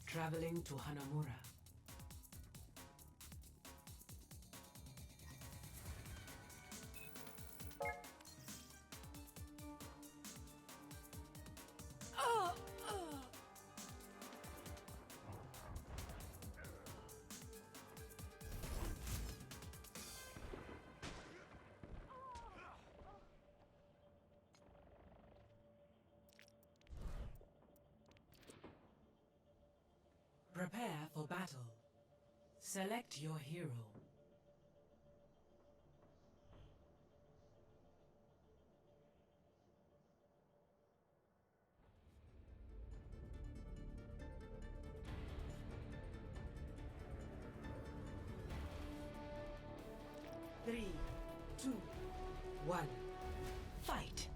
Traveling to Hanamura. Prepare for battle. Select your hero. Three, two, one, fight!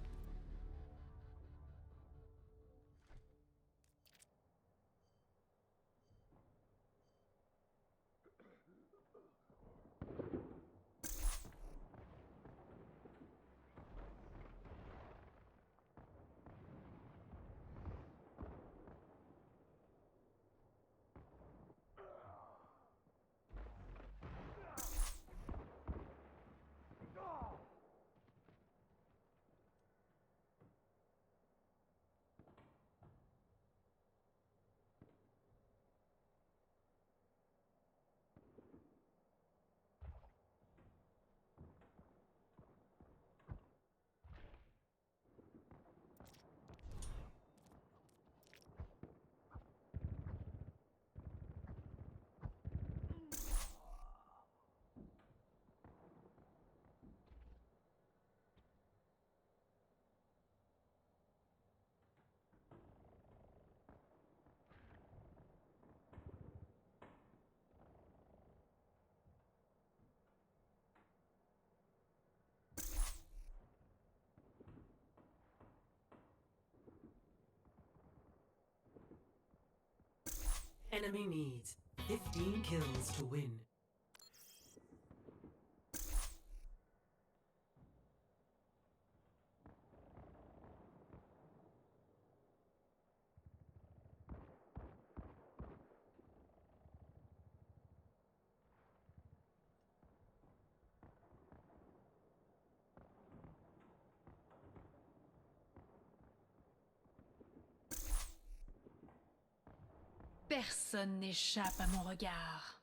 Enemy needs 15 kills to win. Personne n'échappe à mon regard.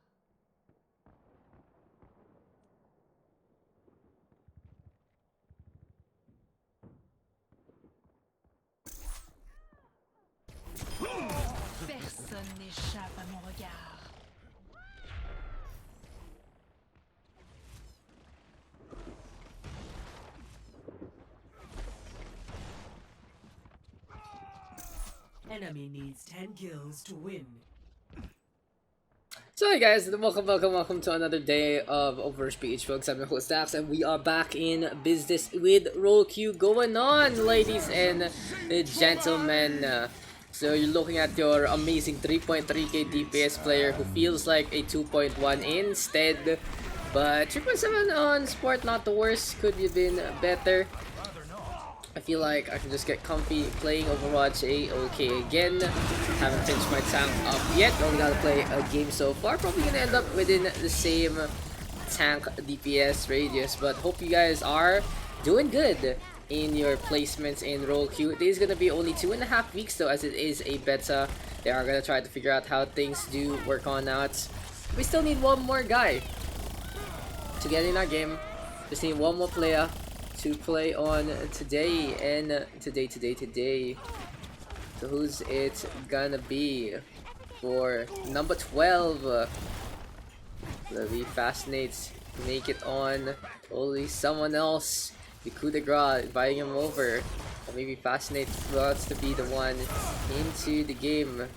Personne n'échappe à mon regard. Enemy needs 10 kills to win. So hey guys, welcome to another day of OverRush PH PUGS. I'm your host Daks, and we are back in business with roll queue going on, ladies and gentlemen. So you're looking at your amazing 3.3k DPS player who feels like a 2.1 instead, but 3.7 on sport, not the worst, could have been better. I feel like I can just get comfy playing Overwatch A-OK again. Haven't finished my tank up yet, only gotta play a game so far. Probably gonna end up within the same tank DPS radius, but hope you guys are doing good in your placements in roll queue. It is gonna be only 2.5 weeks though, as it is a beta. They are gonna try to figure out how things do work on out. We still need one more guy to get in our game. Just need one more player to play on today, and today. So who's it gonna be for number 12? It'll be fascinates to make it on. Only someone else. The coup de grace inviting him over. Or maybe fascinate wants to be the one into the game.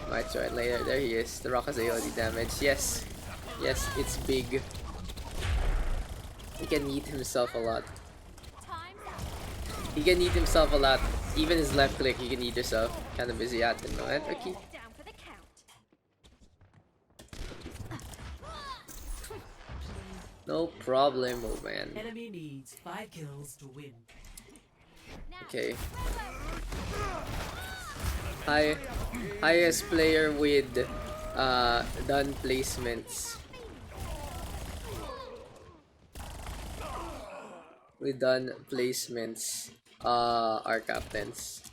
Might try it later. There he is. The rock has AOD damage. Yes, it's big. He can eat himself a lot. He can eat himself a lot. Even his left click, you can eat yourself. Kind of busy at the moment. Okay. Down for the count. No problemo, man. Enemy needs 5 kills to win. Okay. Highest player with done placements. With done placements. Our captains.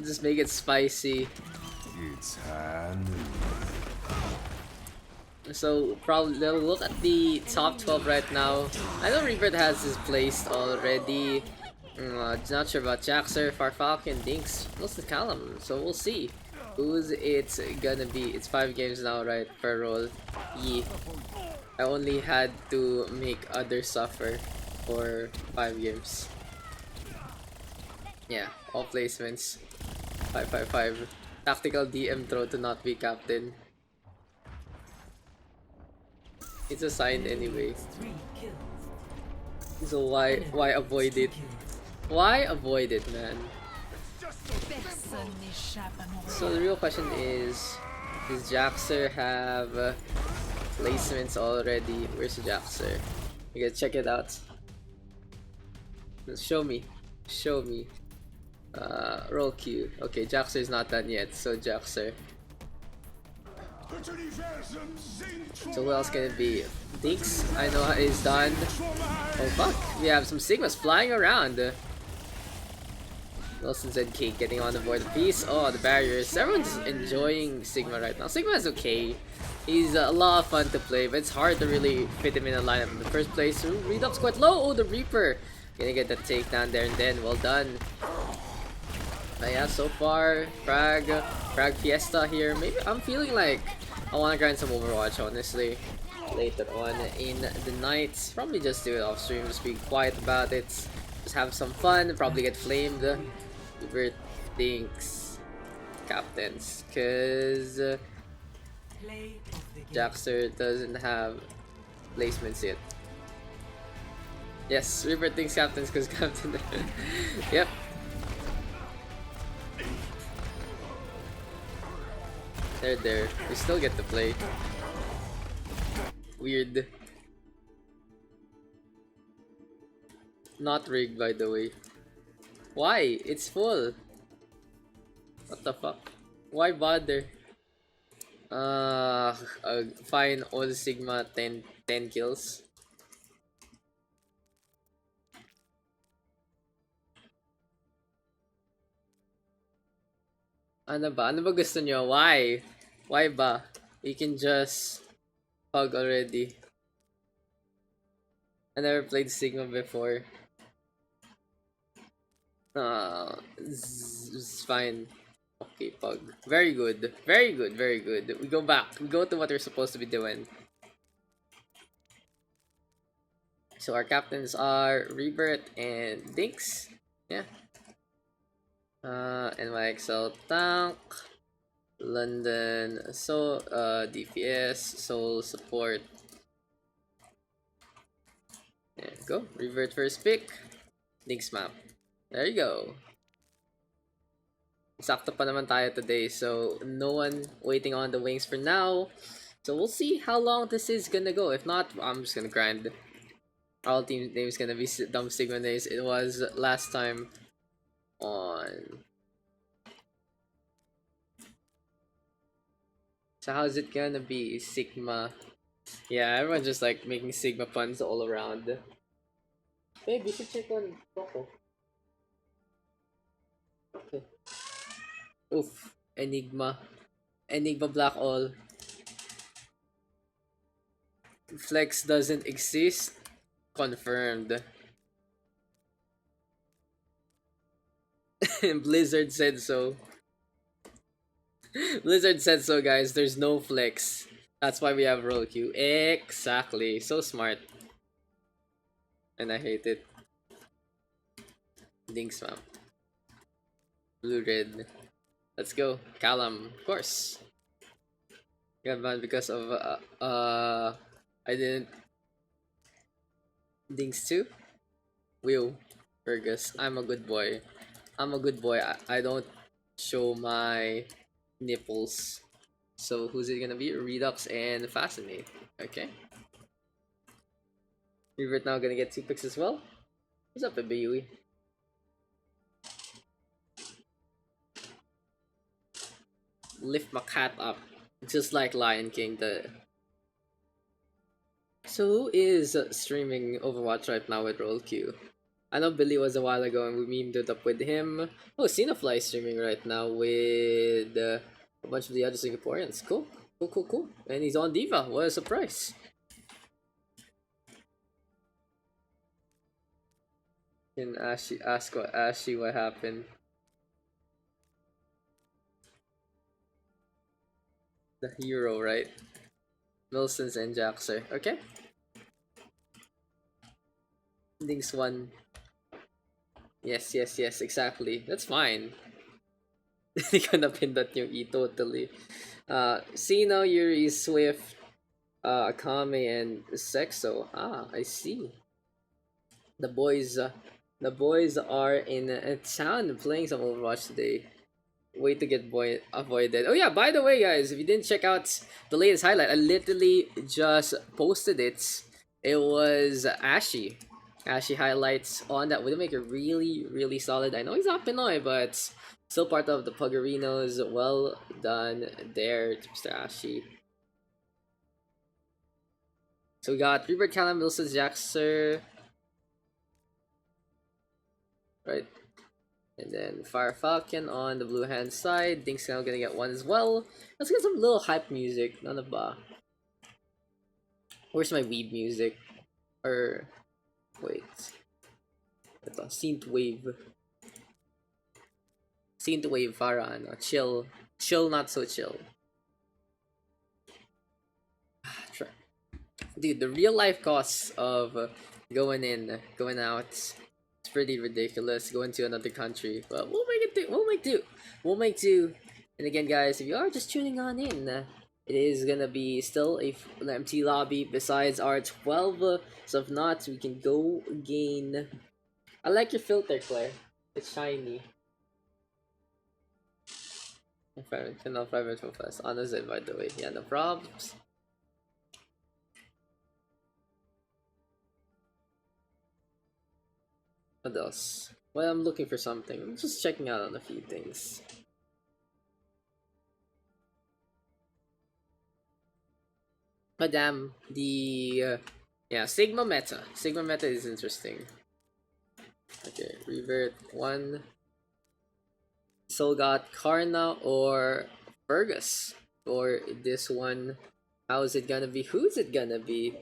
Just make it spicy. It's Anubis. So probably they'll look at the top 12 right now. I know Rebirth has his placed already. Not sure about Jaxer, Farfalcon, Dinks, most of Callum. So we'll see who's it's gonna be. It's 5 games now, right, per roll. Yeah. I only had to make others suffer for 5 games. Yeah, all placements. 555. Tactical DM throw to not be captain. It's a sign anyway. 3 kills. So why avoid it? Why avoid it, man? Personne n'échappe à mon So the real question is, does Jaxer have placements already? Where's Jaxer? You gotta check it out. Show me. Show me. Roll Q. Okay, Jaxer is not done yet, so Jaxer. So who else can it be? Daks, I know is done. Oh fuck, we have some Sigmas flying around. Wilson said Kate getting on the board piece. Oh, the barriers. Everyone's enjoying Sigma right now. Sigma is okay. He's a lot of fun to play, but it's hard to really fit him in a lineup in the first place. Ooh, read-up's quite low. Oh, the Reaper. Gonna get the takedown there and then. Well done. But yeah, so far, Frag Fiesta here. Maybe I'm feeling like I want to grind some Overwatch, honestly. Later on in the night. Probably just do it off stream, just be quiet about it. Just have some fun, probably get flamed. Hubert thinks captains, cause Play of the game. Jaxer doesn't have placements yet. Yes, Hubert thinks captains cause captain. Yep. They're there. We still get to play. Weird. Not rigged, by the way. Why? It's full. What the fuck? Why bother? Fine. All Sigma 10 kills. Ano ba? Ano ba gusto nyo? Why? Why ba? You can just pug already. I never played Sigma before. It's fine. Okay, pug. Very good. Very good. Very good. We go back. We go to what we're supposed to be doing. So our captains are Rebirth and Dinks. Yeah. NYXL Tank. London. So, DPS. Soul Support. There you go. Revert first pick. Dinks map. There you go. Sakto pa naman tayo today, so no one waiting on the wings for now. So we'll see how long this is gonna go. If not, I'm just gonna grind. Our team name is gonna be Dumb Sigma names. It was last time on. So how's it gonna be? Sigma. Yeah, everyone's just like making Sigma puns all around. Babe, you should check on Coco. Okay. Oof. Enigma. Enigma Black All. Flex doesn't exist. Confirmed. Blizzard said so. Blizzard said so, guys. There's no flex. That's why we have roll queue. Exactly. So smart. And I hate it. Dinks map. Blue red. Let's go. Callum, of course. Got banned because of I didn't. Dinks too. Will. Fergus. I'm a good boy. I'm a good boy. I don't show my nipples. So who's it gonna be? Redux and Fascinate. Okay. Revert now gonna get 2 picks as well. What's up, baby? Lift my cat up. Just like Lion King. So who is streaming Overwatch right now with Roll Q? I know Billy was a while ago and we memed it up with him. Oh, Cinefly is streaming right now with a bunch of the other Singaporeans. Cool. Cool. And he's on Diva. What a surprise. Can ask what happened? The hero, right? Milsons and Jaxer. Okay. Dings one. Yes, exactly. That's fine. Hindi ko napindot yung E totally. Sino, Yuri, Swift, Akame, and Sexo. Ah, I see. The boys are in a town playing some Overwatch today. Way to get avoided. Oh yeah, by the way, guys, if you didn't check out the latest highlight, I literally just posted it. It was Ashy highlights on that would make it really solid. I know he's not Pinoy, but still part of the Pugarinos. Well done there, Mr. Ashy. So we got Rebirth, Callum, Wilson, Jaxer, right, and then Fire Falcon on the blue hand side. Dink's now gonna get 1 as well. Let's get some little hype music. None of where's my weeb music? Or wait, ito, synthwave para ano, chill not so chill. Dude, the real life costs of going out, it's pretty ridiculous. Going to another country, but we'll make do. And again, guys, if you are just tuning on in, it is gonna be still an empty lobby besides our 12. So if not, we can go gain. I like your filter, Claire. It's shiny. No private so fast. Honest it, by the way. Yeah, no problems. What else? Well, I'm looking for something. I'm just checking out on a few things. Oh damn, the yeah, Sigma meta is interesting. Okay, revert 1. So got Karna or Fergus for this one. How is it gonna be? Who's it gonna be?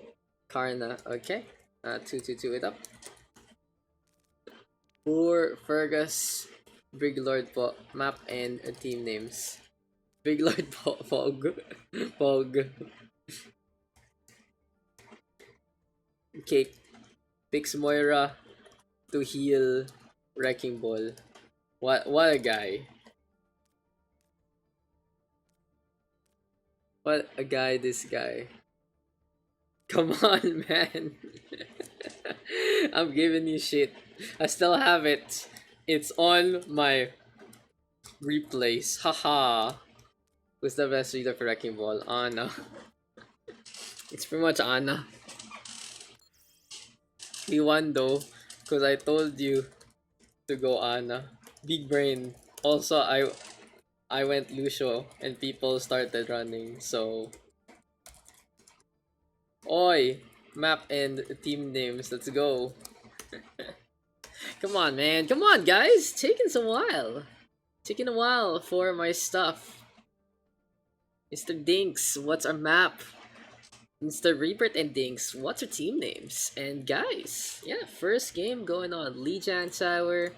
Karna. Okay, 2 it up for Fergus. Big Lord map and team names. Big Lord Fog. Okay, picks Moira to heal Wrecking Ball. What a guy. What a guy, this guy. Come on, man. I'm giving you shit. I still have it. It's on my replays. Haha. Who's the best leader for Wrecking Ball? Ana. It's pretty much Ana. We won though, because I told you to go Ana. Big brain. Also, I went Lucio and people started running, so oi, map and team names, let's go. Come on, man, come on, guys. Taking a while for my stuff. Mr. Dinks, what's our map? Mr. Rebirth and Dinks, what's our team names? And guys, yeah, first game going on. Lijiang Tower,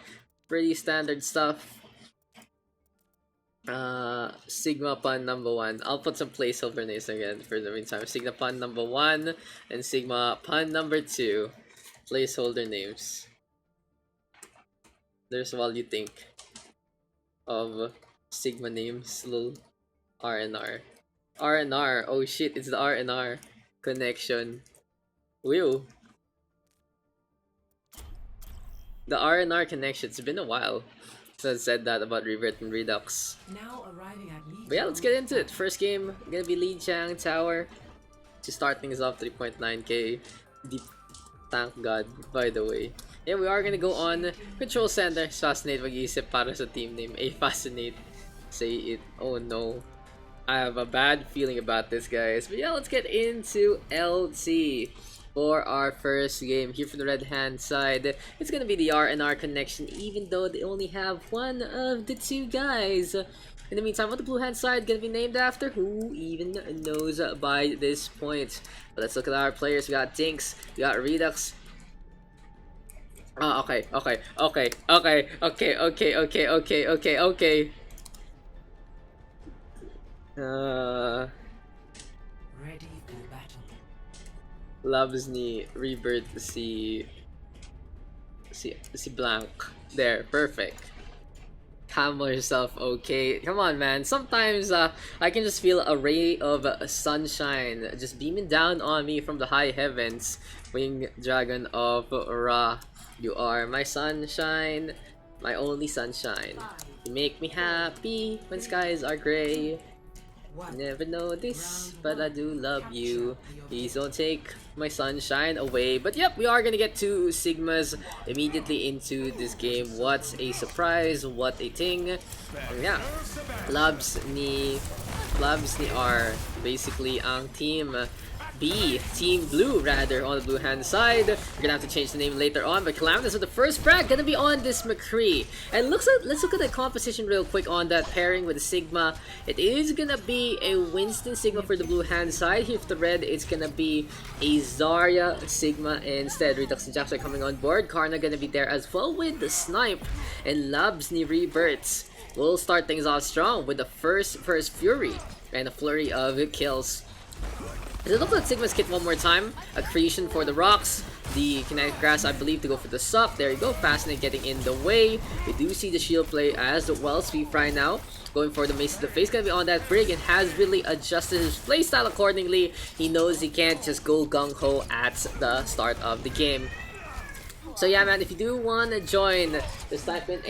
pretty standard stuff. Sigma Pun number 1. I'll put some placeholder names again for the meantime. Sigma Pun number 1 and Sigma Pun number 2. Placeholder names. There's what you think of Sigma names. Little R&R. R&R. Oh shit, it's the R&R connection. Will. The R&R connection. It's been a while since I said that about Revert and Redux. Now arriving at Lijiang But yeah, let's get into it. First game, gonna be Lijiang Tower. To start things off, 3.9k. Deep, thank God, by the way. Yeah, we are gonna go on Control Center. Fascinate mag-iisip para sa team name. Fascinate. Say it. Oh no. I have a bad feeling about this, guys. But yeah, let's get into LT. For our first game here from the red hand side, it's gonna be the R&R connection, even though they only have one of the two guys. In the meantime, what the blue hand side gonna be named after? Who even knows by this point? But let's look at our players. We got Dinks, we got Redux. Okay. ready for battle. Loves ni Rebirth si blank. There, perfect. Calm yourself, okay? Come on, man. Sometimes I can just feel a ray of sunshine just beaming down on me from the high heavens. Winged Dragon of Ra, you are my sunshine, my only sunshine. You make me happy when skies are gray. Never know this, but I do love you. Please don't take my sunshine away. But yep, we are gonna get two Sigmas immediately into this game. What a surprise, what a thing. Yeah, Labs ni are basically ang team B, Team Blue rather, on the blue hand side. We're gonna have to change the name later on, but Calamitous with the first frag gonna be on this McCree. And let's look at the composition real quick on that pairing with the Sigma. It is gonna be a Winston Sigma for the blue hand side. Here for the red, it's gonna be a Zarya Sigma instead. Redux and Jax are coming on board. Karna gonna be there as well with the Snipe, and Labs ni Rebirths. We'll start things off strong with the first Fury and a flurry of kills. Let's look at Sigma's kit one more time. Accretion for the rocks. The kinetic grass, I believe, to go for the sup. There you go. Fascinate getting in the way. We do see the shield play as well. Sweep Fry now going for the mace to the face. Gonna be on that brig and has really adjusted his playstyle accordingly. He knows he can't just go gung-ho at the start of the game. So yeah, man, if you do want to join, just type in !,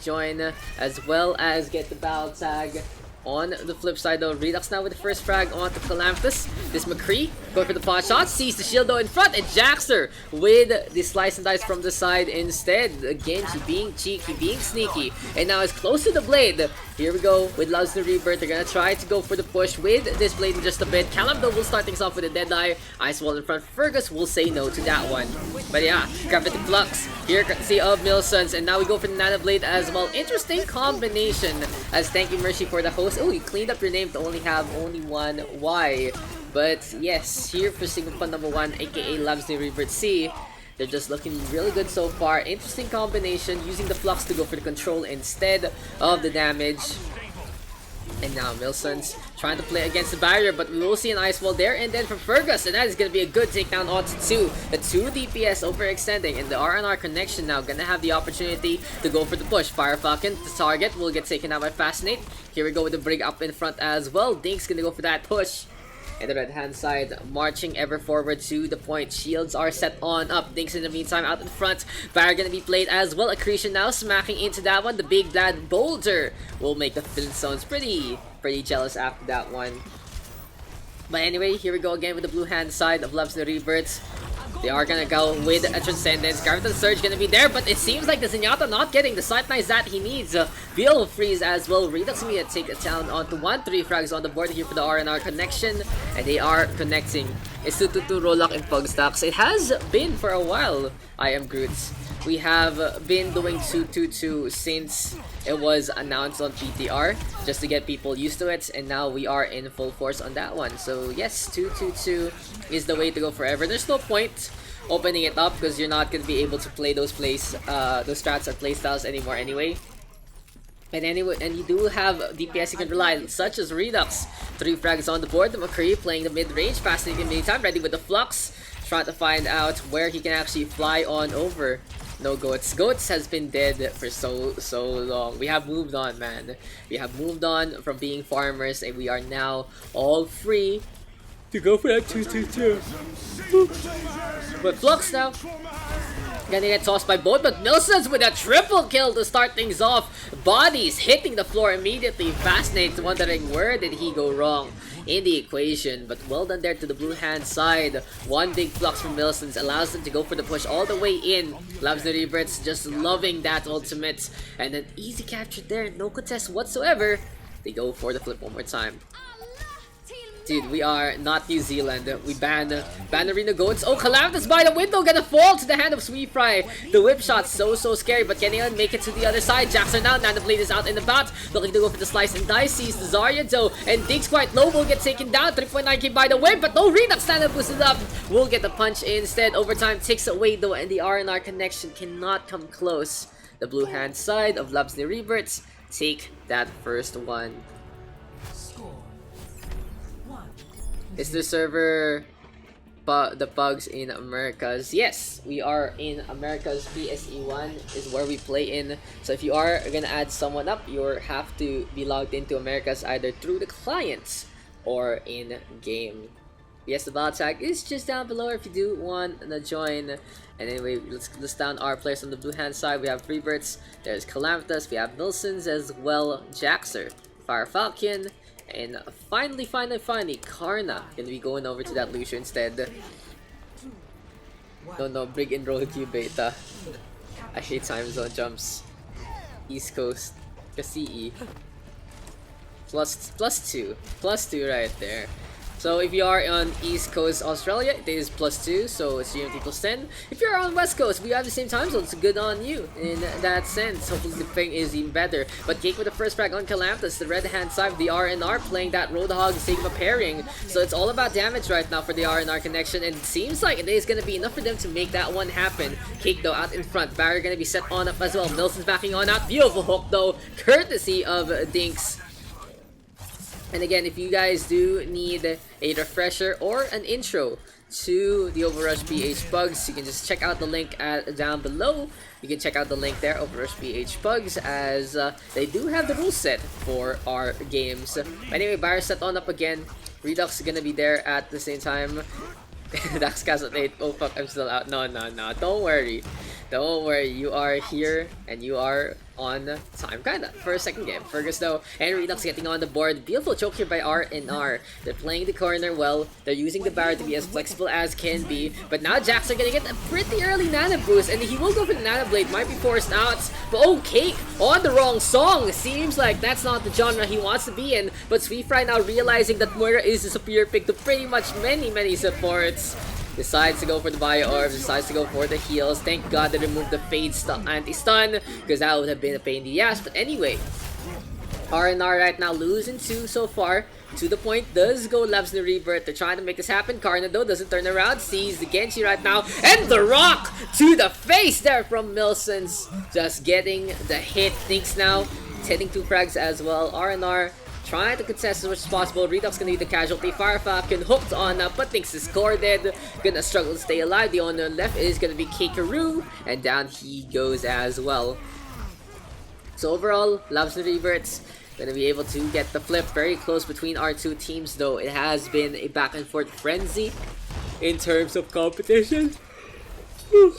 join, as well as get the battle tag. On the flip side though, Redux now with the first frag onto Calamitous. This McCree going for the pot shot, sees the shield though in front, and Jaxter with the slice and dice from the side instead. Again, she being cheeky, being sneaky, and now it's close to the blade. Here we go with Loves the Rebirth. They're gonna try to go for the push with this blade in just a bit. Calam though will start things off with a Deadeye. Ice Wall in front. Fergus will say no to that one. But yeah, Gravity Flux here courtesy of Milsons, and now we go for the Nano Blade as well. Interesting combination as thank you Mercy for the host. Oh, you cleaned up your name to only have only one Y. But yes, here for Sigma Fun number 1, aka Labs ni Rebirth C. They're just looking really good so far. Interesting combination, using the Flux to go for the control instead of the damage. And now Milson's trying to play against the barrier, but we will see an Ice Wall there. And then from Fergus, and that is going to be a good takedown onto 2. The 2 DPS overextending, and the R&R connection now going to have the opportunity to go for the push. Fire Falcon, the target, will get taken out by Fascinate. Here we go with the Brig up in front as well. Dink's going to go for that push. And the red hand side marching ever forward to the point. Shields are set on up. Dinks in the meantime out in front. Barrier gonna be played as well. Accretion now smacking into that one. The big bad boulder will make the Flintstones pretty jealous after that one. But anyway, here we go again with the blue hand side of Loves the Rebirths. They are gonna go with a Transcendence. Graviton Surge gonna be there, but it seems like the Zenyatta not getting the sight lines that he needs. Veil Freeze as well. Redux gonna take it down onto 1. 3 frags on the board here for the R&R connection. And they are connecting. It's 2-2-2 Rollock and Pugs Daks. It has been for a while, I am Groots. We have been doing 2-2-2 since it was announced on PTR, just to get people used to it, and now we are in full force on that one. So yes, 2-2-2 is the way to go forever. There's no point opening it up because you're not going to be able to play those those strats or playstyles anymore anyway. And you do have DPS you can rely on, such as Redux. 3 frags on the board. The McCree playing the mid-range, fascinating in the meantime, ready with the Flux, trying to find out where he can actually fly on over. No Goats. Goats has been dead for so long. We have moved on, man. We have moved on from being farmers, and we are now all free to go for that 2-2-2. But Flux now Gonna get tossed by both, but Nilsson's with a triple kill to start things off. Bodies hitting the floor immediately. Fascinates, wondering where did he go wrong in the equation, but well done there to the blue hand side. One big flux from Nilsson's allows them to go for the push all the way in. Loves the Rebrits, just loving that ultimate, and an easy capture there, no contest whatsoever. They go for the flip one more time. Dude, we are not New Zealand. We ban Arena Goats. Oh, Calamitous by the window, gonna fall to the hand of Sweet Fry. The whip shot, so scary, but can he make it to the other side? Jackson now, Nanoblade is out in the bat, looking to go for the slice and dice. Sees the Zarya though, and Daks quite low, will get taken down. 3.9k by the whip, but no Redux stand-up boosted up. Will get the punch instead. Overtime takes away though, and the R&R connection cannot come close. The blue hand side of Labs the Reverts take that first one. Is the server the Pugs in Americas? Yes, we are in Americas. PSE1 is where we play in. So if you are gonna add someone up, you have to be logged into Americas either through the clients or in game. Yes, the bot tag is just down below if you do want to join. And anyway, let's list down our players on the blue hand side. We have Freebirds, there's Calamitous, we have Nilsson's as well, Jaxer, Fire Falcon. And finally, Karna gonna be going over to that Lucio instead. No, Brig and Roll Q beta. I hate time zone jumps. East Coast, CE. Plus two right there. So if you are on East Coast Australia, it is +2, so it's GMT +10. If you're on West Coast, we have the same time zone, so good on you in that sense. Hopefully the ping is even better. But Cake with the first frag on Calamitous, the red hand side of the R&R playing that Roadhog Sigma pairing. So it's all about damage right now for the R&R connection, and it seems like it is going to be enough for them to make that one happen. Cake though out in front, barrier going to be set on up as well. Nilsson's backing on out, beautiful hook though, courtesy of Dinks. And again, if you guys do need a refresher or an intro to the OverRush PH Pugs, you can just check out the link down below. You can check out the link there, OverRush PH Pugs, as they do have the rule set for our games. Anyway, Barrier set on up again. Redux is gonna be there at the same time. Daks cast at 8. Oh fuck, I'm still out. No. Don't worry. You are here and you are on time, kinda, for a second game. Fergus though, and Redux getting on the board. Beautiful choke here by R&R. They're playing the corner well. They're using the barrier to be as flexible as can be. But now Jax are gonna get a pretty early Nano boost, and he will go for the Nano Blade. Might be forced out. But oh, Cake on the wrong song. Seems like that's not the genre he wants to be in. But Sweet Fry now realizing that Moira is a superior pick to pretty much many supports. Decides to go for the Bio Orbs, decides to go for the heals. Thank God they removed the Fade anti-stun, because that would have been a pain in the ass. But anyway, R&R right now losing 2 so far. To the point does go Labs the Rebirth. They're trying to make this happen. Karna though doesn't turn around, sees the Genji right now, and the rock to the face there from Nilsson's. Just getting the hit. Thinks now, hitting 2 frags as well. R&R trying to contest as much as possible. Redux gonna be the casualty. Fire Falcon hooked on up, but thinks is discorded. Gonna struggle to stay alive. The owner left is gonna be Kakeru, and down he goes as well. So overall, Labs the Reverts gonna be able to get the flip. Very close between our two teams though. It has been a back and forth frenzy in terms of competition. In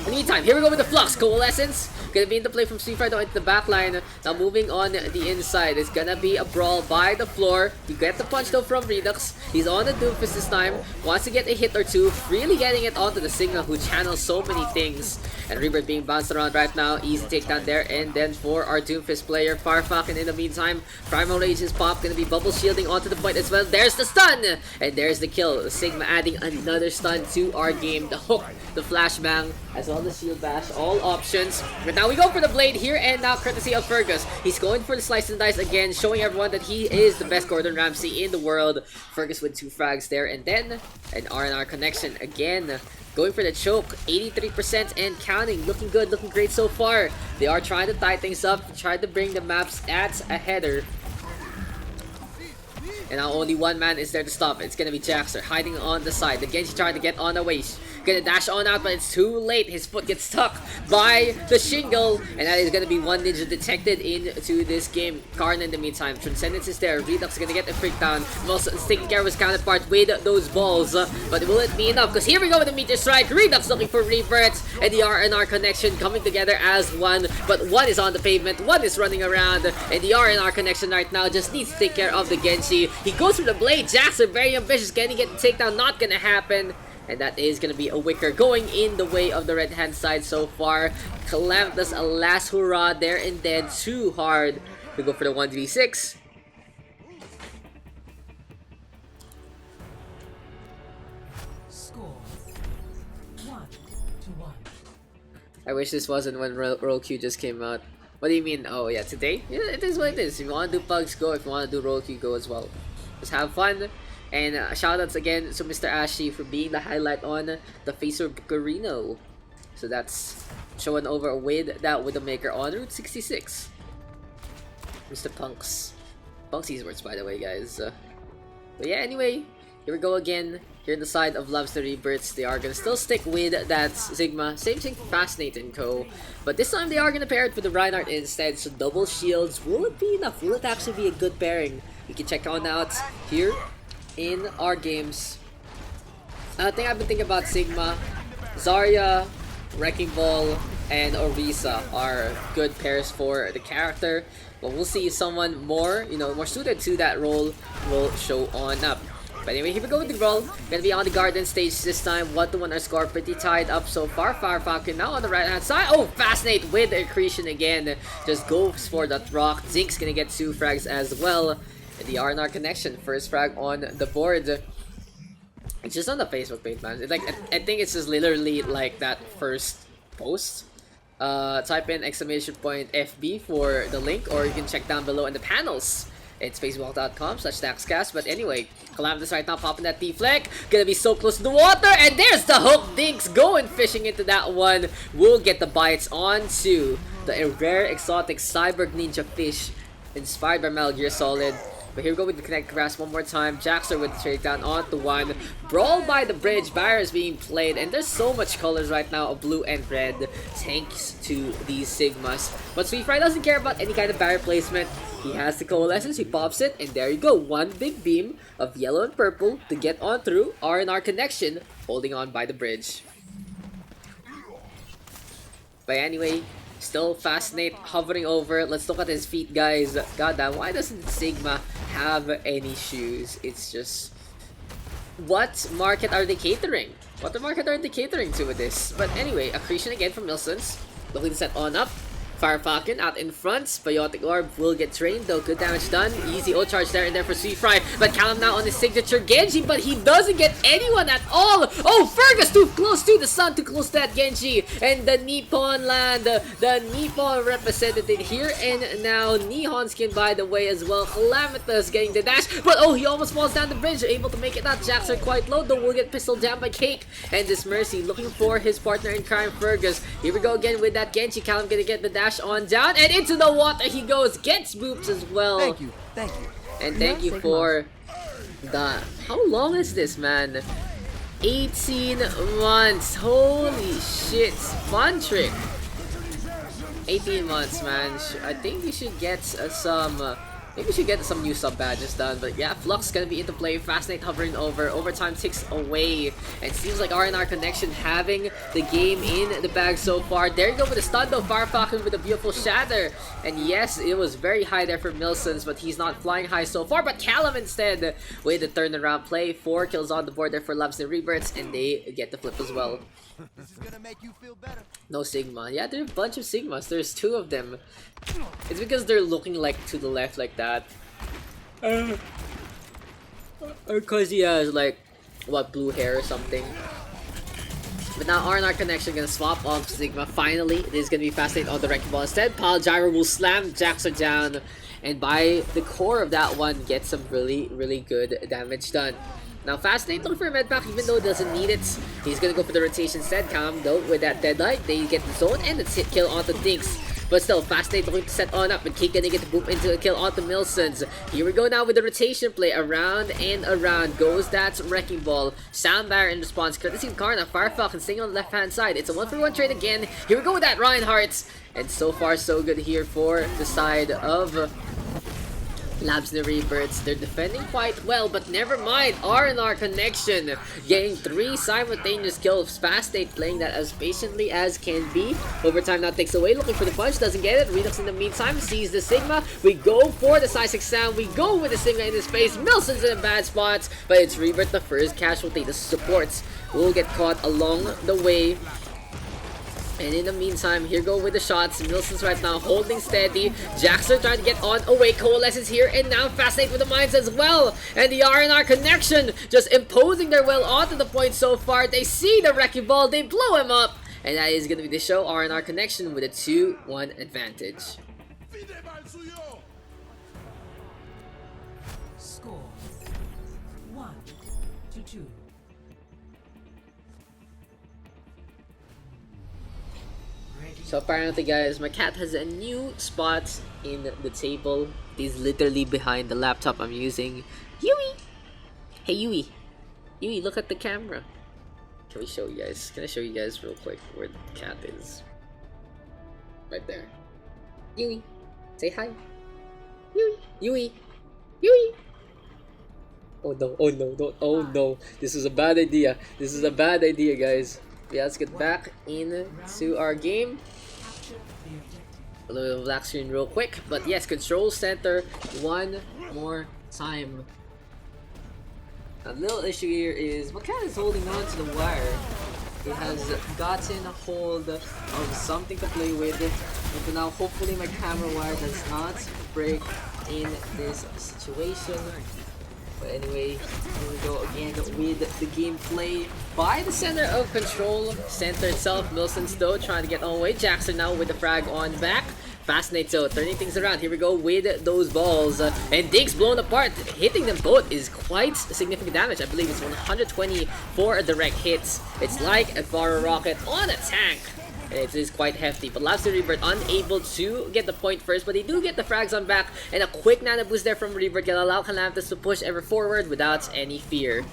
the meantime, here we go with the Flux. Coalescence gonna be in the play from Sweet Fry though into the back line. Now moving on the inside. It's gonna be a brawl by the floor. You get the punch though from Redux. He's on the Doomfist this time. Wants to get a hit or two. Really getting it onto the Sigma, who channels so many things. And Rebirth being bounced around right now. Easy takedown there. And then for our Doomfist player, Fire Falcon in the meantime. Primal Rage is pop. Gonna be bubble shielding onto the point as well. There's the stun! And there's the kill. Sigma adding another stun to our game. The hook, the flashbang, as well as the shield bash. All options. But now we go for the blade here, and now courtesy of Fergus. He's going for the slice and dice again, showing everyone that he is the best Gordon Ramsay in the world. Fergus with 2 frags there, and then an R&R connection again. Going for the choke, 83% and counting. Looking good, looking great so far. They are trying to tie things up, try to bring the maps at a header. And now only one man is there to stop it. It's gonna be Jaxer hiding on the side. The Genji trying to get on the waist. Gonna dash on out, but it's too late. His foot gets stuck by the shingle, and that is gonna be one ninja detected into this game. Karn in the meantime, Transcendence is there. Redux is gonna get the freak down. Wilson's taking care of his counterpart with those balls, but will it be enough? Because here we go with the meteor strike. Redux looking for reverts, and the R&R connection coming together as one, but one is on the pavement, one is running around, and the R&R connection right now just needs to take care of the Genji. He goes for the blade. Jackson very ambitious. Can he get the takedown? Not gonna happen. And that is going to be a wicker going in the way of the red hand side so far. Calamitous, a last hurrah there and then too hard to go for the 1v6. Score 1-1. I wish this wasn't when Roll Q just came out. What do you mean? Oh yeah, today? Yeah, it is what it is. If you want to do Pugs, go. If you want to do Roll Q, go as well. Just have fun. And shoutouts again to Mr. Ashy for being the highlight on the Facer Bucarino. So that's showing over with that Widowmaker on Route 66. Mr. Punks. Punksies words, by the way, guys. But yeah, anyway, here we go again. Here on the side of Lobster Rebirths, they are going to still stick with that Sigma. Same thing for Fascinate and Co. But this time they are going to pair it with the Reinhardt instead. So double shields. Will it be enough? Will it actually be a good pairing? You can check on out here in our games. I think I've been thinking about Sigma, Zarya, Wrecking Ball, and Orisa are good pairs for the character. But we'll see if someone more, more suited to that role will show on up. But anyway, here we go with the roll. Gonna be on the garden stage this time. 1-1 our score, pretty tied up so far. Fire Falcon now on the right hand side. Oh, Fascinate with accretion again. Just goes for that rock. Zink's gonna get 2 frags as well. And the R&R connection, first frag on the board. It's just on the Facebook page, man. It's like I think it's just literally like that first post. Type in !FB for the link, or you can check down below in the panels. It's facebook.com/daxcast. But anyway, Calamitous right now popping that deflect. Gonna be so close to the water, and there's the hook. Dinks going fishing into that one. We'll get the bites onto the rare exotic Cyborg Ninja fish inspired by Metal Gear Solid. But here we go with the connect grasp one more time. Jaxter with the trade down onto one. Brawl by the bridge. Barrier is being played. And there's so much colors right now of blue and red. Thanks to these Sigmas. But Sweetfry doesn't care about any kind of barrier placement. He has the coalescence. He pops it. And there you go. One big beam of yellow and purple to get on through. R&R connection. Holding on by the bridge. But anyway, still Fascinate hovering over. Let's look at his feet, guys. Goddamn, why doesn't Sigma have any shoes? It's just... what market are they catering? What the market are they catering to with this? But anyway, accretion again from Milsons. Looking to set on up. Fire Falcon out in front. Biotic Orb will get trained though. Good damage done. Easy ult charge there and there for Sweetfry. But Callum now on his signature Genji, but he doesn't get anyone at all. Oh, Fergus too close to the sun, too close to that Genji. And the Nippon land, the Nippon representative here and now. Nihon skin by the way as well. Calamitous getting the dash, but oh, he almost falls down the bridge. Able to make it out. Jaxer quite low though. Will get pistoled down by Cake. And this Mercy looking for his partner in crime, Fergus. Here we go again with that Genji. Callum gonna get the dash on down and into the water he goes, gets boops as well. Thank you. And thank you for the... how long is this, man? 18 months. Holy shit. Fun trick. 18 months, man. I think we should get some... maybe we should get some new sub badges done. But yeah, Flux gonna be into play. Fascinate hovering over. Overtime ticks away. And it seems like R&R Connection having the game in the bag so far. There you go with the stun though. Fire Falcon with a beautiful shatter. And yes, it was very high there for Milsons, but he's not flying high so far. But Callum instead with the turnaround play. 4 kills on the board there for Labs and Rebirths. And they get the flip as well. This is gonna make you feel better. No Sigma. Yeah, there are a bunch of Sigmas. There's 2 of them. It's because they're looking like to the left like that. Or because he has like, what, blue hair or something. But now R&R Connection gonna swap off Sigma. Finally, it is gonna be Fascinate on the Wrecking Ball instead. Pile Gyro will slam Jaxer down. And by the core of that one, get some really good damage done. Now Fascinate looking for a med pack even though it doesn't need it. He's gonna go for the rotation instead. Calm though with that Deadlight. They get the zone and the hit kill onto Dinks. But still, Fascinate looking to set on up, and Kate gonna get the boop into a kill onto Milsons. Here we go now with the rotation play. Around and around goes that Wrecking Ball. Sound Barrier in response, courtesy of Karna. Fire Falcon staying on the left hand side. It's a 1-for-1 trade again. Here we go with that Reinhardt. And so far so good here for the side of Labs the Rebirths. They're defending quite well, but never mind. R&R connection. Getting 3 simultaneous kills. Fascinate playing that as patiently as can be. Overtime now takes away. Looking for the punch. Doesn't get it. Redux in the meantime sees the Sigma. We go for the Size 6 sound. We go with the Sigma in his face. Milson's in a bad spot. But it's Rebirth the first casualty. The supports will get caught along the way. And in the meantime, here go with the shots. Milson's right now holding steady. Jackson trying to get on away. Coalescence here, and now Fascinate with the mines as well. And the R&R connection just imposing their will onto the point so far. They see the Wrecking Ball, they blow him up. And that is going to be the show. R&R connection with a 2-1 advantage. Score 1-2. So apparently guys, my cat has a new spot in the table. He's literally behind the laptop I'm using. Yui! Hey Yui! Yui, look at the camera. Can we show you guys? Can I show you guys real quick where the cat is? Right there. Yui! Say hi! Yui! Yui! Yui! Oh no, oh no, don't, oh no. This is a bad idea. This is a bad idea, guys. Yeah, let's get back into our game. A little bit of black screen real quick, but yes, control center one more time. A little issue here is my cat is holding on to the wire. It has gotten a hold of something to play with, and now hopefully my camera wire does not break in this situation. But anyway, here we go again with the gameplay by the center of control center itself. Milson's though trying to get on way. Jackson now with the frag on back. Fascinate so turning things around. Here we go with those balls. And Diggs blown apart. Hitting them both is quite significant damage. I believe it's 120 for direct hits. It's like a fire rocket on a tank. It is quite hefty, but Labs the Rebirth unable to get the point first, but they do get the frags on back, and a quick nano boost there from Rebirth can allow Calamity to push ever forward without any fear.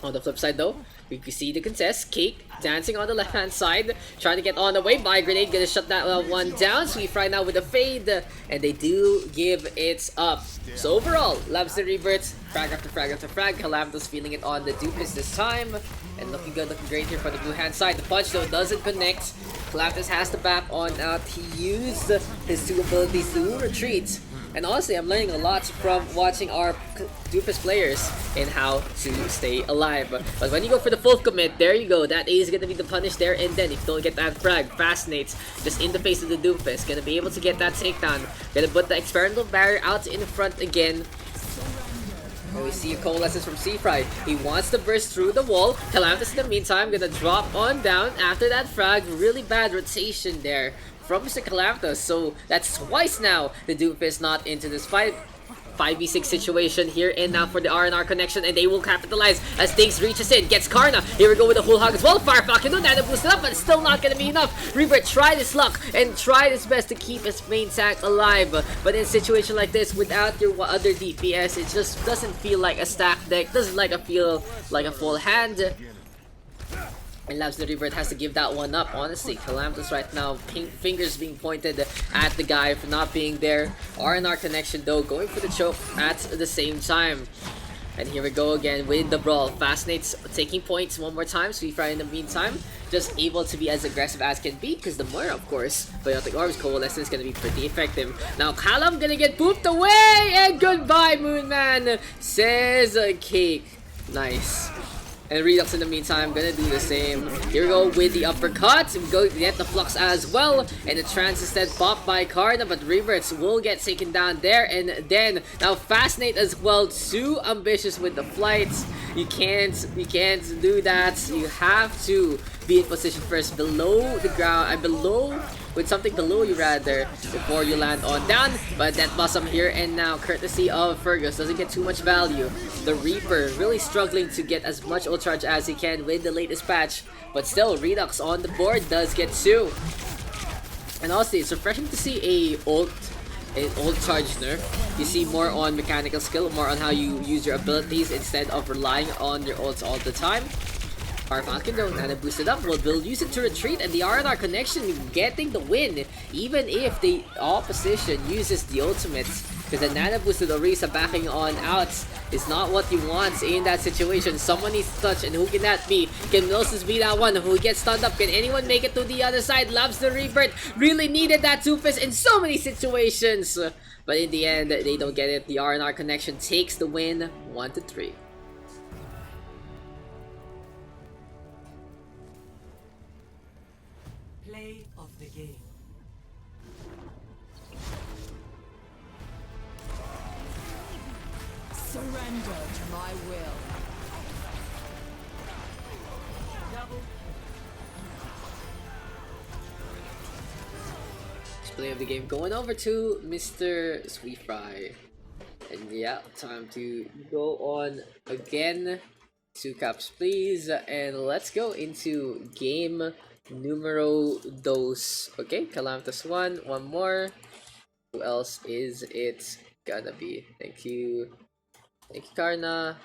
On the flip side though, we can see the contest. Cake dancing on the left hand side, trying to get on the way by grenade, gonna shut that one down. Sweet Fry now with a fade, and they do give it up. So overall, Labs the Rebirth, frag after frag after frag. Calamity's feeling it on the Dupis this time, and looking good, looking great here for the blue hand side. The punch though doesn't connect. Calamity has to back on out. He used his 2 abilities to retreat. And honestly, I'm learning a lot from watching our Dupis players in how to stay alive. But when you go for the full commit, there you go. That is gonna be the punish there. And then if you don't get that frag, Fascinates just in the face of the Dupis. Gonna be able to get that takedown. Gonna put the experimental barrier out in front again. And we see a coalescence from C-Fry. He wants to burst through the wall. Calamity in the meantime gonna drop on down after that frag. Really bad rotation there from Mr. Calamity. So that's twice now the Dupis not into this fight. 5v6 situation here and now for the R&R connection, and they will capitalize as Diggs reaches in, gets Karna. Here we go with the whole hog as well. Fire Falcon, no nano boosted up, but it's still not gonna be enough. Rebirth tried his luck and tried his best to keep his main tank alive, but in a situation like this, without your other DPS, it just doesn't feel like a stack deck, doesn't feel like a full hand. And Labs the Rebirth has to give that one up. Honestly, Calamitous right now, fingers being pointed at the guy for not being there. R&R connection though, going for the choke at the same time. And here we go again with the brawl. Fascinates taking points one more time. Sweet Fry in the meantime, just able to be as aggressive as can be, because the Moira, of course, Biotic Orbs Coalescence is going to be pretty effective. Now Calam gonna get pooped away, and goodbye Moonman, says Cake. Nice. And Redux in the meantime gonna do the same. Here we go with the uppercut. We go get the flux as well, and the trance instead popped by Karna, but Rebirths will get taken down there. And then now Fascinate as well, too ambitious with the flights. You can't do that. You have to be in position first below the ground, with something below you rather, before you land on down. But that blossom here and now, courtesy of Fergus, doesn't get too much value. The Reaper really struggling to get as much ult charge as he can with the latest patch, but still Redux on the board does get 2. And honestly, it's refreshing to see an ult charge nerf. You see more on mechanical skill, more on how you use your abilities instead of relying on your ults all the time. Our Falcon though, Nana boosted up, will use it to retreat, and the R&R connection getting the win, even if the opposition uses the ultimates. Because the Nana boosted Orisa backing on outs is not what you want in that situation. Someone needs to touch, and who can that be? Can Milsus be that one who gets stunned up? Can anyone make it to the other side? Loves the rebirth, really needed that Two-Fist in so many situations. But in the end, they don't get it. The R&R connection takes the win, 1-3. Play of the game. Surrender to my will. Double. Play of the game going over to Mr. Sweet Fry. And yeah, time to go on again. 2 caps please, and let's go into game numero dos. Okay, Calamitous one more. Who else is it gonna be? Thank you, Karna.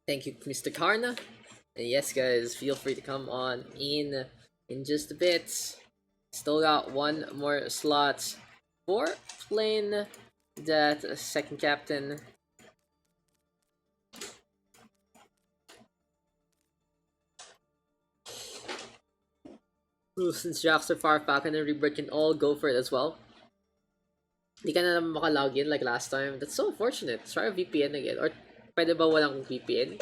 Thank you, Mr. Karna. And yes, guys, feel free to come on in just a bit. Still got one more slot for playing that second captain. Since Jax are far, Falcon and Rebirth can all go for it as well. Di ka na naman makalogin like last time. That's so unfortunate. Try a VPN again. Or pwede ba walang VPN?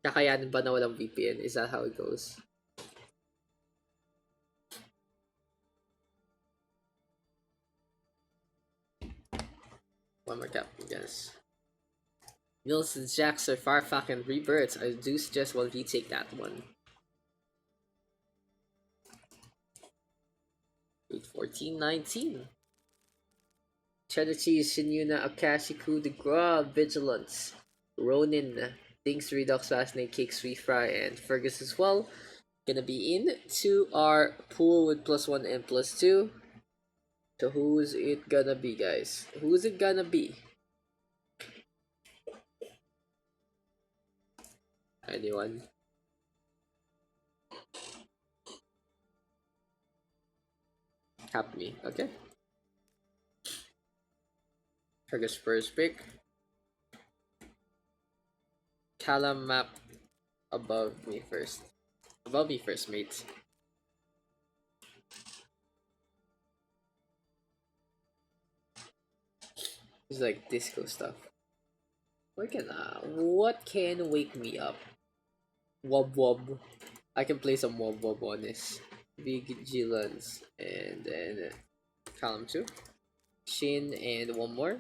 Kakayanin ba na walang VPN? Is that how it goes? One more cap, guys. Mills and Jax are far, Falcon, Rebirth. I do suggest we'll retake that one. 14-19. Cheddar Cheese, Shinyuna, Akashi, Coup de Gras, Vigilance, Ronin, Dings, Redux, Fascinate, Cake, Sweet Fry, and Fergus as well. Gonna be in to our pool with +1 and +2. So who's it gonna be, guys? Who's it gonna be? Anyone? Cap me, okay. Fergus first pick. Callum map above me first. Above me first, mate. It's like disco stuff. What can wake me up? Wob wob. I can play some wob wob on this. Vigilance, and then column 2. Shin, and one more.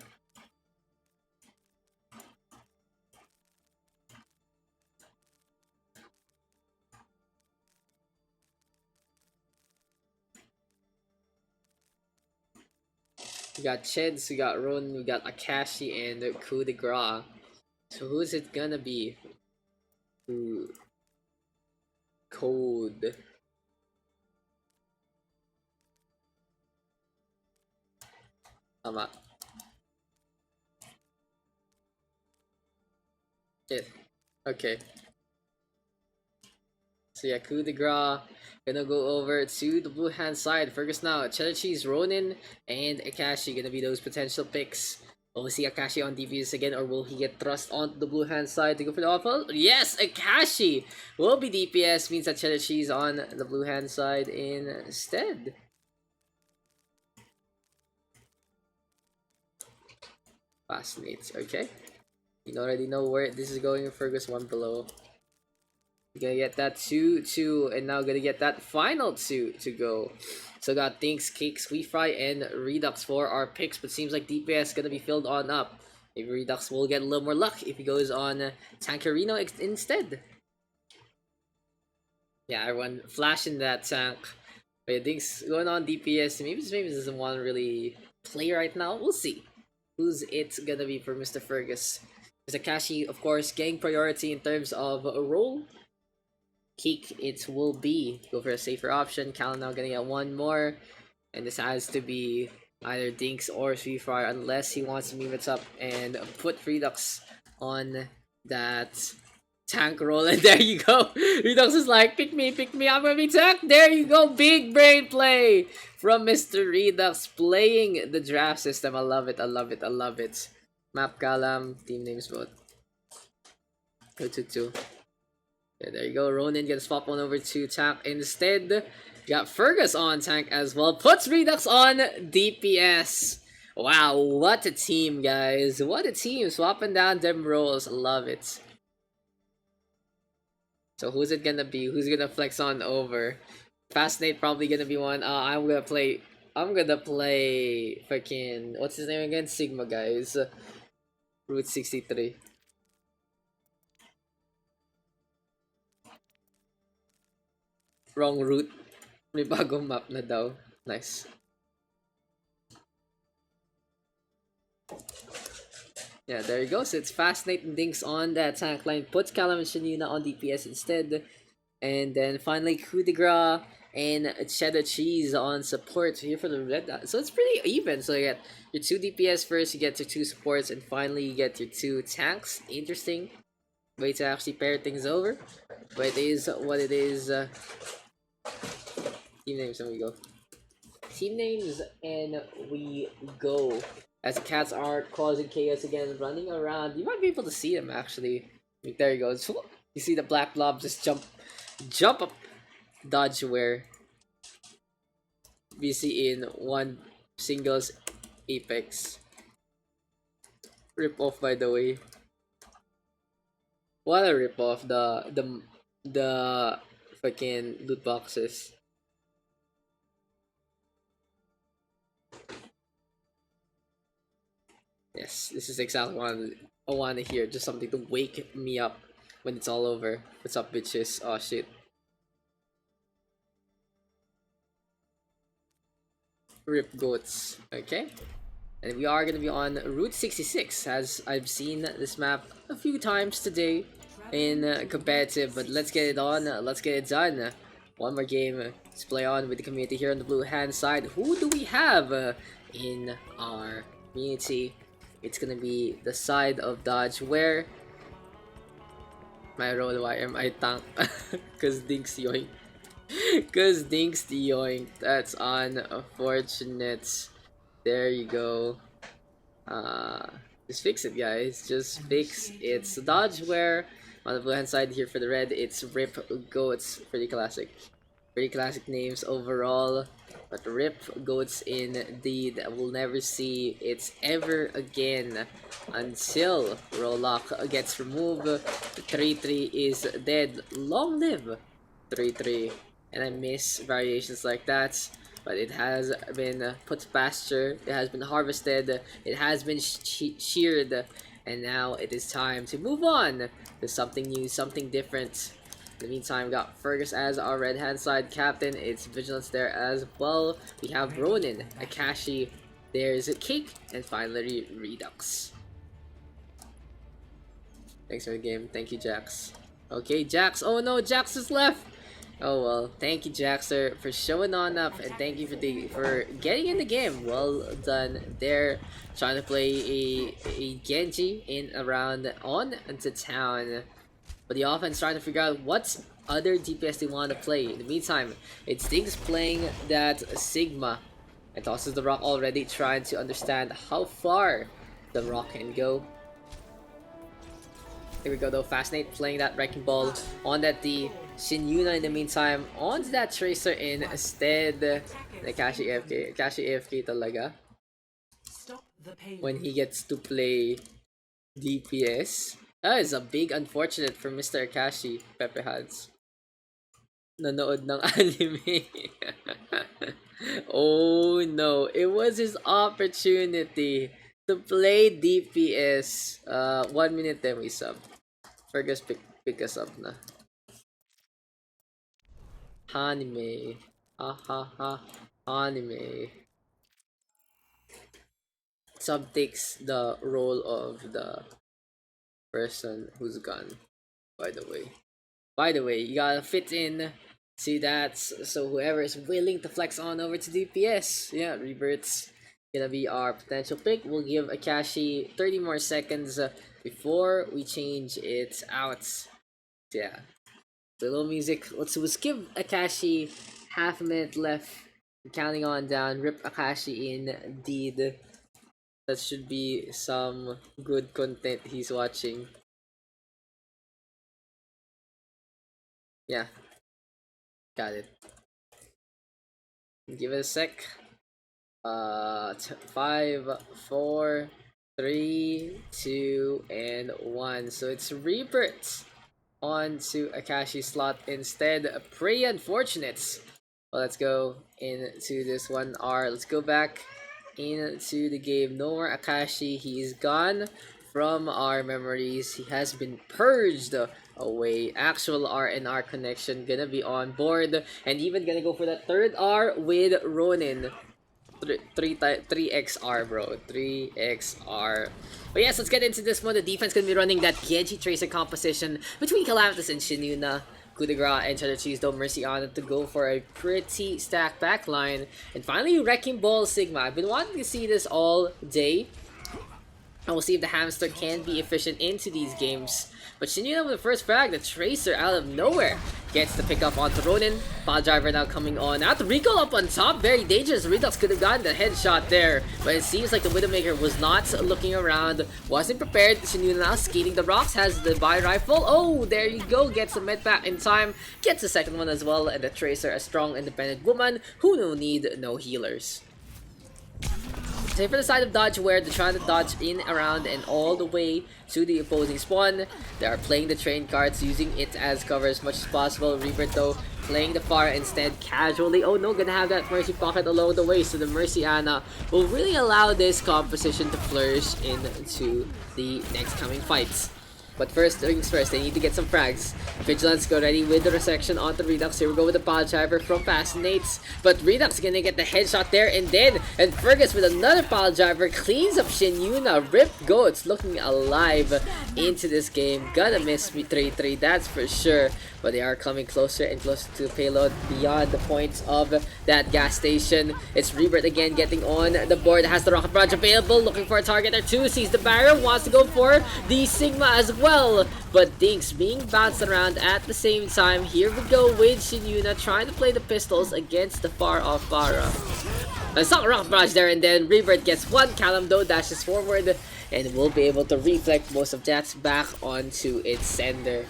We got Cheds, we got Ron, we got Akashi, and Coup de Gras. So who's it gonna be? Ooh. Code. Tama. Shit. Okay. So yeah, Coup de Gras. Gonna go over to the blue hand side. Fergus now, Cheddar Cheese, Ronin, and Akashi gonna be those potential picks. Will we see Akashi on DPS again, or will he get thrust onto the blue hand side to go for the awful? Yes, Akashi will be DPS, means that Cheddar Cheese on the blue hand side instead. Fascinates, okay. You already know where this is going. Fergus one below. Gonna get that 2-2, and now gonna get that final 2 to go. So got Thinks, Cake, Sweet Fry, and Redux for our picks, but seems like DPS gonna be filled on up. Maybe Redux will get a little more luck if he goes on Tankerino instead. Yeah, everyone flashing that tank. But yeah, Thinks going on DPS. Maybe doesn't want to really play right now. We'll see who's it gonna be for Mr. Fergus. There's Akashi, of course, getting priority in terms of a role. Kick it will be. Go for a safer option. Cal now gonna get one more. And this has to be either Dinks or Free Fire unless he wants to move it up and put Redux on that tank roll. And there you go. Redux is like, pick me, I'm gonna be tank. There you go. Big brain play from Mr. Redux playing the draft system. I love it. Map column, team names both. 2-2-2. Yeah, there you go. Ronin gonna swap on over to tank instead. Got Fergus on tank as well. Puts Redux on DPS. Wow, what a team, guys. What a team. Swapping down them roles. Love it. So who's it gonna be? Who's gonna flex on over? Fascinate probably gonna be one. I'm gonna play freaking, what's his name again? Sigma, guys. Route 63. Wrong route. May bagong map na daw. Nice. Yeah, there you go. So it's Fascinating Dinks on that tank line. Puts Callum and Shanuna on DPS instead. And then finally Coup de Grace and Cheddar Cheese on support here for the red dot. So it's pretty even. So you get your 2 DPS first, you get your 2 supports, and finally you get your 2 tanks. Interesting way to actually pair things over. But it is what it is. Team names and we go. Team names and we go. As the cats are causing chaos again, running around. You might be able to see them actually. Like, there you go. You see the black blob just jump up, dodge where we see in one singles apex. Rip off, by the way. What a rip off, the fucking loot boxes. Yes, this is exactly what I want to hear. Just something to wake me up when it's all over. What's up, bitches? Oh shit. Rip goats. Okay. And we are going to be on Route 66, as I've seen this map a few times today in competitive. But let's get it on. Let's get it done. One more game to play on with the community here on the blue hand side. Who do we have in our community? It's gonna be the side of Dodge where my role, why am I tank? Cause Dinks yoink. Cause Dinks yoink. That's unfortunate. There you go. Just fix it, guys. Just fix it. So Dodge where on the blue hand side here for the red, it's Rip Goats. Pretty classic. Pretty classic names overall. But Rip Goats indeed. We'll never see it ever again until Rollock gets removed. The 3-3 is dead. Long live 3-3. And I miss variations like that. But it has been put to pasture. It has been harvested. It has been sheared. And now it is time to move on to something new, something different. In the meantime, we got Fergus as our red hand side captain. It's Vigilance there as well. We have Ronin, Akashi, there's a Cake, and finally Redux. Thanks for the game. Thank you, Jax. Okay, Jax. Oh no, Jax is left. Oh well, thank you, Jaxer, for showing on up, and thank you for getting in the game. Well done there. Trying to play a Genji in around on to town. But the offense trying to figure out what other DPS they want to play. In the meantime, it's Diggs playing that Sigma. And tosses the rock already, trying to understand how far the rock can go. Here we go though, Fascinate playing that Wrecking Ball on that D. Shinyuna in the meantime, onto that Tracer instead. Akashi AFK. Akashi AFK talaga. When he gets to play DPS. That is a big unfortunate for Mr. Akashi, Pepe Hads. Nanood ng anime. Oh no, it was his opportunity to play DPS. 1 minute then we sub. Fergus pick us up na. Anime. Ha ha ha. Anime. Sub takes the role of the person who's gone, by the way. By the way, you gotta fit in to that, so whoever is willing to flex on over to DPS, yeah, Rebirth's gonna be our potential pick. We'll give Akashi 30 more seconds before we change it out. Yeah, the little music. Let's give Akashi half a minute left. Counting on down. Rip Akashi indeed. That should be some good content he's watching. Yeah, got it. Give it a sec. 5, 4, 3, 2, and 1. So it's Rebirth on to Akashi's slot instead. Pretty unfortunate. Well, let's go into this one. Let's go back into the game. No more Akashi. He is gone from our memories. He has been purged away. Actual R&R connection gonna be on board, and even gonna go for that third R with Ronin. 3XR, bro. 3XR. But yes, let's get into this one. The defense gonna be running that Genji Tracer composition between Calamitous and Shinuna. Coup de grace and Cheddar Cheese, though Mercy on it to go for a pretty stacked backline. And finally, Wrecking Ball Sigma. I've been wanting to see this all day. And we'll see if the hamster can be efficient into these games. But Shinuna with the first frag, the Tracer out of nowhere gets the pick up onto Ronin. Pile Driver now coming on out. The recall up on top, very dangerous. Redux could have gotten the headshot there, but it seems like the Widowmaker was not looking around, wasn't prepared. Shinuna now skating the rocks, has the buy rifle. Oh, there you go, gets a med pack in time, gets the second one as well, and the Tracer, a strong independent woman who no need no healers. Same for the side of Dodge, where they're trying to dodge in, around, and all the way to the opposing spawn. They are playing the train cards, using it as cover as much as possible. Rebirth though playing the Pharah instead casually. Oh no, gonna have that Mercy pocket along the way, so the Mercy Ana will really allow this composition to flourish into the next coming fights. But first things first, they need to get some frags. Vigilance go ready with the resection onto Redux. Here we go with the Pile Driver from Fascinates. But Redux gonna get the headshot there and then. And Fergus with another Pile Driver cleans up Shinuna. Rip Goats looking alive into this game. Gonna miss me 3-3, that's for sure. But they are coming closer and closer to the payload beyond the points of that gas station. It's Rebirth again getting on the board. Has the rocket barrage available. Looking for a target or two. Sees the barrier. Wants to go for the Sigma as well. But Dinks being bounced around at the same time. Here we go with Shinuna trying to play the pistols against the far off Pharah. I saw a rocket barrage there, and then Rebirth gets one. Callum though dashes forward and will be able to reflect most of that back onto its sender.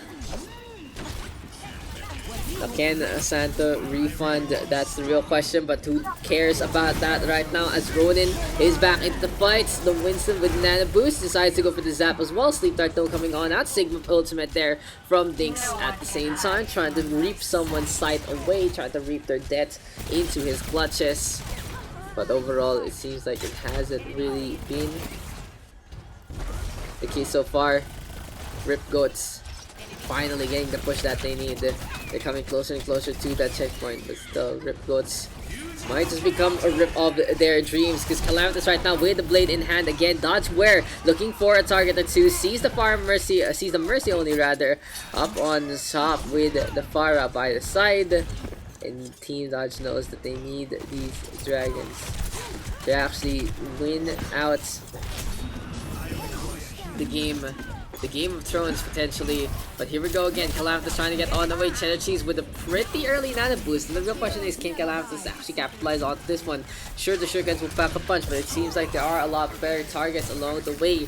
Can Santa refund? That's the real question, but who cares about that right now, as Ronin is back into the fights. The Winston with Nano Boost decides to go for the Zap as well. Sleep Dart though coming on out. Sigma Ultimate there from Dinks at the same time, trying to reap someone's sight away, trying to reap their death into his clutches. But overall, it seems like it hasn't really been the case so far. Rip Goats finally getting the push that they need. They're coming closer and closer to that checkpoint, but still, Rip Goats might just become a rip of their dreams, because Calamitous right now with the blade in hand again. Dodge where looking for a target or two, sees the Pharah Mercy, sees the Mercy only rather, up on the top with the Pharah by the side. And Team Dodge knows that they need these dragons to actually win out the game. The Game of Thrones potentially, but here we go again. Calamitous trying to get on the way. Cheddar Cheese with a pretty early Nano Boost. And the real question is, can Calamitous actually capitalize on this one? Sure, the Shurikens will pack a punch, but it seems like there are a lot better targets along the way.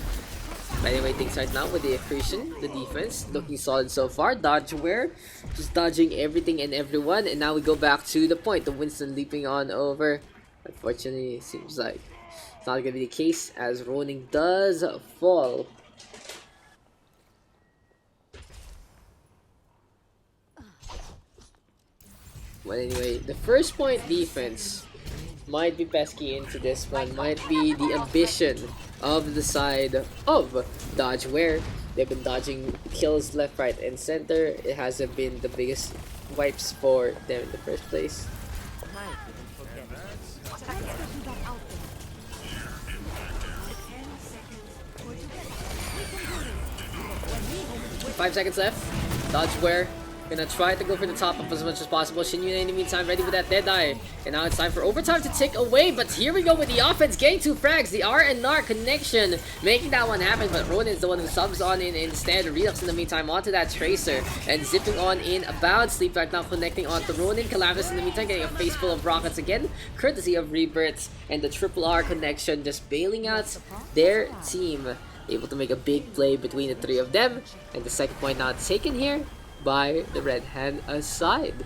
But anyway, things right now with the accretion, the defense looking solid so far. Dodge where, just dodging everything and everyone. And now we go back to the point. The Winston leaping on over. Unfortunately, it seems like it's not gonna be the case, as Ronin does fall. But anyway, the first point defense might be pesky into this one. Might be the ambition of the side of Dodge, where they've been dodging kills left, right, and center. It hasn't been the biggest wipes for them in the first place. 5 seconds left. Dodge where Gonna try to go for the top up as much as possible. Shinyuna in the meantime ready with that Deadeye. And now it's time for overtime to tick away. But here we go with the offense. Getting 2 frags. The R&R connection. Making that one happen. But Ronin's the one who subs on in instead. Relux in the meantime onto that Tracer. And zipping on in about. Sleep right now connecting onto Ronin. Calamus in the meantime getting a face full of rockets again. Courtesy of Rebirth. And the triple R connection just bailing out their team. Able to make a big play between the 3 of them. And the second point now taken here by the red hand side.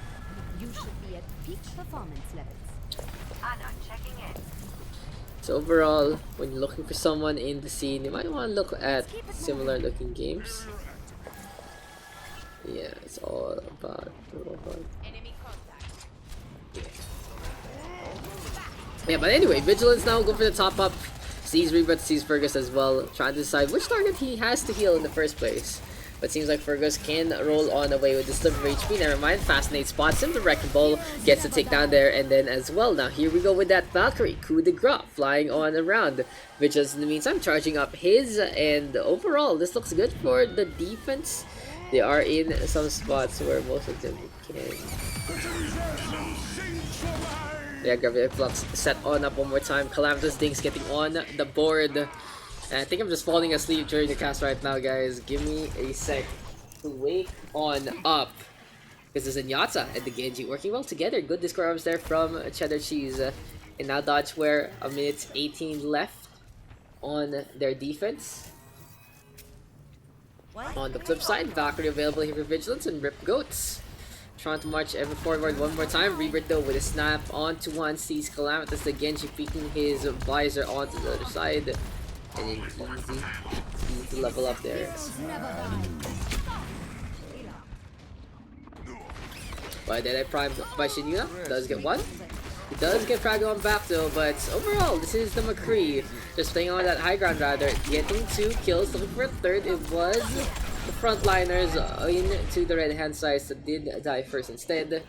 You should be at peak performance levels. Anna checking in. So overall, when you're looking for someone in the scene, you might want to look at similar looking games. Yeah, it's all about Enemy contact. Yeah, but anyway, Vigilance now go for the top up. Sees Rebirth, sees Fergus as well, trying to decide which target he has to heal in the first place. But seems like Fergus can roll on away with the sliver of HP. Never mind, Fascinate spots him, the Wrecking Ball gets the takedown there, and then as well. Now here we go with that Valkyrie, coup de grace, flying on around. Vigilance in the meantime charging up his, and overall this looks good for the defense. They are in some spots where most of them can. Yeah, Gravity Flux set on up one more time. Calamitous Dings getting on the board. And I think I'm just falling asleep during the cast right now, guys. Give me a sec to wake on up. Because there's a Nyata and the Genji working well together. Good disco arms there from Cheddar Cheese. And now Dodge where a minute 18 left on their defense. On the flip side, Valkyrie available here for Vigilance and Rip Goats. Trying to march ever forward one more time. Rebirth though with a snap onto one. Sees Calamitous the Genji peeking his visor onto the other side. And then easy level up there. But then I primed by Shinyuna. Does get one. He does get fragged on back though, but overall, this is the McCree. Just playing on that high ground rather. Getting 2 kills, looking for a third. It was the frontliners into the red hand side that did die first instead.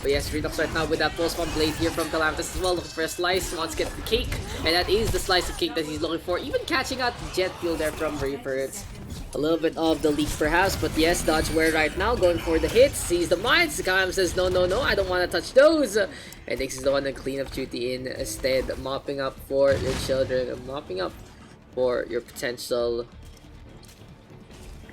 But yes, Redux right now with that pulse bomb blade here from Calamitous as well, looking for a slice, wants to get the cake, and that is the slice of cake that he's looking for, even catching out the jet fuel there from Rebirth. A little bit of the leak perhaps, but yes, Dodge Ware right now going for the hits, sees the mines, Calamitous says no, I don't want to touch those, and thinks he's the one to clean up duty instead, mopping up for your children, mopping up for your potential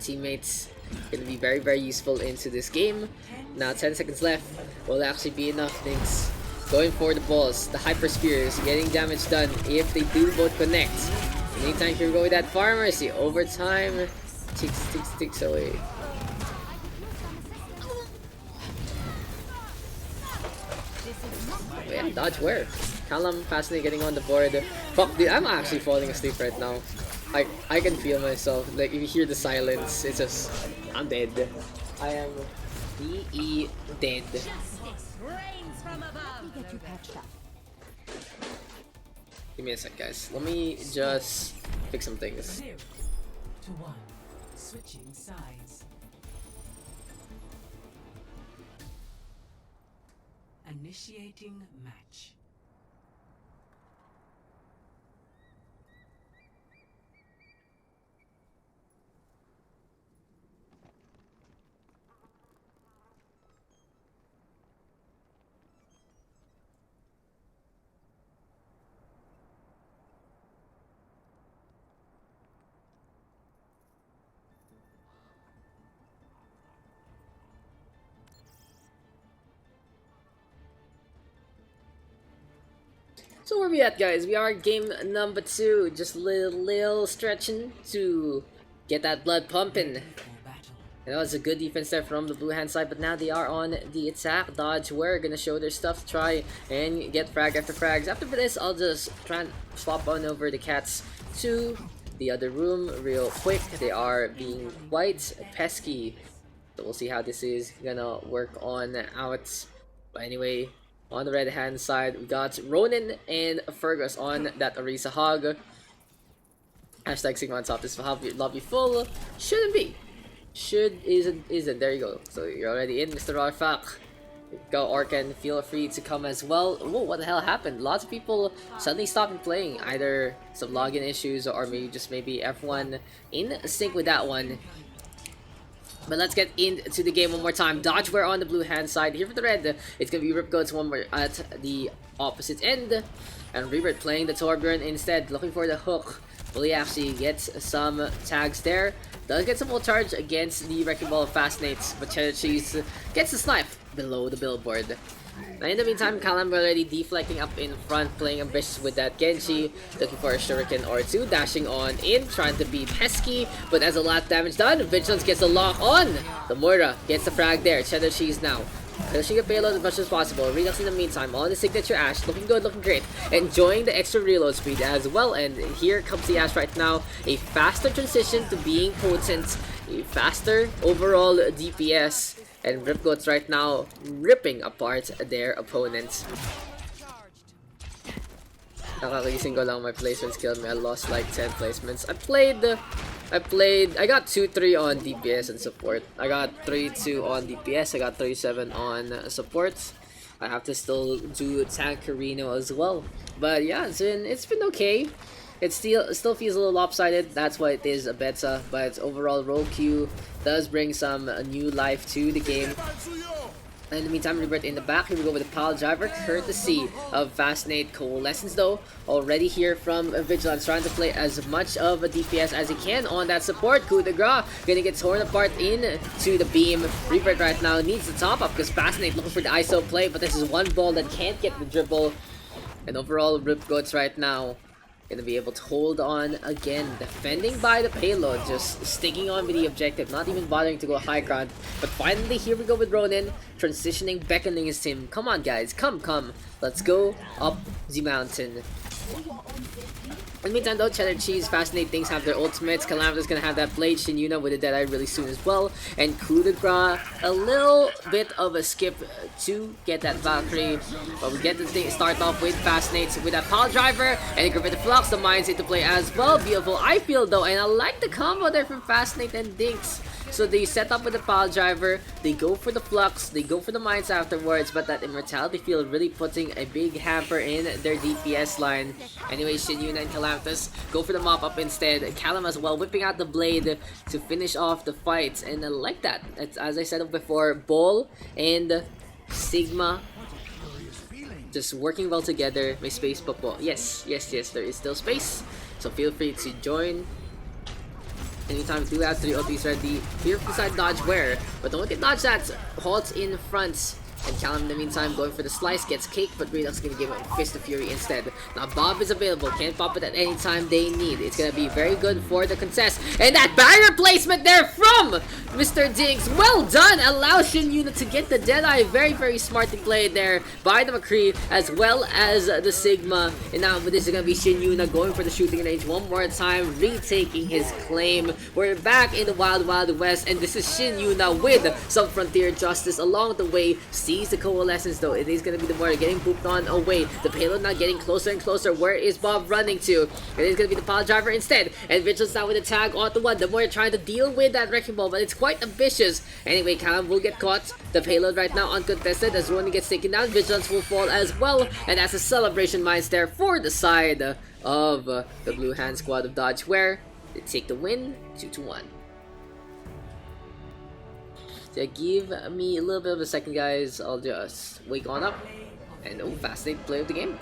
teammates. Gonna be very, very useful into this game. Now 10 seconds left will actually be enough things. Going for the balls, the Hyper Spears, getting damage done if they do both connect. Anytime here we go with that Farmer, see overtime, ticks away. Oh yeah, Dodge where? Callum Fascinate getting on the board. Fuck dude, I'm actually falling asleep right now. I can feel myself, like if you hear the silence, it's just, I'm dead. I am DE dead. Give me a sec guys, let me just fix some things. 0 to 1. Switching sides. Initiating match. So where we at guys? We are game number 2, just little stretching to get that blood pumping. And that was a good defense there from the blue hand side, but now they are on the attack. Dodge Ware gonna show their stuff to try and get frag after frags. After this, I'll just try and swap on over the cats to the other room real quick. They are being quite pesky, so we'll see how this is gonna work on out. But anyway, on the red hand side, we got Ronin and Fergus on that Orisa Hog. Hashtag Sigma on top. This lobby full. Shouldn't be. Isn't. There you go. So you're already in, Mr. Rarfak. Go Orkan, feel free to come as well. Whoa, what the hell happened? Lots of people suddenly stopped playing. Either some login issues or maybe everyone in sync with that one. But let's get into the game one more time. Dodgeware on the blue hand side. Here for the red, it's gonna be Ripgoats one more at the opposite end. And Rebirth playing the Torbjorn instead, looking for the hook. Bully actually gets some tags there. Does get some ult charge against the Wrecking Ball Fascinates, but Cheddar Cheese gets the snipe below the billboard. Now in the meantime, Kalam already deflecting up in front, playing ambitious with that Genji, looking for a shuriken or two, dashing on in, trying to be pesky, but as a lot of damage done, Vigilance gets a lock on! The Moira gets the frag there, Cheddar Cheese now. Pushing a payload as much as possible. Redux in the meantime on the signature Ash, looking good, looking great. Enjoying the extra reload speed as well, and here comes the Ash right now. A faster transition to being potent, a faster overall DPS, and Ripgoats right now ripping apart their opponents. Nakakagising ko lang my placements killed me. I lost like 10 placements. I got 2-3 on DPS and support. I got 3-2 on DPS. I got 3-7 on support. I have to still do Tankerino as well. But yeah, it's been okay. It still feels a little lopsided. That's why it is a beta. But overall, role queue does bring some new life to the game. In the meantime, Rebirth in the back. Here we go with the Pile Driver, courtesy of Fascinate Coalescence though. Already here from Vigilance, trying to play as much of a DPS as he can on that support. Coup de grace, gonna get torn apart into the beam. Rebirth right now needs the top up because Fascinate looking for the ISO play, but this is one ball that can't get the dribble. And overall, Ripgoats right now gonna be able to hold on again, defending by the payload, just sticking on with the objective, not even bothering to go high ground. But finally, here we go with Ronin, transitioning, beckoning his team. Come on guys, come, let's go up the mountain. In the meantime though, Cheddar Cheese, Fascinate things have their ultimates. Calamita's gonna have that Blade, Shinyuna with the Deadeye really soon as well. And Coup de grace, a little bit of a skip to get that Valkyrie. But we get the thing start off with Fascinate with that Pile Driver. And Griffith the Flux, the Mines into play as well. Beautiful I feel though, and I like the combo there from Fascinate and Dinks. So they set up with the Pile Driver, they go for the Flux, they go for the Mines afterwards, but that Immortality Field really putting a big hamper in their DPS line. Anyway, Shinyuna and Calamitas go for the mop up instead. Calam as well, whipping out the Blade to finish off the fight, and I like that. It's, as I said before, Ball and Sigma just working well together. May space po. Yes, there is still space, so feel free to join. Anytime do have 3 ultis ready. Here beside Dodgeware, but don't get dodge that. Halt in front. And Callum in the meantime going for the slice, gets caked, but Redux gonna give him Fist of Fury instead. Now Bob is available, can pop it at any time they need. It's gonna be very good for the contest. And that barrier placement there from Mr. Dinks, well done! Allows Shinyuna to get the Deadeye, very smartly played there by the McCree, as well as the Sigma. And now this is gonna be Shinyuna going for the shooting range one more time, retaking his claim. We're back in the Wild West, and this is Shinyuna with some Frontier Justice along the way. Sees the Coalescence though. It is gonna be the Moira getting pooped on away. The payload now getting closer and closer. Where is Bob running to? It is gonna be the Pile Driver instead. And Vigilance now with a tag onto one. The Moira trying to deal with that Wrecking Ball, but it's quite ambitious. Anyway, Callum will get caught. The payload right now uncontested as Ronin gets taken down. Vigilance will fall as well. And that's a celebration mines there for the side of the Blue Hand squad of Dodgeware. They take the win 2-1. So give me a little bit of a second, guys. I'll just wake on up and Fascinate play of the game.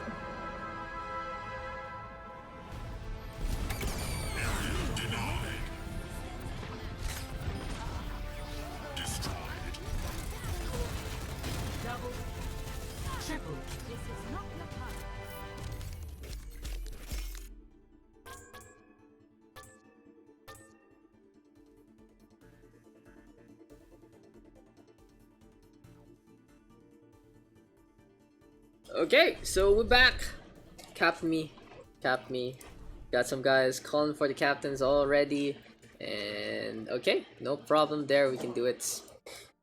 Okay, so we're back. Cap me. Got some guys calling for the captains already. And okay, no problem there, we can do it.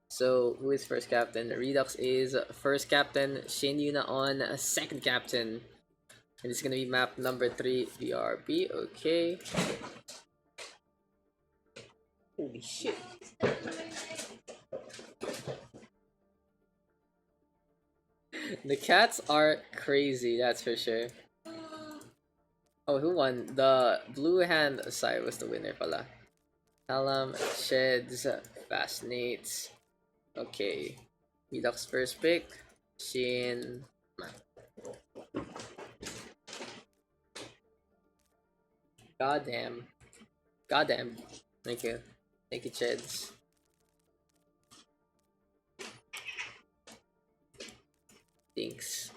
So who is first captain? Redux is first captain, Shinyuna on second captain. And it's gonna be map number 3, BRB. Okay. Holy shit. The cats are crazy, that's for sure. Oh, who won? The blue hand side was the winner pala. Alam Sheds Fascinates. Okay. Redux first pick. Shin. Goddamn. Goddamn. Thank you. Thank you, Cheds. Thanks.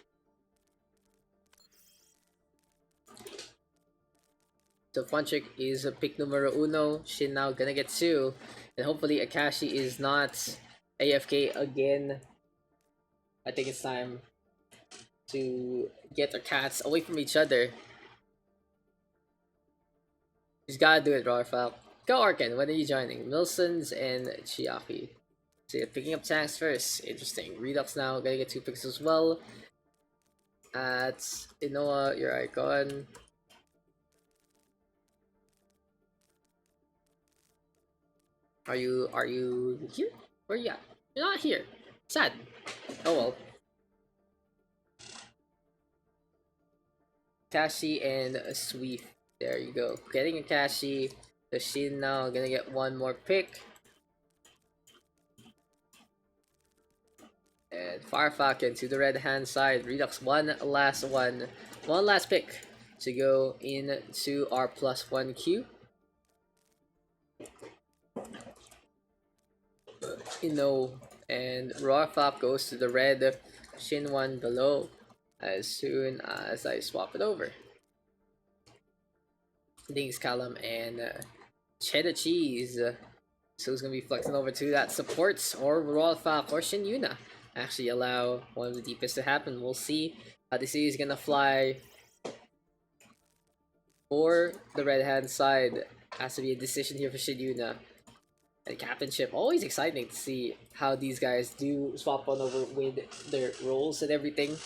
So Funchik is a pick numero uno. Shin now gonna get 2. And hopefully Akashi is not AFK again. I think it's time to get our cats away from each other. He's gotta do it, Rorfal. Go Arkan, when are you joining? Milsons and Chiaki. So yeah, picking up tanks first. Interesting. Redux now, gonna get 2 picks as well. At Inoa, your icon. Are you here? Where you at? You're not here. Sad. Oh well. Kashi and a Sweet. There you go. Getting a Kashi. The Shin now gonna get 1 more pick. And Farfalcon to the red hand side. Redux one last pick to go into our +1 queue. And Rorfap goes to the red. Shin one below as soon as I swap it over. Dings Callum and cheddar cheese. So who's gonna be flexing over to that supports or Rorfap or Shin Yuna? Actually allow one of the deepest to happen. We'll see how this is gonna fly for the red hand side. Has to be a decision here for Shin Yuna. And captainship, always exciting to see how these guys do swap on over with their roles and everything.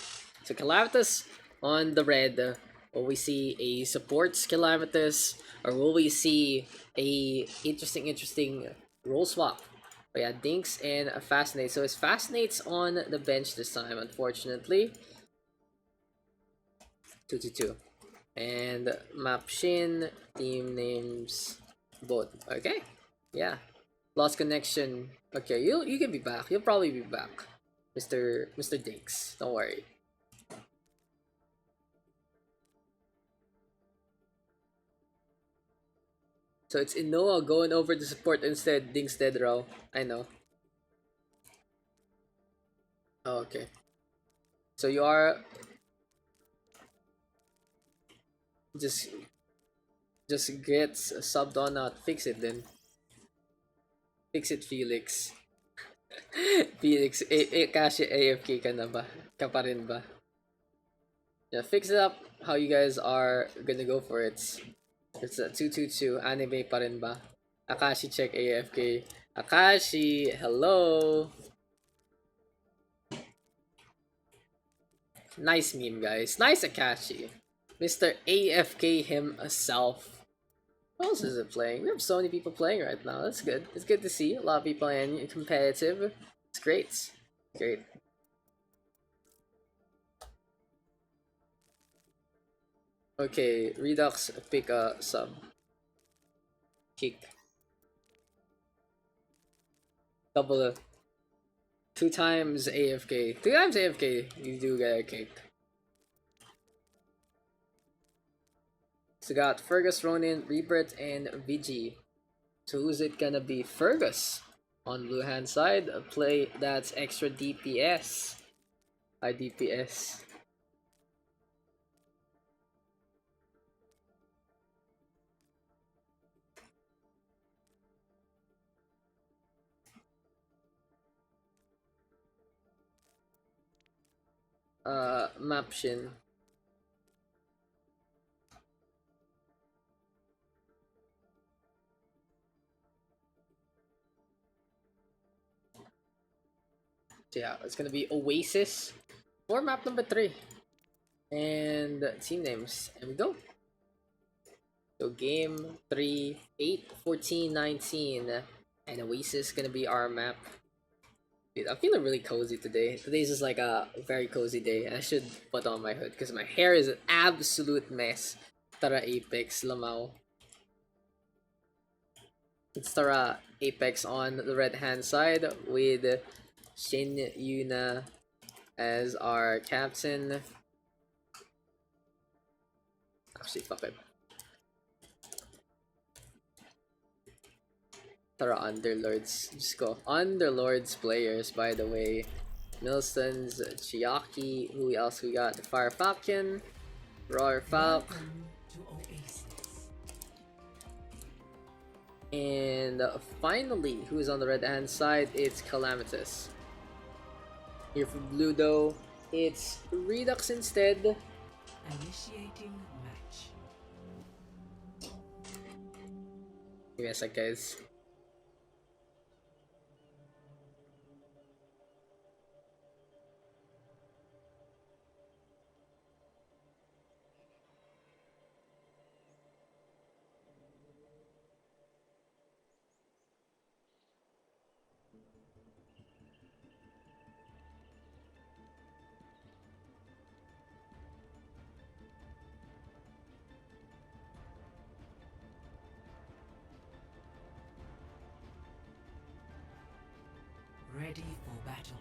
So Calamitas on the red. Will we see a supports Calamitas, or will we see a interesting role swap? But yeah, Dinks and Fascinate. So it's Fascinates on the bench this time, unfortunately. 2-2-2. And Map Shin, team names both. Okay, yeah. Lost connection. Okay, you can be back. You'll probably be back, Mr. Dinks. Don't worry. So it's Inoa going over to support instead. Dinks dead row. I know. Oh, okay. So you are just get subbed on out. Fix it then. Fix it, Felix. Felix, kasi AFK ka na ba? Ka pa rin ba? Yeah, fix it up how you guys are gonna go for it. It's a 2-2-2. Anime pa rin ba? Akashi check AFK. Akashi, hello! Nice meme, guys. Nice Akashi. Mr. AFK himself. What else is it playing? We have so many people playing right now. That's good. It's good to see a lot of people playing competitive. It's great. Great. Okay, Redux pick a sub. Kick. Double 2 times AFK. 2 times AFK, you do get a kick. So got Fergus, Ronin, Rebirth, and VG. So who's it gonna be? Fergus on blue hand side. A play that's extra DPS. High DPS. Mapshin. So yeah, it's gonna be Oasis for map number 3. And team names. And we go. So game 3, 8, 14, 19. And Oasis gonna be our map. Dude, I'm feeling really cozy today. Today's just like a very cozy day. I should put on my hood because my hair is an absolute mess. Tara Apex, Lamau. It's Tara Apex on the red hand side with Shin Yuna as our captain. Actually, fuck it. Tara Underlords. Just go. Underlords players, by the way. Milson's Chiaki. Who else we got? The Fire Falcon. Roar Falk. Welcome to Oasis. And finally, who's on the red hand side? It's Calamitous. Here for blue though, it's Redux instead. Initiating match. Give me a sec, guys. Ready for battle.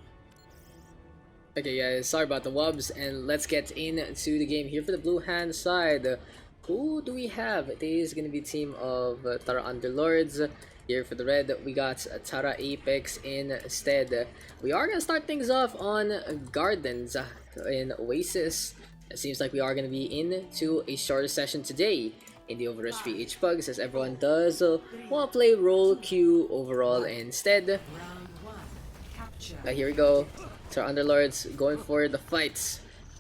Okay guys, sorry about the wubs, and let's get into the game here for the blue hand side. Who do we have? It is going to be a team of Tara Underlords. Here for the red, we got Tara Apex instead. We are going to start things off on Gardens in Oasis. It seems like we are going to be into a shorter session today in the OverRush PH PUGS, as everyone does want to play role queue overall instead. Round 1. Capture. Here we go. So Underlords going for the fights.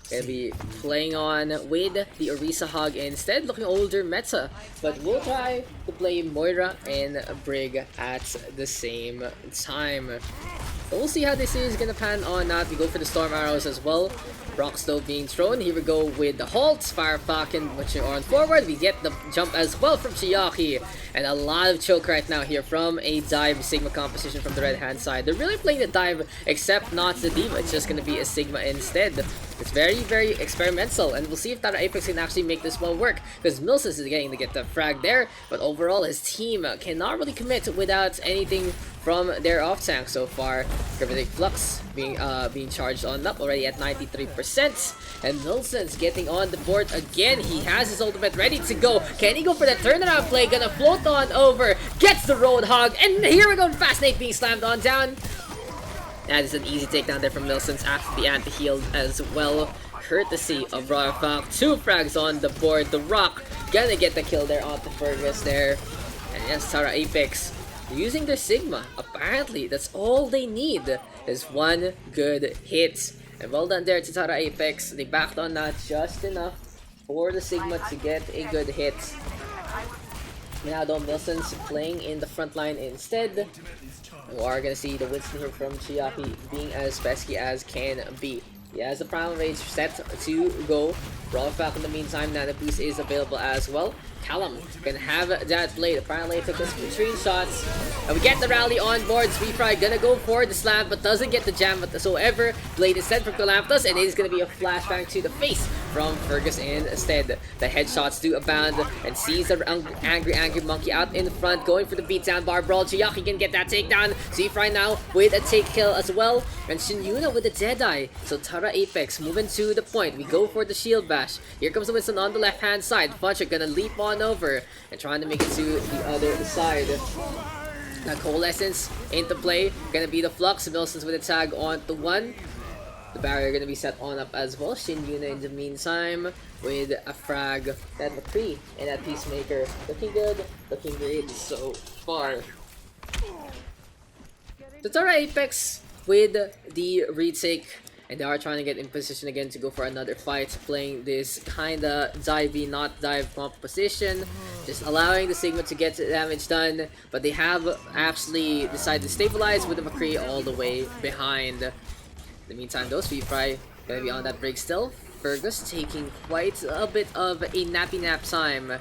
Gonna be playing on with the Orisa Hog instead, looking older meta. But we'll try to play Moira and Brig at the same time. So we'll see how this is gonna pan on out. We go for the Storm Arrows as well. Rock Stove being thrown. Here we go with the Halts. Fire Falcon pushing on forward. We get the jump as well from Chiaki. And a lot of choke right now here from a dive Sigma composition from the red hand side. They're really playing the dive, except not the Diva. It's just going to be a Sigma instead. It's very, very experimental. And we'll see if Tara Apex can actually make this well work. Because Milsons is getting to get the frag there. But overall, his team cannot really commit without anything from their off tank so far. Gravitic Flux being charged on up already at 93%. And Milson's getting on the board again. He has his ultimate ready to go. Can he go for the turnaround play? Gonna float on over. Gets the Roadhog. And here we go. Fast Snake being slammed on down. That is an easy takedown there from Milsons after the anti-heal as well. Courtesy of Royal Falk. 2 frags on the board. The Rock gonna get the kill there onto Fergus there. And yes, Tara Apex using their Sigma. Apparently, that's all they need is one good hit. And well done there to Tara Apex. They backed on that just enough for the Sigma to get a good hit. Now though, Milson's playing in the front line instead. We are gonna see the Winston here from Chiaki being as pesky as can be. He has the Primal Rage set to go. Raw Falcon in the meantime, Anubis is available as well. Callum can have that blade. Apparently took us screenshots. And we get the rally on board. Sweetfry gonna go for the slam, but doesn't get the jam whatsoever. Blade is sent from Calamitous, and it is gonna be a flashbang to the face from Fergus instead. The headshots do abound, and sees the angry monkey out in front, going for the beatdown bar brawl. Chiaki can get that takedown. Sweetfry now with a take kill as well, and Shinyuna with a Deadeye. So Tara Apex moving to the point. We go for the shield bash. Here comes the Winston on the left hand side. Puncher gonna leap on over and trying to make it to the other side. Now Coalescence into play. Gonna be the Flux. Milsons with a tag on the 1. The barrier gonna be set on up as well. Shin Yuna in the meantime with a frag. That McCree and that Peacemaker. Looking good. Looking great so far. The Tara Apex with the retake. And they are trying to get in position again to go for another fight, playing this kinda divey, not dive composition, just allowing the Sigma to get damage done, but they have actually decided to stabilize with the McCree all the way behind. In the meantime, those Fry gonna be on that break still. Fergus taking quite a bit of a nappy nap time.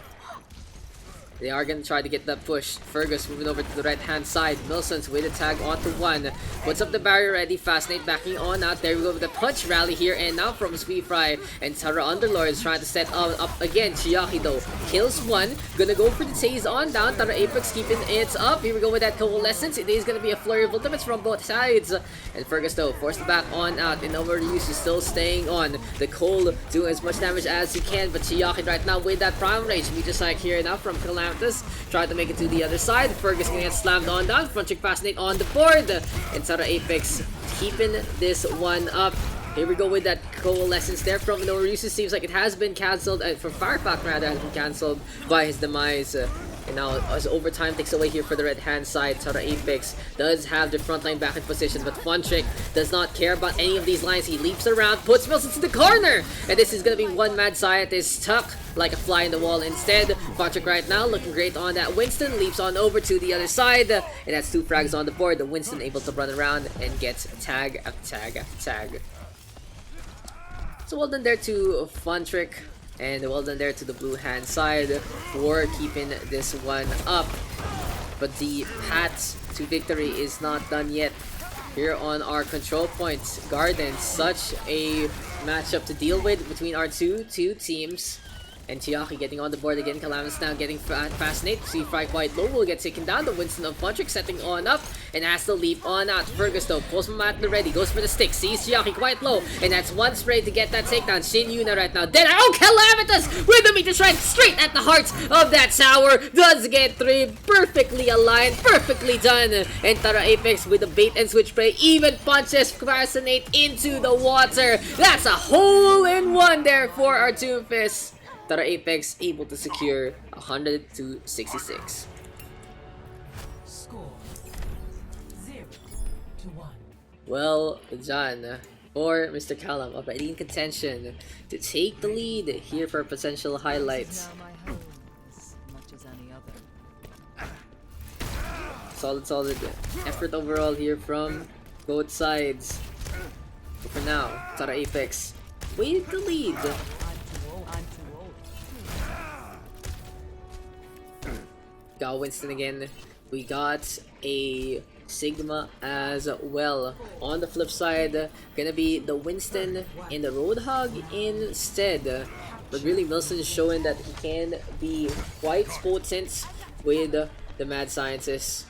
They are gonna try to get that push. Fergus moving over to the right hand side. Milson's with a tag onto one. Puts up the barrier ready. Fascinate backing on out. There we go with the punch rally here. And now from Sweet Fry. And Tara Underlords trying to set up again. Chiaki though kills one. Gonna go for the chase on down. Tara Apex keeping it up. Here we go with that coalescence. It is gonna be a flurry of ultimates from both sides. And Fergus though forced back on out. And Overuse is still staying on. The Cole doing as much damage as he can. But Chiaki right now with that Prime Rage. We just like here now from Calamitous. Try to make it to the other side. Fergus gonna get slammed on down. Front trick Fascinate on the board. And Tara Apex keeping this one up. Here we go with that coalescence there from Overuse. Seems like it has been cancelled. For Firepack rather has been cancelled by his demise. And now as overtime takes away here for the red hand side, Tara Apex does have the front line back in position, but Fun Trick does not care about any of these lines. He leaps around, puts Mills into the corner, and this is gonna be one mad scientist stuck like a fly in the wall instead. Fun Trick right now looking great on that Winston, leaps on over to the other side, and that's 2 frags on the board. The Winston able to run around and gets tag after tag after tag. So well done there to Fun Trick. And well done there to the blue hand side for keeping this one up. But the path to victory is not done yet. Here on our control points, Garden, such a matchup to deal with between our two teams. And Chiaki getting on the board again. Calamitous now getting Fascinate. See Fry quite low will get taken down. The Winston of Funtrick setting on up and has to leap on out. Fergus though pulls from at the ready. Goes for the stick. Sees Chiaki quite low. And that's one spray to get that takedown. Shin Yuna right now. Dead. Oh, Calamitous with the meter strike straight at the heart of that tower. Does get 3. Perfectly aligned. Perfectly done. And Tara Apex with the bait and switch spray. Even punches Fascinate into the water. That's a hole-in-one there for our Toonfist. Tara Apex able to secure 100 to 66. Score 0-1. Well done for Mr. Callum, already in contention to take the lead here for potential highlights. Solid effort overall here from both sides. But for now, Tara Apex with the lead. Got Winston again. We got a Sigma as well. On the flip side, gonna be the Winston and the Roadhog instead. But really, Milson is showing that he can be quite potent with the Mad Scientists.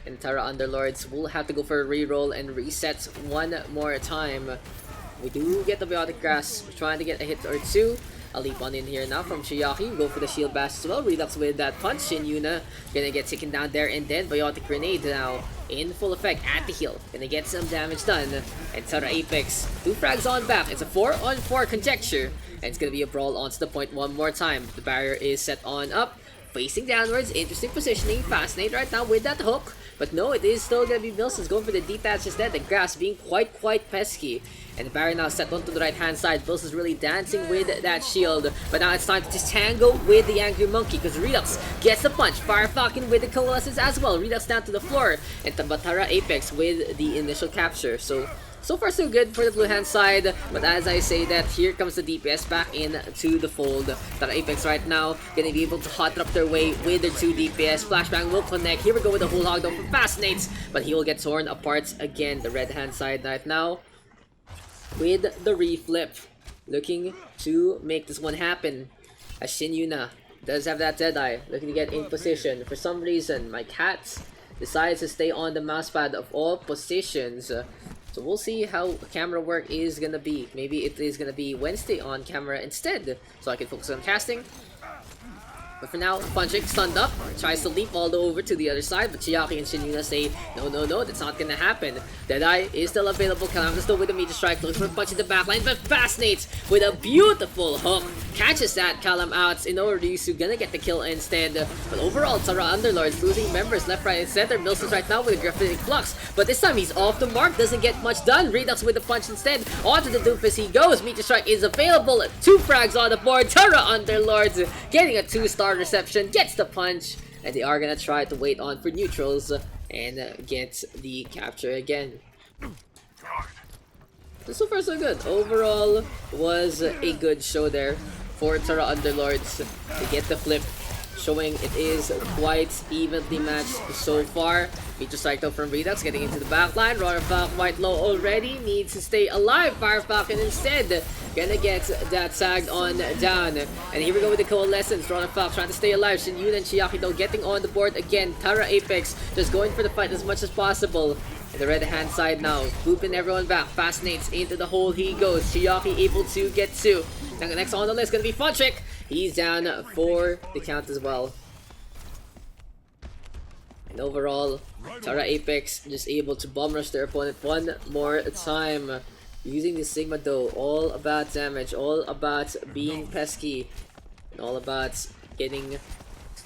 And Tara Underlords will have to go for a reroll and reset one more time. We do get the Biotic Grass. We're trying to get a hit or two. I'll leap on in here now from Chiaki. Go for the shield bash as well. Redux with that punch. Shin Yuna gonna get taken down there, and then Biotic Grenade now in full effect at the heel. Gonna get some damage done. And Tara Apex 2 frags on back. It's a 4-on-4 conjecture, and it's gonna be a brawl onto the point one more time. The barrier is set on up, facing downwards. Interesting positioning. Fascinate right now with that hook. But no, it is still gonna be Milson's going for the detach instead. The grass being quite pesky. And the barrier now set onto the right hand side. Milson's really dancing with that shield. But now it's time to just tango with the Angry Monkey, because Redux gets the punch. Fire Falcon with the coalescence as well. Redux down to the floor. And Tara Apex with the initial capture. So far so good for the blue hand side, but as I say that, here comes the DPS back into the fold. Tara Apex right now gonna be able to hot up their way with their 2 DPS. Flashbang will connect. Here we go with the whole hog though from Fascinates, but he will get torn apart again. The red hand side right now with the reflip, looking to make this one happen. As Shin Yuna does have that Deadeye, looking to get in position. For some reason, my cat decides to stay on the mousepad of all positions. So we'll see how camera work is gonna be. Maybe it is gonna be Wednesday on camera instead, so I can focus on casting. But for now, Funtrick stunned up, tries to leap all the way over to the other side, but Chiaki and Shin Yuna say, no, that's not gonna happen. Deadeye is still available. Calamitous still with a meter strike, looks for a punch in the backline, but Fascinates with a beautiful hook. Catches that Calam out. In Ryusu gonna get the kill instead. But overall, Tara Underlords losing members left, right, and center. Milson's right now with a Graphitic Flux, but this time he's off the mark, doesn't get much done. Redux with the punch instead. Onto the Doofus he goes. Meter strike is available. 2 frags on the board. Tara Underlords getting a 2-star reception, gets the punch, and they are gonna try to wait on for neutrals and get the capture again. So far so good. Overall was a good show there for Tara Underlords to get the flip showing it is quite evenly matched so far. Feature strike though from Redux getting into the backline. Roarfalk quite low already, needs to stay alive. Fire Falcon instead gonna get that tagged on down. And here we go with the Coalescence. Roarfalk trying to stay alive. Shinyun and Chiaki though getting on the board again. Tara Apex just going for the fight as much as possible. And the red hand side now, booping everyone back. Fascinates into the hole he goes. Chiaki able to get two. Now the next on the list gonna be Funtrick. He's down for the count as well. And overall, Tara Apex just able to bomb rush their opponent one more time. Using the Sigma though, all about damage, all about being pesky, and all about getting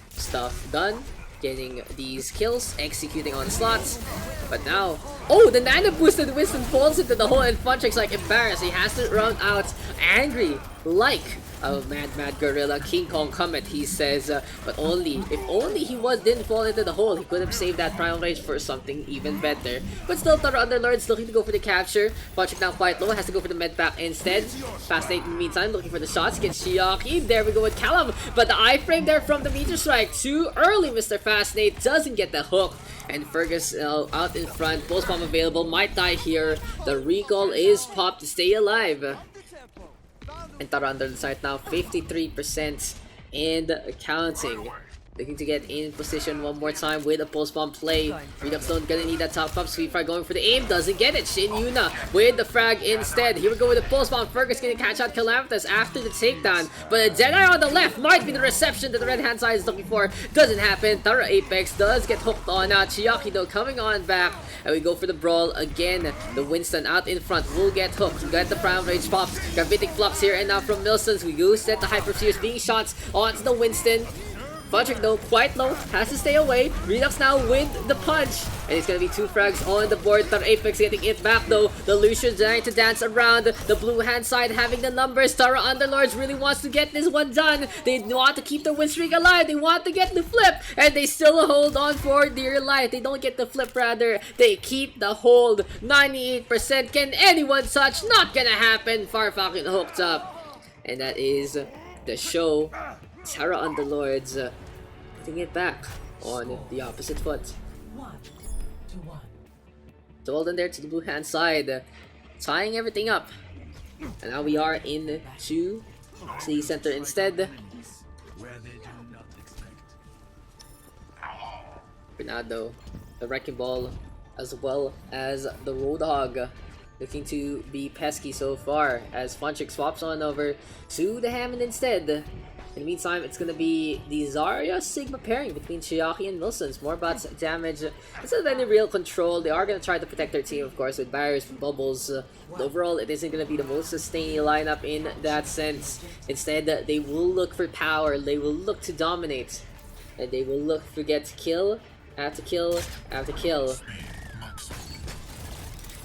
stuff done, getting these kills, executing on slots. But now, oh, the nano boosted Winston falls into the hole and Funtrick's like embarrassed. He has to run out angry, like a mad gorilla, King Kong Comet, he says, but if only he didn't fall into the hole, he could have saved that Primal Rage for something even better. But still, Tara Underlord's looking to go for the capture. Funtrick now quite low, has to go for the med pack instead. Fascinate in the meantime, looking for the shots, gets Chiaki. There we go with Callum, but the iframe there from the meteor strike, too early. Mr. Fascinate doesn't get the hook. And Fergus out in front, post bomb available, might die here. The recall is popped to stay alive. And Tara under the site now, 53% and counting. Looking to get in position one more time with a post bomb play. Redux don't gonna need that top pump. Sweetfire going for the aim, doesn't get it. Shin Yuna with the frag instead. Here we go with the post bomb. Fergus gonna catch out Calamitous after the takedown. But a Deadeye on the left might be the reception that the red hand side is looking for. Doesn't happen. Tara Apex does get hooked on out. Chiaki though coming on back. And we go for the brawl again. The Winston out in front will get hooked. We got the Primal Rage pops. Gravitic Flux here and now from Milsons. We do set the Hyper Fierce being shots onto the Winston. Funtrick though, quite low, has to stay away. Redux now with the punch. And it's gonna be two frags on the board. Tara Apex getting it back though. The Lucian trying to dance around. The blue hand side having the numbers. Tara Underlords really wants to get this one done. They want to keep the win streak alive. They want to get the flip. And they still hold on for dear life. They don't get the flip rather. They keep the hold. 98%. Can anyone touch? Not gonna happen. Far Falcon hooked up. And that is the show. Tara Underlords putting it back on the opposite foot. 1-1. Golden there to the blue hand side, tying everything up. And now we are in to the center instead. Bernardo, the Wrecking Ball, as well as the Roadhog, looking to be pesky so far as Funtrick swaps on over to the Hammond instead. In the meantime, it's going to be the Zarya Sigma pairing between Chiaki and Milsons. More about damage instead of any real control. They are going to try to protect their team, of course, with barriers and bubbles. But overall, it isn't going to be the most sustained lineup in that sense. Instead, they will look for power. They will look to dominate. And they will look to get kill after kill after kill. In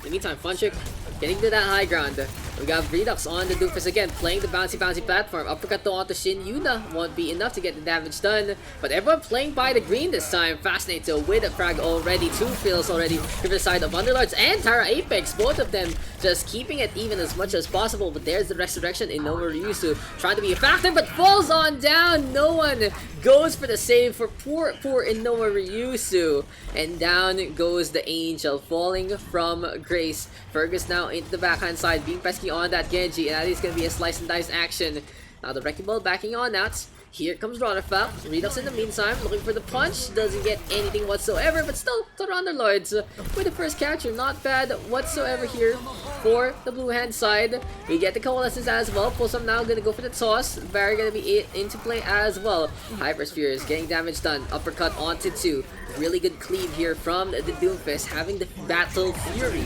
the meantime, Funtrick getting to that high ground. We got Redux on the Doofus again, playing the bouncy platform. Uppercut though onto Shin Yuna won't be enough to get the damage done. But everyone playing by the green this time. Fascinate though with a frag already. Two fills already to the side of Underlords and Tara Apex. Both of them just keeping it even as much as possible. But there's the resurrection in Nova Ryusu trying to be a factor, but falls on down. No one goes for the save for poor Nova Ryusu. And down goes the Angel, falling from Grace. Fergus now into the backhand side, being pesky on that Genji, and that is going to be a slice and dice action. Now the Wrecking Ball backing on out. Here comes Roarfalk. Redux in the meantime, looking for the punch. Doesn't get anything whatsoever, but still, the Underlords with the first capture. Not bad whatsoever here for the blue hand side. We get the Coalescence as well. Pulsam now going to go for the toss. Barry going to be into play as well. Hypersphere is getting damage done. Uppercut onto two. Really good cleave here from the Doomfist, having the Battle Fury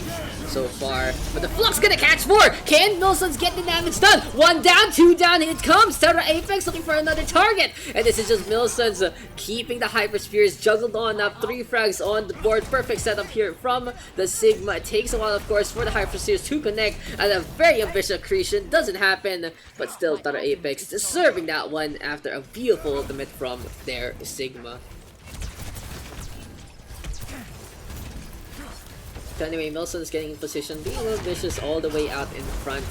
so far. But the Flux gonna catch more! Can Milsons get the damage done? One down, two down, here it comes! Tara Apex looking for another target! And this is just Milsons keeping the Hyperspheres juggled on up. 3 frags on the board. Perfect setup here from the Sigma. It takes a while, of course, for the Hyperspheres to connect, and a very ambitious accretion doesn't happen. But still, Tara Apex deserving that one after a beautiful ultimate from their Sigma. So anyway, Milson's getting in position, being a little vicious all the way out in front.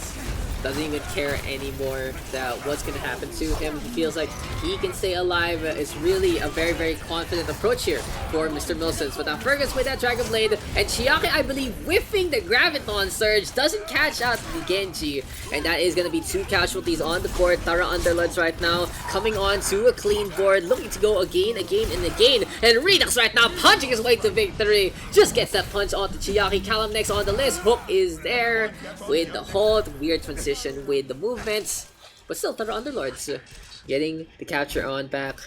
doesn't even care anymore that what's gonna happen to him. He feels like he can stay alive. It's really a very, very confident approach here for Mr. Milsons. But now Fergus with that Dragon Blade, and Chiaki, I believe, whiffing the Graviton Surge, doesn't catch out the Genji. And that is gonna be 2 casualties on the board. Tara Underlords right now coming on to a clean board, looking to go again, and and Redux right now punching his way to victory. Just gets that punch onto Chiaki. Callum next on the list. Hook is there with the hold. Weird transition with the movements, but still Tara Underlords getting the capture on back.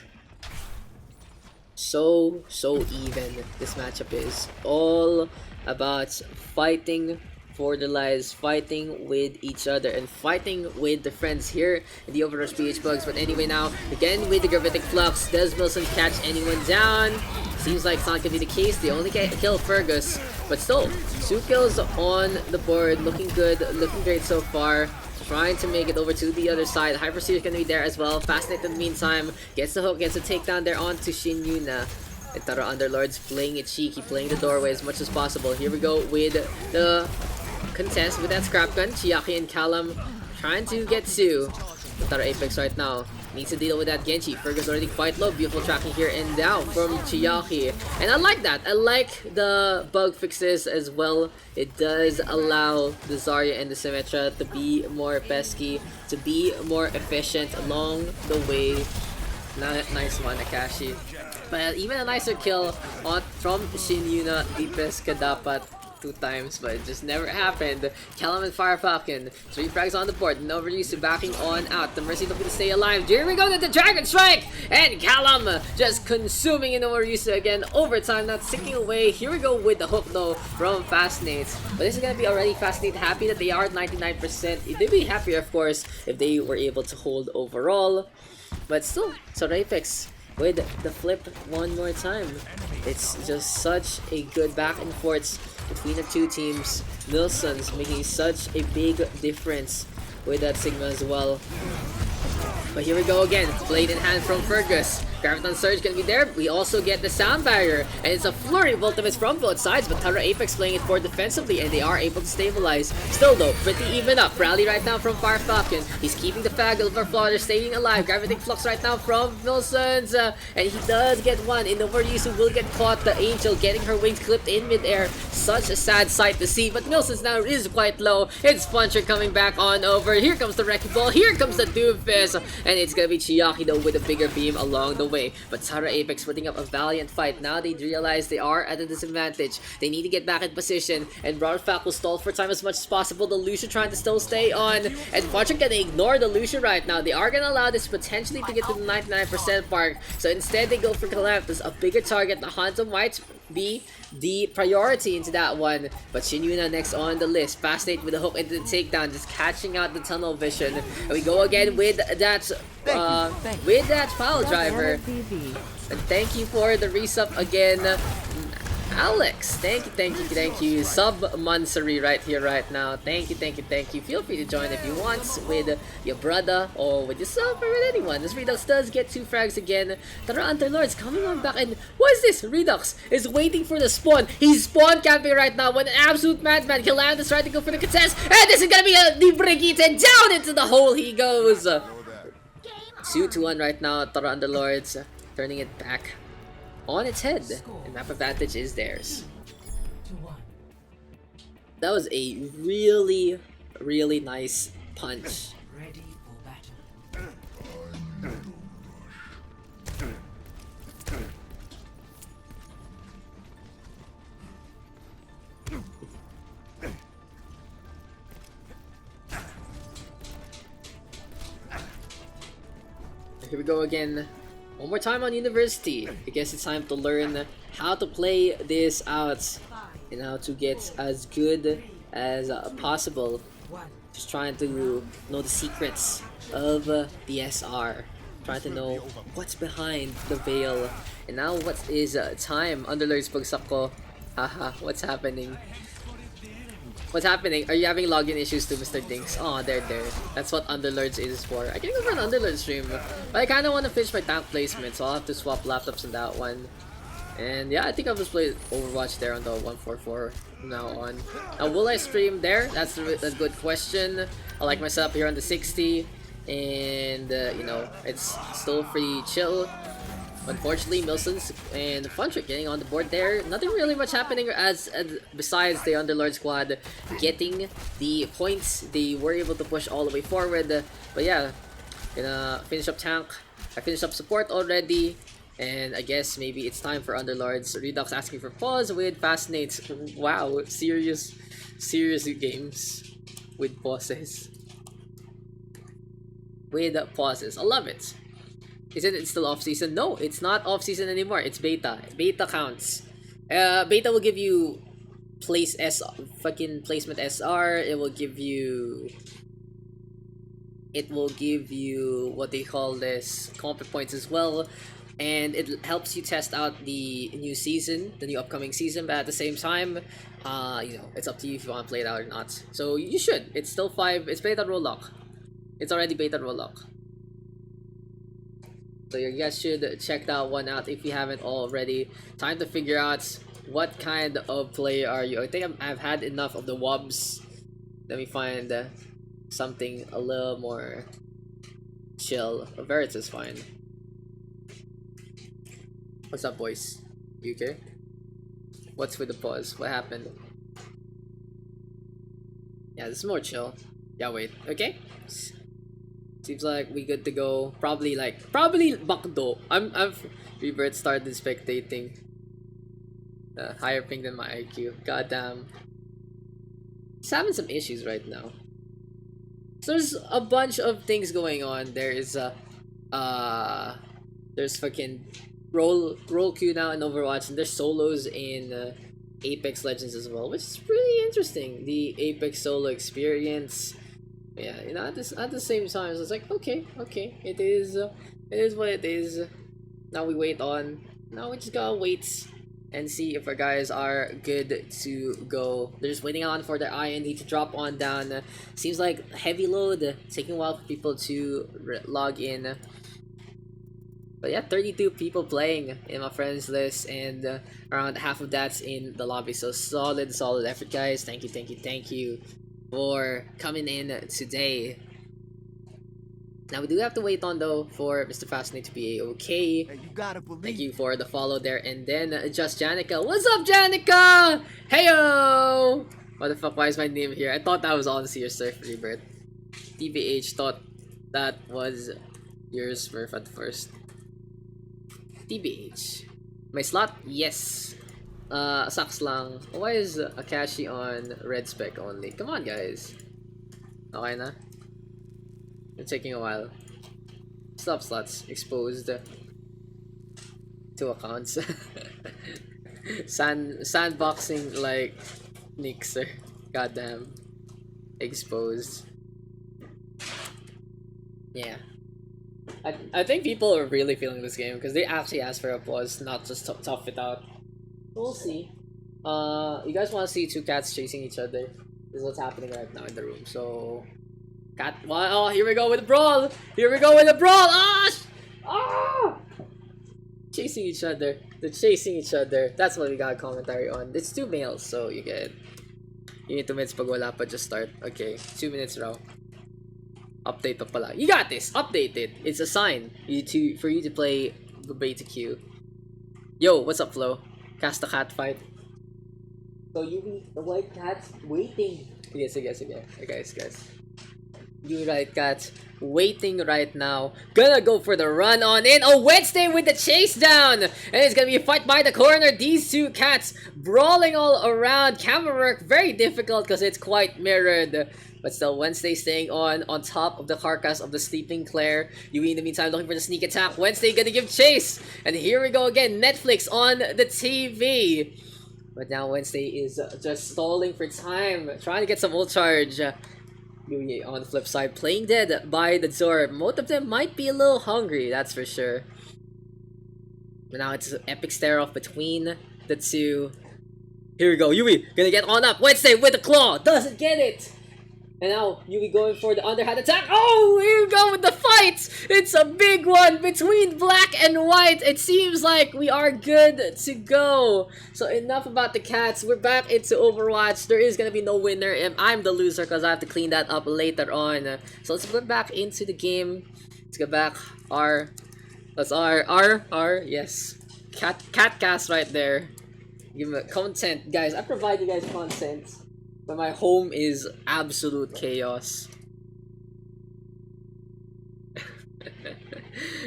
So even this matchup is. All about fighting for their lives, fighting with each other, and fighting with the friends here in the OverRush PH PUGS. But anyway, now again with the Gravitic Flux, does Milson catch anyone down? Seems like it's not gonna be the case. They only kill Fergus, but still 2 kills on the board, looking good, looking great so far. Trying to make it over to the other side. Hyper Seer is gonna be there as well. Fascinate in the meantime, gets the hook, gets a takedown there onto Shin Yuna. And Tara Underlords playing it cheeky, playing the doorway as much as possible. Here we go with the contest with that scrap gun. Chiaki and Callum trying to get to Tara Apex right now. Needs to deal with that Genji. Fergus already quite low. Beautiful tracking here and down from Chiaki. And I like that. I like the bug fixes as well. It does allow the Zarya and the Symmetra to be more pesky, to be more efficient along the way. Nice one, Akashi. But even a nicer kill from Shin Yuna. Deepest ka dapat 2 times, but it just never happened. Callum and Fire Falcon, 3 frags on the board. No Ryusu backing on out. The Mercy looking to stay alive. Here we go to the Dragon Strike! And Callum just consuming in over Ryusu again. Overtime, not sticking away. Here we go with the hook though from Fascinate. But this is gonna be already Fascinate happy that they are at 99%. They'd be happier, of course, if they were able to hold overall. But still, so Apex with the flip one more time. It's just such a good back and forth between the 2 teams. Nilsson's making such a big difference with that Sigma as well. But here we go again. Blade in hand from Fergus. Graviton Surge gonna be there. We also get the Sound Barrier. And it's a flurry of ultimates from both sides. But Tara Apex playing it for defensively. And they are able to stabilize. Still though, pretty even up. Rally right now from Fire Falcon. He's keeping the Fag over Flutter, staying alive. Gravitic Flux right now from Wilson's. And he does get one. Innova Ryusu will get caught. The Angel getting her wings clipped in midair. Such a sad sight to see. But Nilsson's now is quite low. It's Puncher coming back on over. Here comes the Wrecking Ball. Here comes the Doomfist. And it's gonna be Chiaki though with a bigger beam along the way. But Tara Apex putting up a valiant fight. Now they realize they are at a disadvantage. They need to get back in position. And Broadfac will stall for time as much as possible. The Lucia trying to still stay on. And Puncher gonna ignore the Lucia right now. They are gonna allow this potentially to get to the 99% mark. So instead they go for Calamphus, a bigger target. The Hanzo might be the priority into that one. But Shin Yuna next on the list. Fascinate with the hook into the takedown, just catching out the tunnel vision. And we go again with that pile driver. And thank you for the resub again, Alex. Thank you. Sub Mansari right here, right now. Thank you. Feel free to join if you want with your brother or with yourself or with anyone. This Redux does get 2 frags again. Tara Underlords coming on back, and what is this? Redux is waiting for the spawn. He's spawn camping right now with an absolute madman. Calamity is trying to go for the contest, and this is gonna be a Librigita, and down into the hole he goes. 2-1 right now. Tara Underlords turning it back on its head, and map advantage is theirs. That was a really nice punch. Ready for battle. Here we go again. One more time on University. I guess it's time to learn how to play this out and how to get as good as possible. Just trying to know the secrets of the SR. Trying to know what's behind the veil. And now what is time? Underlords pagsak ko. Haha, what's happening? What's happening? Are you having login issues too, Mr. Dinks? Oh, there. That's what Underlords is for. I can go for an Underlord stream, but I kind of want to finish my tank placement, so I'll have to swap laptops on that one. And yeah, I think I'll just play Overwatch there on the 144 from now on. Now, will I stream there? That's a good question. I like my setup here on the 60, and you know, it's still pretty chill. Unfortunately, Milsons and Funtrick getting on the board there. Nothing really much happening as besides the Underlord squad getting the points. They were able to push all the way forward. But yeah, gonna finish up tank. I finished up support already. And I guess maybe it's time for Underlords. Redux asking for pause with Fascinates. Wow, serious games with pauses. With pauses. I love it. Isn't it still off season? No, it's not off season anymore. It's beta. Beta counts. Beta will give you placement SR. It will give you what they call this, comp points as well. And it helps you test out the new season, the new upcoming season, but at the same time, you know, it's up to you if you want to play it out or not. So you should. It's still 5. It's beta roll lock. It's already beta roll lock. So you guys should check that one out if you haven't already. Time to figure out what kind of player are you. I think I've had enough of the wobs. Let me find something a little more chill. Veritas is fine. What's up, boys? You okay? What's with the pause? What happened? Yeah, this is more chill. Yeah, wait. Okay. Seems like we good to go. Probably Bakdo. I'm Rebirth started spectating. Higher ping than my IQ. Goddamn. He's having some issues right now. So there's a bunch of things going on. There's fucking roll queue now in Overwatch, and there's solos in Apex Legends as well, which is really interesting. The Apex solo experience. Yeah, you know, at the same time, it's like okay, it is what it is. Now we just gotta wait and see if our guys are good to go. They're just waiting on for their IND to drop on down. Seems like heavy load, taking a while for people to log in. But yeah, 32 people playing in my friends list, and around half of that's in the lobby. So solid effort, guys. Thank you for coming in today. Now we do have to wait on though for Mr. Fascinate to be okay. Hey, you gotta believe. Thank you for the follow there, and then just Janica. What's up, Janica? Heyo! What the fuck? Why is my name here? I thought that was on your surf rebirth. TBH thought that was your smurf at first. TBH. My slot? Yes. Sucks lang. Why is Akashi on red spec only? Come on, guys. Okay na? It's taking a while. Stop slots exposed to accounts. Sandboxing like Nixer. Goddamn. Exposed. Yeah. I think people are really feeling this game because they actually asked for a pause, not just tough it out. We'll see. You guys want to see two cats chasing each other? This is what's happening right now in the room. So, oh, here we go with the brawl. Ah! Chasing each other. They're chasing each other. That's what we got commentary on. It's 2 males, so you get it. You need 2 minutes pag wala pa, just start. Okay, 2 minutes raw. Update pa pala. You got this. Update it. It's a sign for you to play the beta queue. Yo, what's up, Flo? Cast the cat fight. So the white cat's waiting. Yes. Guys. You right cats waiting right now. Gonna go for the run on in. Oh, Wednesday with the chase down. And it's gonna be a fight by the corner. These two cats brawling all around. Camera work very difficult because it's quite mirrored. But still, Wednesday staying on top of the carcass of the sleeping Claire. Yui in the meantime looking for the sneak attack. Wednesday gonna give chase. And here we go again. Netflix on the TV. But now Wednesday is just stalling for time. Trying to get some ult charge. Yui on the flip side playing dead by the door. Both of them might be a little hungry, that's for sure. But now it's an epic stare off between the two. Here we go. Yui gonna get on up. Wednesday with the claw. Doesn't get it. And now, Yui going for the underhand attack. Oh, here we go with the fight! It's a big one between black and white. It seems like we are good to go. So enough about the cats. We're back into Overwatch. There is gonna be no winner if I'm the loser because I have to clean that up later on. So let's get back into the game. Let's get back that's yes. Cat cast right there. Give me content, guys. I provide you guys content. But my home is absolute chaos.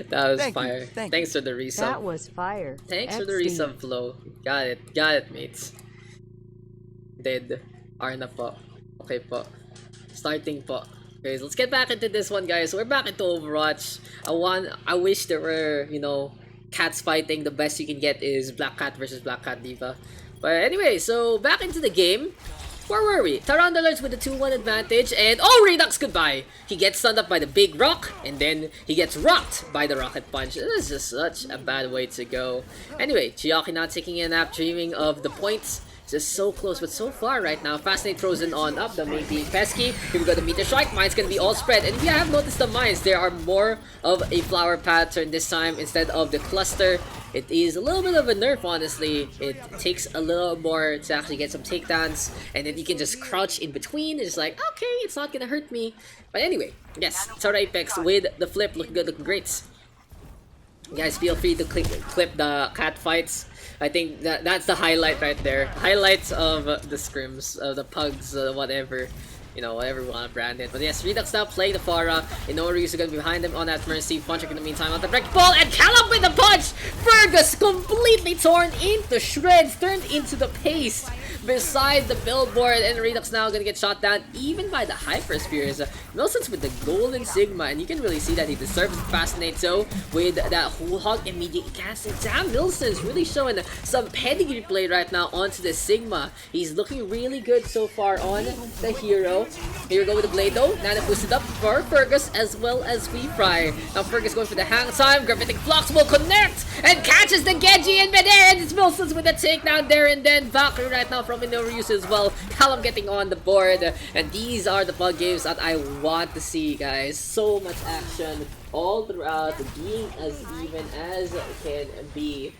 That was fire. Thanks for the resub. That was fire. Thanks for the resub, Flo. Got it, mates. Dead. R na po. Okay po. Starting po. Okay, so let's get back into this one, guys. We're back into Overwatch. I wish there were, you know, cats fighting. The best you can get is Black Cat versus Black Cat Diva. But anyway, so back into the game. Where were we? Tyrande alerts with the 2-1 advantage, and oh, Redux goodbye! He gets stunned up by the big rock, and then he gets rocked by the rocket punch. This is just such a bad way to go. Anyway, Chiaki not taking a nap, dreaming of the points. Just so close, but so far right now. Fascinate throws in on up, the main being pesky. Here we go, the meteor strike. Mine's gonna be all spread. And yeah, I have noticed the mines. There are more of a flower pattern this time instead of the cluster. It is a little bit of a nerf, honestly. It takes a little more to actually get some takedowns. And then you can just crouch in between. It's like, okay, it's not gonna hurt me. But anyway, yes, Tara Apex with the flip. Looking good, looking great. Guys, feel free to clip the cat fights. I think that's the highlight right there. Highlights of the scrims, the pugs, whatever. You know, whatever we want to brand it. But yes, Redux now playing the Pharah. Inori's gonna be behind him on that Mercy. Puncher in the meantime on the wreck ball. And Callum with the punch! Fergus completely torn into shreds, turned into the paste beside the billboard. And Redux now gonna get shot down even by the Hyper Spears. Milson's with the Golden Sigma. And you can really see that he deserves to fascinate so with that whole hog immediate casting. Damn, Milson's really showing some pedigree play right now onto the Sigma. He's looking really good so far on the hero. Here we go with the blade though. Nana boosted up for Fergus as well as Fry. Now Fergus going for the hang time. Gravitic Flux will connect and catches the Genji in midair. And it's Wilson's with the takedown there, and then Valkyrie right now from Inorius as well. Callum getting on the board. And these are the fun games that I want to see, guys. So much action all throughout, being as even as can be.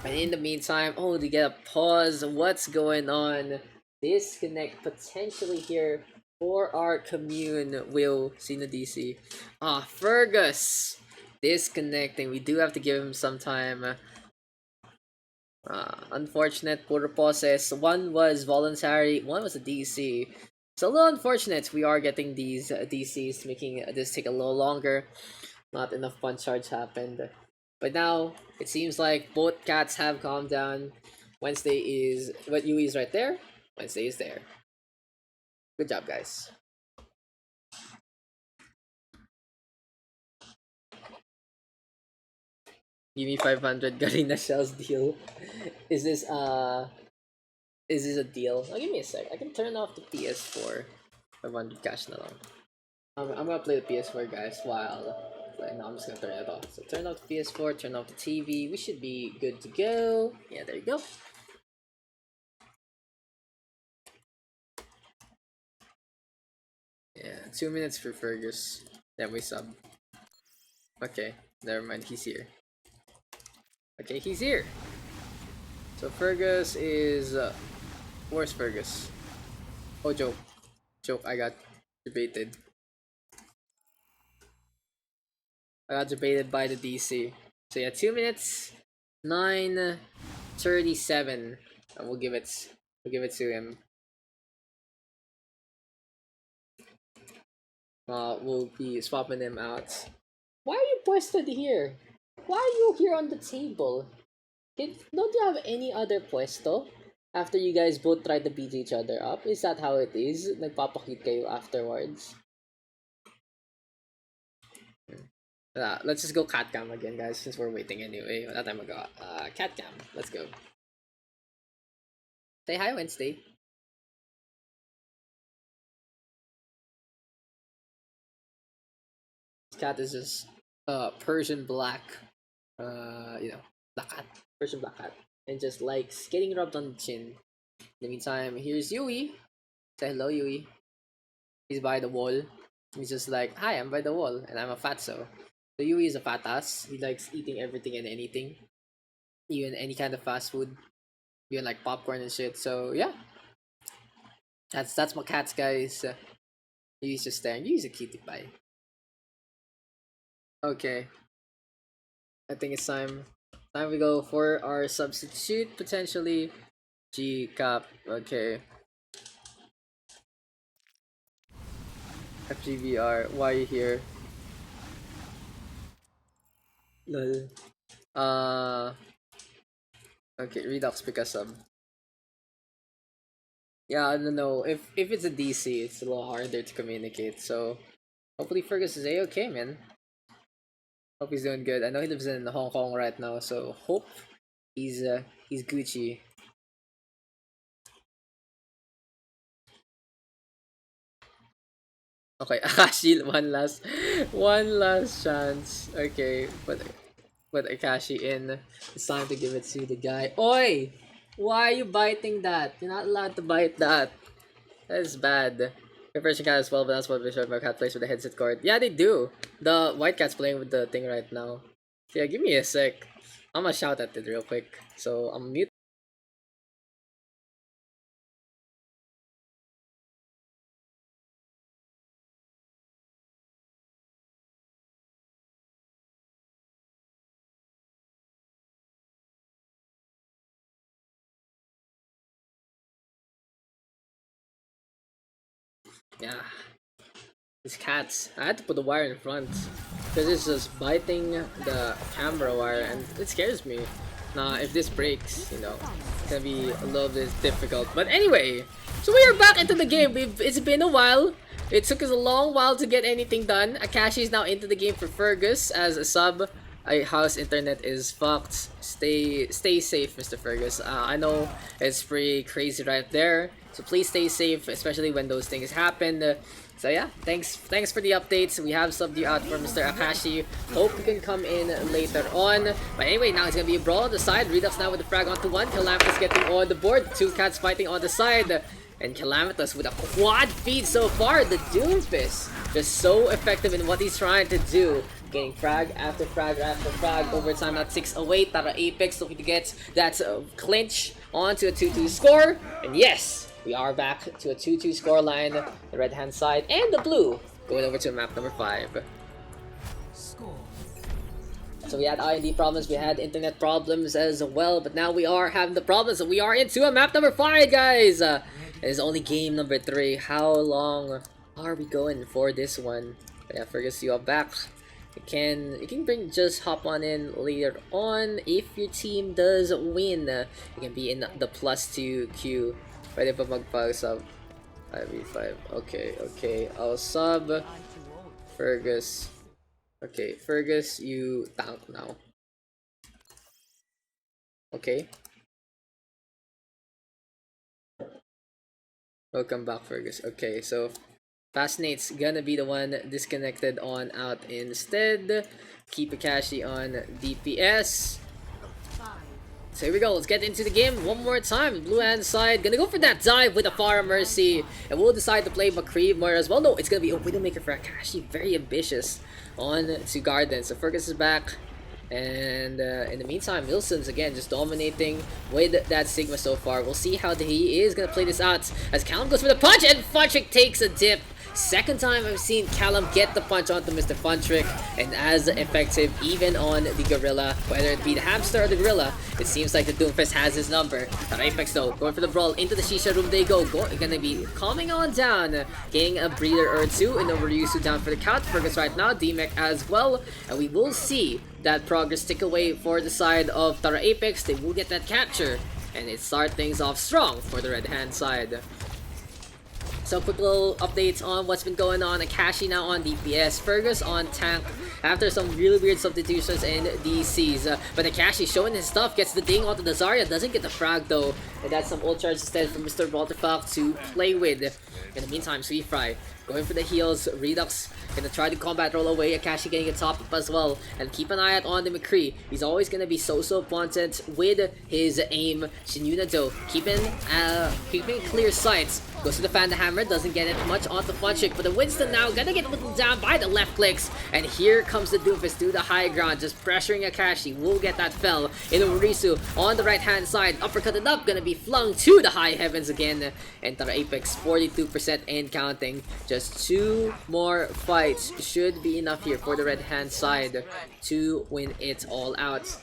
But in the meantime, oh, to get a pause. What's going on? Disconnect potentially here for our commune. Will see the DC. Fergus disconnecting. We do have to give him some time. Unfortunate border pauses. One was voluntary, one was a DC. It's a little unfortunate. We are getting these DCs, making this take a little longer. Not enough punch charge happened. But now it seems like both cats have calmed down. Wednesday is, but Yui is right there. Wednesday is there. Good job, guys. Give me 500 Garena Shells deal. Is this a deal? Oh, give me a sec. I can turn off the PS4. 500 cash na lang. I'm gonna play the PS4, guys, while no, I'm just gonna turn it off. So turn off the PS4, turn off the TV. We should be good to go. Yeah, there you go. Yeah, 2 minutes for Fergus. Then we sub. Okay, never mind. He's here. Okay, he's here. So Fergus is where's Fergus? Oh, joke. I got debated. I got debated by the DC. So yeah, 2 minutes, 9:37. And we'll give it to him. We'll be swapping him out. Why are you posted here? Why are you here on the table? Don't you have any other puesto? After you guys both try to beat each other up? Is that how it is? Nagpapakit kayo afterwards? Let's just go cat cam again, guys, since we're waiting anyway. That time ago. Cat cam. Let's go. Say hi, Wednesday. Cat is just Persian black, you know, black cat, Persian black cat, and just likes getting rubbed on the chin. In the meantime, here's Yui. Say hello, Yui. He's by the wall. He's just like, hi, I'm by the wall, and I'm a fatso. So Yui is a fat ass. He likes eating everything and anything, even any kind of fast food, even like popcorn and shit. So yeah, that's my cats, guys. Yui's just staring. Yui's a cutie pie. Okay, I think it's time. Time we go for our substitute potentially. G cap. Okay. FGVR. Why are you here? Lol. Okay, Redux because of. Yeah, I don't know. If it's a DC, it's a little harder to communicate. So hopefully Fergus is a-okay, man. Hope he's doing good. I know he lives in Hong Kong right now, so hope he's Gucci. Okay, Akashi, one last chance. Okay, but Akashi in. It's time to give it to the guy. Oi! Why are you biting that? You're not allowed to bite that. That is bad. My Persian cat as well, but that's what we showed. My cat plays with the headset cord. Yeah, they do. The white cat's playing with the thing right now. So yeah, give me a sec. I'm gonna shout at it real quick. So I'm mute. Yeah. These cats. I had to put the wire in front because it's just biting the camera wire and it scares me. Nah, if this breaks, you know, it's gonna be a little bit difficult. But anyway, so we are back into the game. It's been a while. It took us a long while to get anything done. Akashi is now into the game for Fergus as a sub. House internet is fucked. Stay safe, Mr. Fergus. I know it's pretty crazy right there. So please stay safe, especially when those things happen. So yeah, thanks for the updates. We have subbed you out for Mr. Akashi. Hope you can come in later on. But anyway, now it's gonna be a brawl on the side. Redux now with the frag onto one. Calamitous getting on the board. Two cats fighting on the side. And Calamitous with a quad feed so far. The Doomfist just so effective in what he's trying to do. Getting frag after frag after frag. Overtime at 6:08. Tara Apex looking to get that clinch onto a 2-2 score. And yes, we are back to a 2-2 scoreline. The red hand side and the blue going over to map number 5. So we had IND problems, we had internet problems as well, but now we are having the problems and we are into a map number 5, guys! It is only game number 3. How long are we going for this one? But yeah, Fergus, you are back. You can just hop on in later on if your team does win. You can be in the +2 queue. Pwede pa magpag-sub 5v5. Okay. I'll sub Fergus. Okay, Fergus, you tank now. Okay. Welcome back, Fergus. Okay, so Fascinate's gonna be the one disconnected on out instead. Keep Akashi on DPS. So here we go, let's get into the game one more time. Blue hand side, gonna go for that dive with a Far Mercy. And we'll decide to play McCree more as well. No, it's gonna be a Widowmaker for Akashi. Very ambitious on to Garden. So Fergus is back. And in the meantime, Wilson's again just dominating with that Sigma so far. We'll see how he is gonna play this out. As Callum goes for the punch and Funtrick takes a dip. Second time I've seen Callum get the punch onto Mr. Funtrick, and as effective even on the Gorilla, whether it be the Hamster or the Gorilla, it seems like the Doomfist has his number. The Apex though, going for the brawl into the Shisha room they go. Gonna be calming on down, getting a breather or two, and over Ryusu down for the count. Fergus right now, D-Mech as well, and we will see that progress tick away for the side of Tara Apex. They will get that capture, and it starts things off strong for the red hand side. So quick little updates on what's been going on. Akashi now on DPS, Fergus on tank after some really weird substitutions in DCs. But Akashi showing his stuff, gets the ding onto the Zarya, doesn't get the frag though. And that's some ult charge instead for Mr. Walterfalk to play with. In the meantime, Sweet Fry going for the heals. Redux gonna try to combat roll away. Akashi getting a top up as well. And keep an eye out on the McCree. He's always gonna be so potent with his aim. Shinyuna though keeping clear sights Goes to the fan, the hammer, doesn't get it much onto Funchick, but the Winston now gonna get whittled down by the left clicks. And here comes the Doofus to the high ground, just pressuring Akashi. Will get that fell. Inorisu on the right hand side, uppercutted up, gonna be flung to the high heavens again. And Tara Apex 42% and counting. Just 2 more fights should be enough here for the red hand side to win it all out.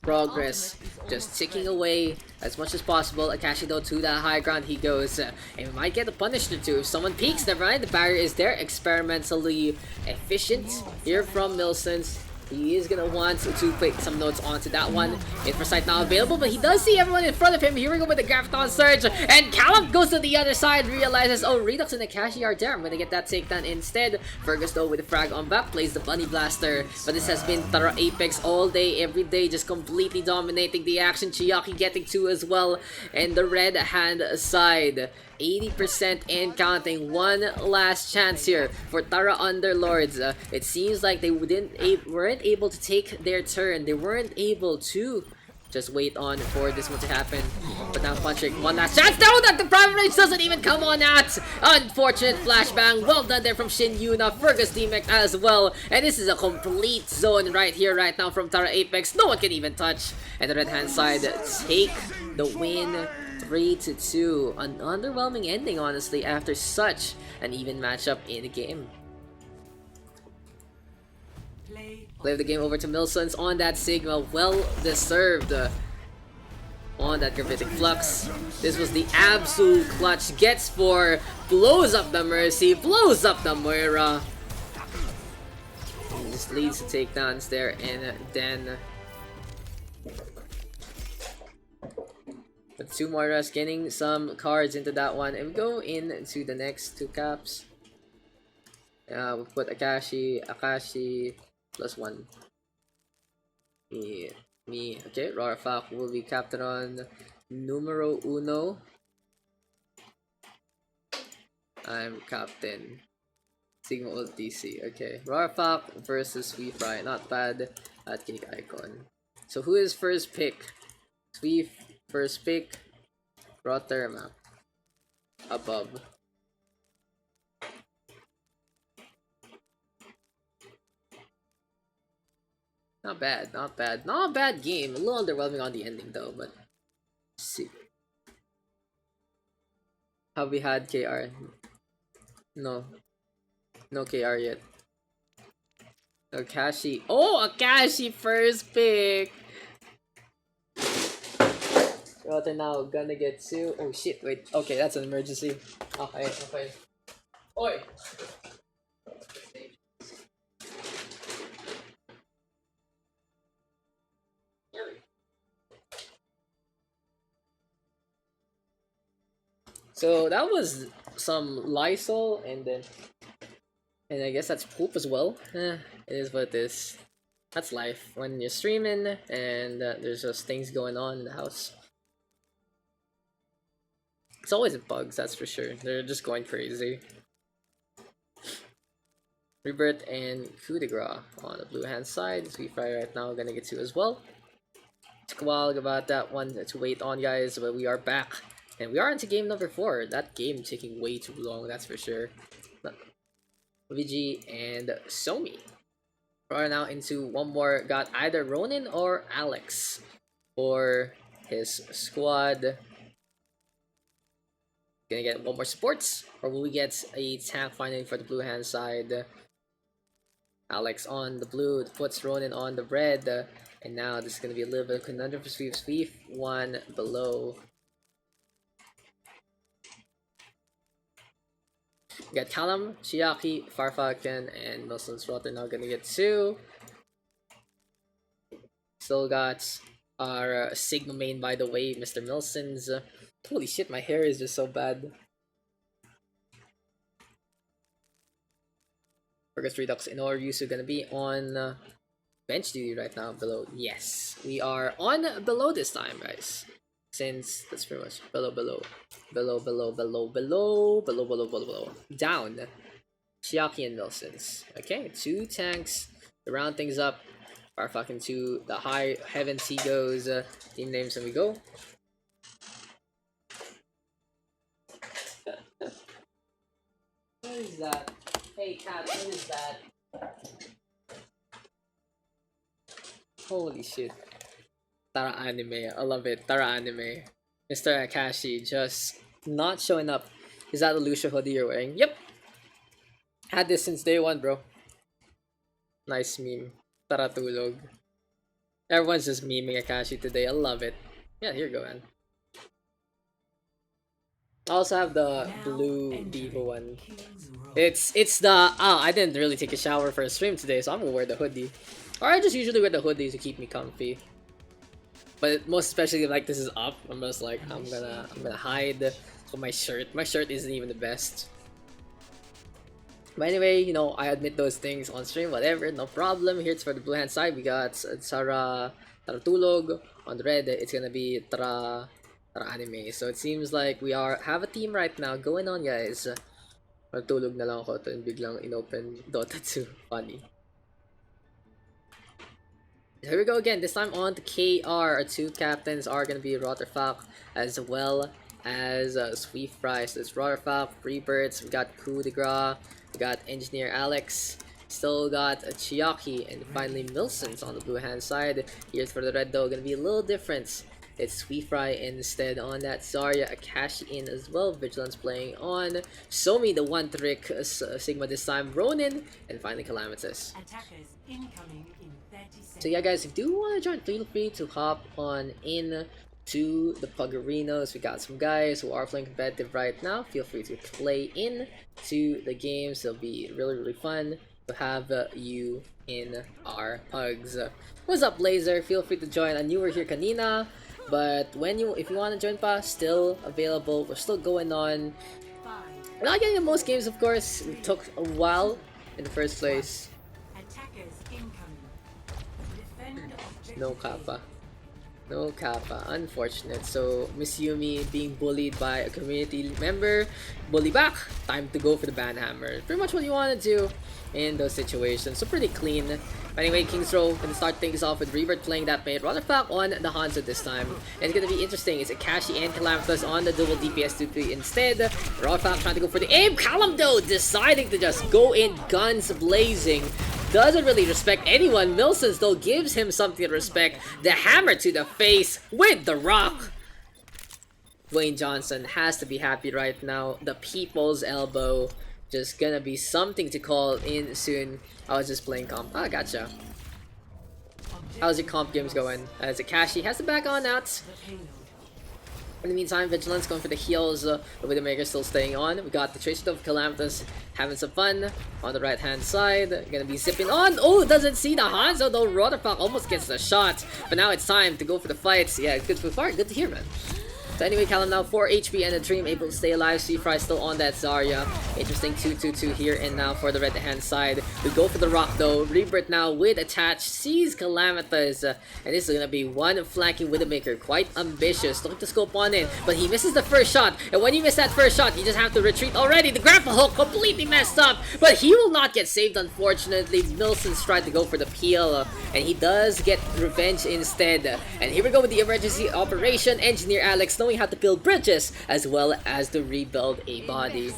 Progress just ticking away as much as possible. Akashi though to the high ground he goes, and we might get a punish or two if someone peeks. Never mind, the barrier is there. Experimentally efficient here from Milsons. He is gonna want to put some notes onto that one. Infrasight now available, but he does see everyone in front of him. Here we go with the Graviton Surge, and Callum goes to the other side, realizes, oh, Redux and Akashi are there. I'm gonna get that takedown instead. Fergus though with the frag on back, plays the Bunny Blaster. But this has been Tara Apex all day, every day, just completely dominating the action. Chiaki getting 2 as well, and the red hand side 80% and counting. One last chance here for Tara Underlords. It seems like they weren't able to take their turn. They weren't able to just wait on for this one to happen. But now Funchick, one last chance. No, that the private range doesn't even come on that. Unfortunate flashbang. Well done there from Shin Yuna. Fergus DMX as well. And this is a complete zone right here, right now from Tara Apex. No one can even touch. And the red hand side take the win. 3-2. An underwhelming ending, honestly, after such an even matchup in the game. Play the game over to Milsons on that Sigma. Well deserved. On that Gravitic Flux. This was the absolute clutch. Gets 4. Blows up the Mercy. Blows up the Moira. And just leads to takedowns there. And then but 2 Moiras, getting some cards into that one, and we go into the next 2 caps. We'll put Akashi +1. Me. Okay, Rorafak will be Captain numero 1. I'm Captain Sigma Ult DC. Okay, Rorafak versus Fry. Not bad at Kinik Icon. So who is first pick? Sweef. First pick, Rotter map above. Not bad, not bad. Not a bad game. A little underwhelming on the ending though, but let's see. Have we had KR? No. No KR yet. Akashi. Oh, Akashi first pick! Rotter now gonna get 2. Oh shit, wait. Okay, that's an emergency. Okay. Oi! So that was some Lysol and I guess that's poop as well. It is what it is. That's life when you're streaming and there's just things going on in the house. It's always in Pugs, that's for sure. They're just going crazy. Rebirth and Coup de Grace on the blue hand side. Sweet Fry right now gonna get 2 as well. Took a while about that one to wait on, guys, but we are back. And we are into game number 4. That game taking way too long, that's for sure. VG and Somi. We are now into one more. Got either Ronin or Alex for his squad. Gonna get one more supports, or will we get a tank finally for the blue hand side? Alex on the blue, puts Ronin on the red, and now this is gonna be a little bit of conundrum for Sweep. Sweep 1 below. We got Callum, Chiaki, Farfalcon, and Milson's Rotter now gonna get 2. Still got our Sigma main, by the way, Mr. Milson's. Holy shit, my hair is just so bad. Fergus Redux and Ryusu gonna be on bench duty right now below. Yes, we are on below this time, guys. Since that's pretty much below. Down. Chiaki and Milson's. Okay, 2 tanks to round things up. Our fucking 2 the high heavens he goes. Team names and we go. What is that? Hey cat, what is that? Holy shit. Tara anime. I love it. Tara anime. Mr. Akashi just not showing up. Is that the Lucia hoodie you're wearing? Yep. Had this since day one, bro. Nice meme. Tara tulog. Everyone's just memeing Akashi today. I love it. Yeah, here you go, man. I also have the blue Diva one. It's the I didn't really take a shower for a stream today, so I'm gonna wear the hoodie. Or I just usually wear the hoodie to keep me comfy. But most especially like this is up, I'm just like I'm gonna hide my shirt. My shirt isn't even the best. But anyway, you know, I admit those things on stream, whatever, no problem. Here's for the blue hand side, we got Tara Tulog. On the red, it's gonna be Tara Anime. So it seems like we have a team right now going on, guys. Tulog na lang ako to and biglang inopen Dota 2. Funny. Here we go again, this time on to KR. Our two captains are gonna be Rotterfak as well as Sweet Fry. So it's Rotterfak, Freebirds, we got Coup de Gras, we got Engineer Alex, still got Chiaki, and finally Milson's on the blue hand side. Here's for the red though, gonna be a little difference. It's Sweet Fry instead on that. Zarya, Akashi in as well. Vigilance playing on Somi, the one trick Sigma this time. Ronin, and finally Calamitous. Attackers incoming in 30 seconds. So yeah, guys, if you do want to join, feel free to hop on in to the Pug Arenas. We got some guys who are playing competitive right now. Feel free to play in to the games. It'll be really fun to have you in our Pugs. What's up, Laser? Feel free to join. I knew we were here kanina, but if you want to join pa, still available. We're still going on. We're not getting the most games, of course. It took a while in the first place. Attackers incoming. Defend objective No kappa. No kappa. Unfortunate. So, Miss Yumi being bullied by a community member. Bully back. Time to go for the banhammer. Pretty much what you want to do in those situations. So, pretty clean. But anyway, King's Row gonna start things off with Rebirth playing that mate. Rotterfak on the Hanzo this time. And it's gonna be interesting. It's Akashi and Calamitous on the double DPS 2-3 instead. Rotterfak trying to go for the aim. Callum though deciding to just go in guns blazing. Doesn't really respect anyone. Milsons though gives him something to respect. The hammer to the face with the rock. Dwayne Johnson has to be happy right now. The people's elbow. Just gonna be something to call in soon. I was just playing comp. Ah, gotcha. How's your comp games going? As Akashi has the back on out. In the meantime, Vigilance going for the heals. The Widowmaker still staying on. We got the Tracer of Calamitous having some fun on the right hand side. Gonna be zipping on. Oh, doesn't see the Hanzo though. Rotterfak almost gets the shot. But now it's time to go for the fights. Yeah, good so far. Good to hear, man. So anyway, Callum now 4 HP and a Dream, able to stay alive. Fry still on that Zarya. Interesting 2-2-2 here and now for the right hand side. We go for the rock though. Rebirth now with attach, sees Calamitous. And this is gonna be one flanking Widowmaker. Quite ambitious. Looking to scope on in, but he misses the first shot. And when you miss that first shot, you just have to retreat already. The grapple hook completely messed up, but he will not get saved unfortunately. Milson's tried to go for the peel, and he does get revenge instead. And here we go with the emergency operation. Engineer Alex knowing how to build bridges as well as to rebuild a body.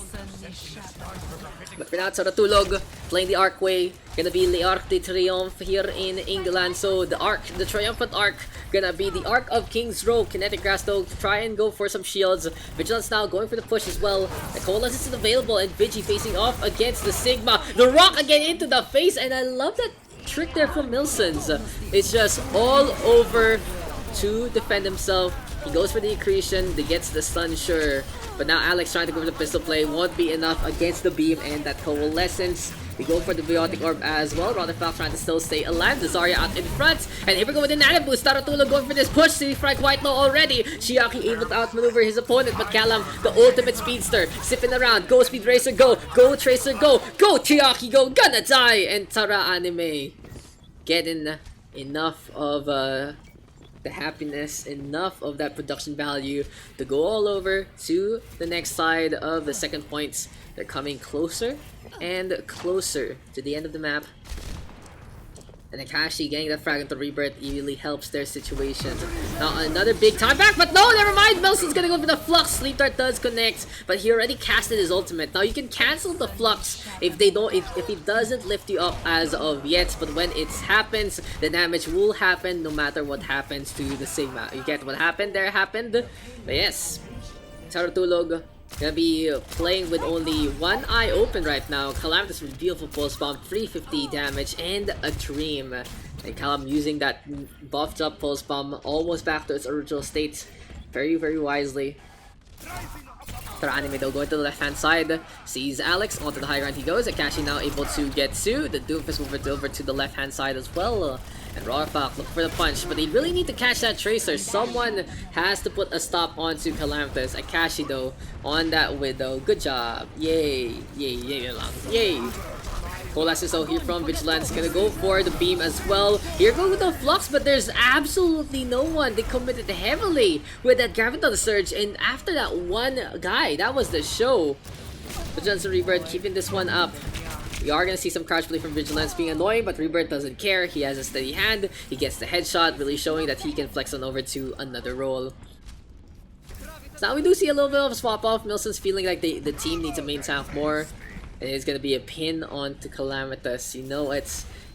But for now, Tulog playing the Arc way. Gonna be the Arc de Triomphe here in England. So the Arc, the Triumphant Arc, gonna be the Arc of King's Row. Kinetic Grass though to try and go for some shields. Vigilance now going for the push as well. The Coalescence is available and Vigi facing off against the Sigma. The Rock again into the face, and I love that trick there from Milsons. It's just all over to defend himself. He goes for the accretion, he gets the stun, sure. But now Alex trying to go for the pistol play won't be enough against the beam and that coalescence. We go for the Biotic Orb as well. Rotterfak trying to still stay alive. The Zarya out in front. And here we go with the Nano Boost. Taratula going for this push. See Fry quite low already. Chiaki able to outmaneuver his opponent. But Callum, the ultimate speedster, sipping around. Go Speed Racer, go. Go Tracer, go. Go Chiaki, go. Gonna die. And Tara Anime getting enough of the happiness, enough of that production value to go all over to the next side of the second points. They're coming closer and closer to the end of the map. And And Akashi getting the frag into Rebirth really helps their situation. Now another big time back, but no, never mind. Melson's gonna go for the Flux. Sleep Dart does connect, but he already casted his ultimate. Now you can cancel the Flux if they don't, if he doesn't lift you up as of yet. But when it happens, the damage will happen no matter what happens to the Sigma. You get what happened there happened. But yes, Taratulog gonna be playing with only one eye open right now. Calamitous with beautiful pulse bomb, 350 damage, and a dream. And Calam using that buffed up pulse bomb almost back to its original state. Very, very wisely. Anime though going to the left hand side. Sees Alex onto the high ground he goes. Akashi now able to get to the Doomfist over to the left hand side as well. And Rawfak look for the punch, but they really need to catch that Tracer. Someone has to put a stop onto Calamitous. Akashi though on that Widow. Good job. Yay. Yay lang. Yay. Full SSO here from Vigilance, gonna go for the beam as well. Here go with the Flux, but there's absolutely no one. They committed heavily with that Graviton Surge, and after that one guy, that was the show. Vigilance and Rebirth keeping this one up. We are gonna see some crouch play from Vigilance being annoying, but Rebirth doesn't care. He has a steady hand. He gets the headshot, really showing that he can flex on over to another role. So now we do see a little bit of a swap off. Milson's feeling like the team needs a main tank more. And it's gonna be a pin onto Calamitous. You know,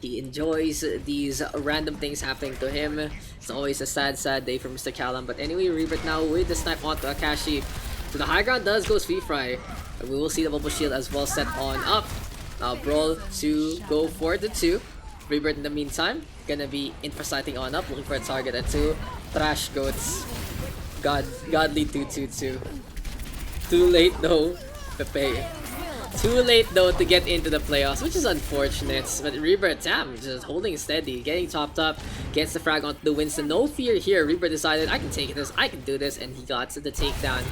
he enjoys these random things happening to him. It's always a sad day for Mr. Calam. But anyway, Rebirth now with the snipe onto Akashi. So the high ground does go Sweet Fry. And we will see the bubble shield as well set on up. Now Brawl to go for the 2. Rebirth in the meantime gonna be infrasighting on up, looking for a target at 2. Trash Goats. Godly 2-2-2. Too late though, Pepe. Too late though to get into the playoffs, which is unfortunate. But Rebirth, damn, just holding steady, getting topped up, gets the frag onto the Winston. No fear here. Rebirth decided, I can take this, I can do this, and he got the takedown.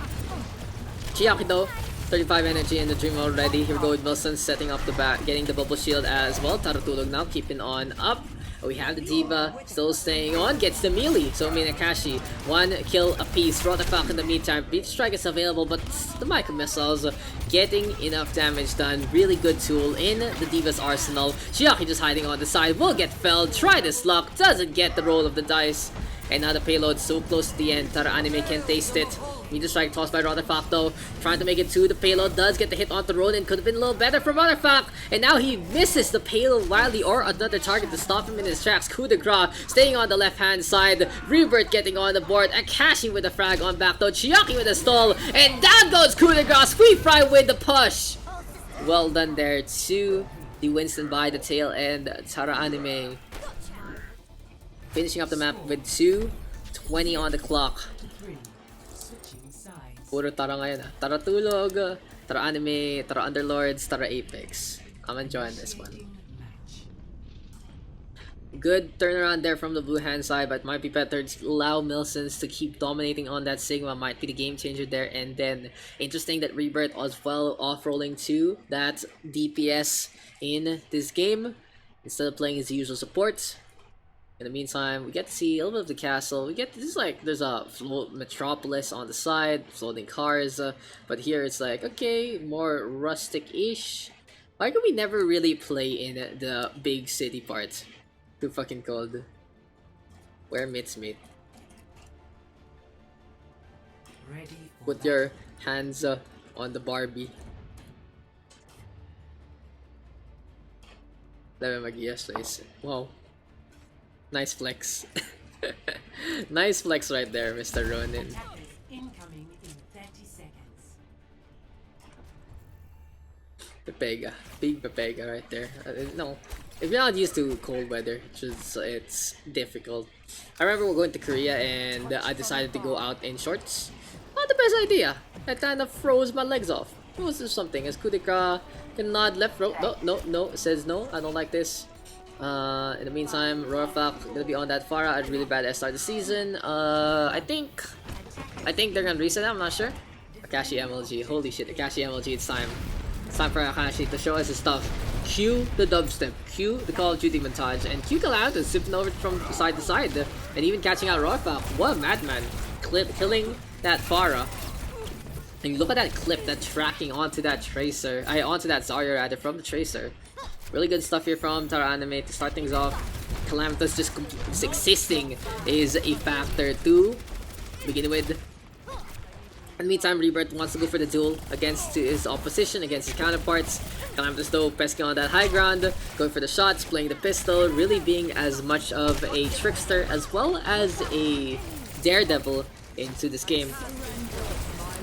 Chiaki though, 35 energy in the dream already. Here we go with Wilson setting up the back, getting the bubble shield as well. Taratulog now keeping on up. We have the Diva still staying on, gets the melee. So Akashi, 1 kill apiece. Rotafak in the meantime. Beach Strike is available, but the Micro Missiles getting enough damage done. Really good tool in the Diva's arsenal. Chiaki just hiding on the side, will get felled. Try this luck, doesn't get the roll of the dice. And now the payload so close to the end. Tara Anime can taste it. Need to strike tossed by Rotherfak though. Trying to make it to the payload. Does get the hit onto Ronin. Could have been a little better for Rotherfak. And now he misses the payload wildly, or another target to stop him in his tracks. Coup de grace staying on the left hand side. Rebirth getting on the board. Akashi with the frag on back though. Chiaki with the stall. And down goes Coup de grace. Sweet Fry with the push. Well done there to the Winston by the tail end. Tara Anime finishing up the map with 2:20 on the clock. Puro Tara ngayon ah. Tara Tulog, Tara Anime, Tara Underlords, Tara Apex. I'm enjoying this one. Good turnaround there from the blue hand side, but might be better to allow Milsons to keep dominating on that Sigma. Might be the game changer there. And then interesting that Rebirth as well off-rolling to that DPS in this game instead of playing his usual support. In the meantime, we get to see a little bit of the castle. We get this is like there's a float metropolis on the side, floating cars. But here it's like okay, more rustic-ish. Why could we never really play in the big city part? Too fucking cold. Where mitts mate? Put your hands on the Barbie. Let me mag-yes place. Wow. Nice flex. Nice flex right there, Mr. Ronin. Incoming in 30 seconds. Pepega. Big Pepega right there. No. If you're not used to cold weather, it's difficult. I remember we're going to Korea and I decided to go out in shorts. Not the best idea. I kind of froze my legs off. It was just something. As Kudika can nod left row. No. It says no. I don't like this. In the meantime, Rorfak gonna be on that Farah. A really bad start of the season. I think they're gonna reset it. I'm not sure. Akashi MLG. Holy shit, Akashi MLG. It's time. It's time for Akashi to show us his stuff. Cue the dubstep. Cue the Call of Duty montage. And cue Calamitous zipping over from side to side. And even catching out Rorfak. What a madman. Killing that Farah. And look at that clip, that tracking onto that Tracer. Onto that Zarya rather, from the Tracer. Really good stuff here from Tara Anime to start things off. Calamitous just existing is a factor to begin with. In the meantime, Rebirth wants to go for the duel against his opposition, against his counterparts. Calamitous though pesking on that high ground, going for the shots, playing the pistol, really being as much of a trickster as well as a daredevil into this game.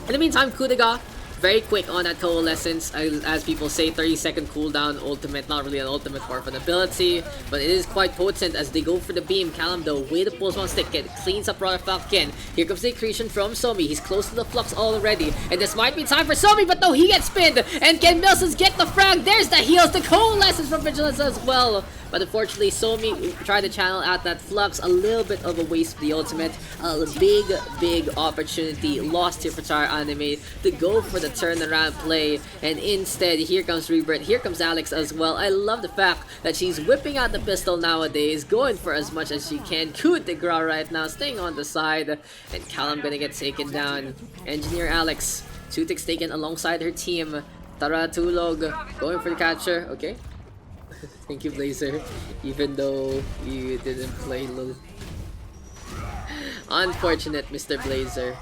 In the meantime, coup de grace, very quick on that coalescence, as people say, 30-second cooldown ultimate, not really an ultimate, more of an ability, but it is quite potent as they go for the beam. Callum though, with the pulse one stick, cleans up Royal Falcon. Here comes the accretion from Somi, he's close to the flux already, and this might be time for Somi, but no, he gets spinned, and can Milsons get the frag? There's the heals, the coalescence from Vigilance as well. But unfortunately, Somi tried to channel out that flux, a little bit of a waste of the ultimate. A big opportunity lost here for Tara Anime to go for the turnaround play. And instead, here comes Rebirth, here comes Alex as well. I love the fact that she's whipping out the pistol nowadays, going for as much as she can. Coup de grace right now, staying on the side. And Callum gonna get taken down. Engineer Alex, 2 ticks taken alongside her team. Tara Tulog going for the catcher, okay. Thank you, Blazer, even though you didn't play LOL. Unfortunate, Mr. Blazer.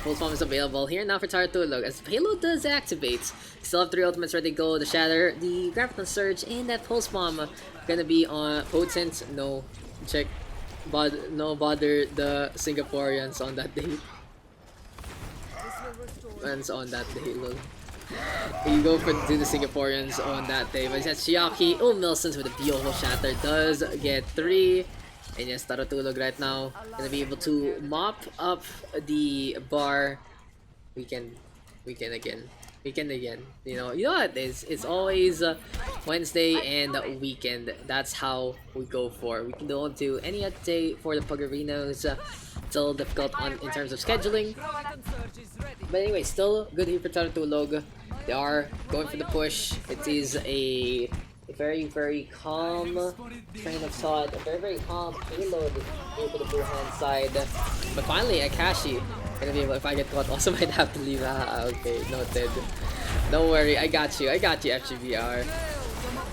Full form is available here now for Taratulog as Payload does activate. Still have 3 ultimates ready to go. The Shatter, the Graviton Surge, and that Pulse Bomb gonna be on Potent. No, check. No bother the Singaporeans on that day. Fans on that day, lol. You go for the Singaporeans on that day. But it's Shiaki. Oh, Milsons with a beautiful Shatter does get 3. And yes, Taratulog right now gonna be able to mop up the bar. Weekend again. You know what? It's always Wednesday and weekend. That's how we go for. We don't do any other day for the Pugarinos. It's a little difficult in terms of scheduling. But anyway, still good here for Taratulog. They are going for the push. It is a very calm train of thought, a very calm payload here for the blue hand side. But finally, Akashi gonna be able, if I get caught, also might have to leave. Okay, noted. Don't worry, I got you, FGBR.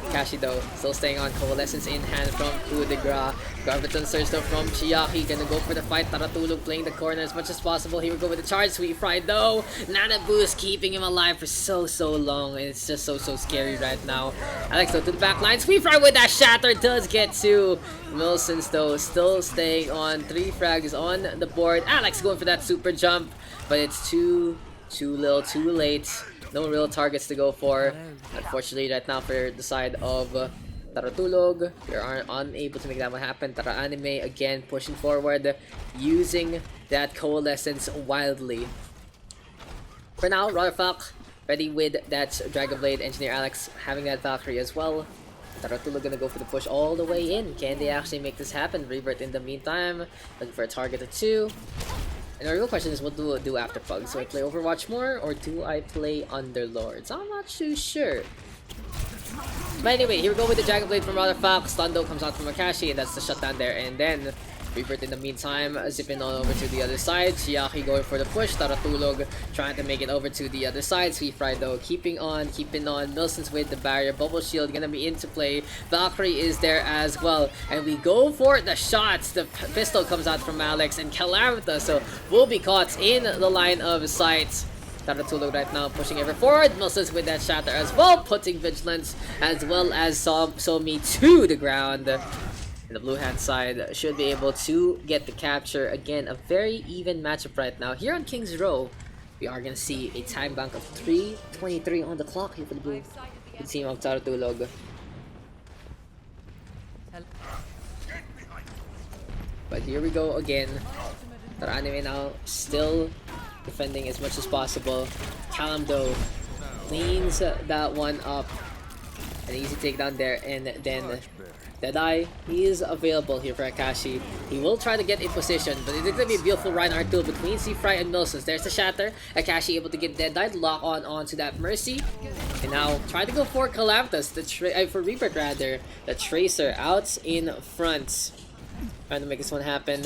Akashi though, still staying on, Coalescence in hand from Coup de Grace. Graviton Surge though from Chiaki, gonna go for the fight. Taratulog playing the corner as much as possible. Here we go with the charge. Sweet Fry though, Nana Boost keeping him alive for so long. It's just so scary right now. Alex though to the back line. Sweet Fry with that Shatter does get 2. Milsons though still staying on, 3 frags on the board. Alex going for that super jump, but it's too little, too late. No real targets to go for. Unfortunately, right now for the side of Taratulog, we are unable to make that one happen. Tara Anime again pushing forward, using that Coalescence wildly. For now, Rotterfalk ready with that Dragon Blade. Engineer Alex having that Valkyrie as well. Taratulog gonna go for the push all the way in. Can they actually make this happen? Rebirth in the meantime, looking for a target of 2. And the real question is, what do I do after Pugs? Do I play Overwatch more, or do I play Underlords? I'm not too sure. But anyway, here we go with the Dragon Blade from Rotterfalk. Stundo comes out from Akashi, and that's the shutdown there. And then Rebirth in the meantime, zipping on over to the other side. Chiaki going for the push. Taratulog trying to make it over to the other side. Sweet Fry though, keeping on. Milsons with the barrier. Bubble Shield gonna be into play. Valkyrie is there as well. And we go for the shots. The pistol comes out from Alex and Calamitous, so will be caught in the line of sight. Taratulog right now pushing ever forward. Milsons with that Shatter as well, putting Vigilance as well as Somi to the ground. And the blue hand side should be able to get the capture. Again, a very even matchup right now. Here on King's Row, we are going to see a time bank of 3:23 on the clock here for the blue team of Taratulog. But here we go again. Tara Anime now still defending as much as possible. Callum though cleans that one up. An easy takedown there, and then Deadeye, he is available here for Akashi. He will try to get in position, but it's going to be a beautiful Reinhardt duel between Seafry and Milsons. There's the Shatter. Akashi able to get Deadeye, lock onto that Mercy. And now try to go for Calamitous, for Rebirth rather. The Tracer out in front. Trying to make this one happen.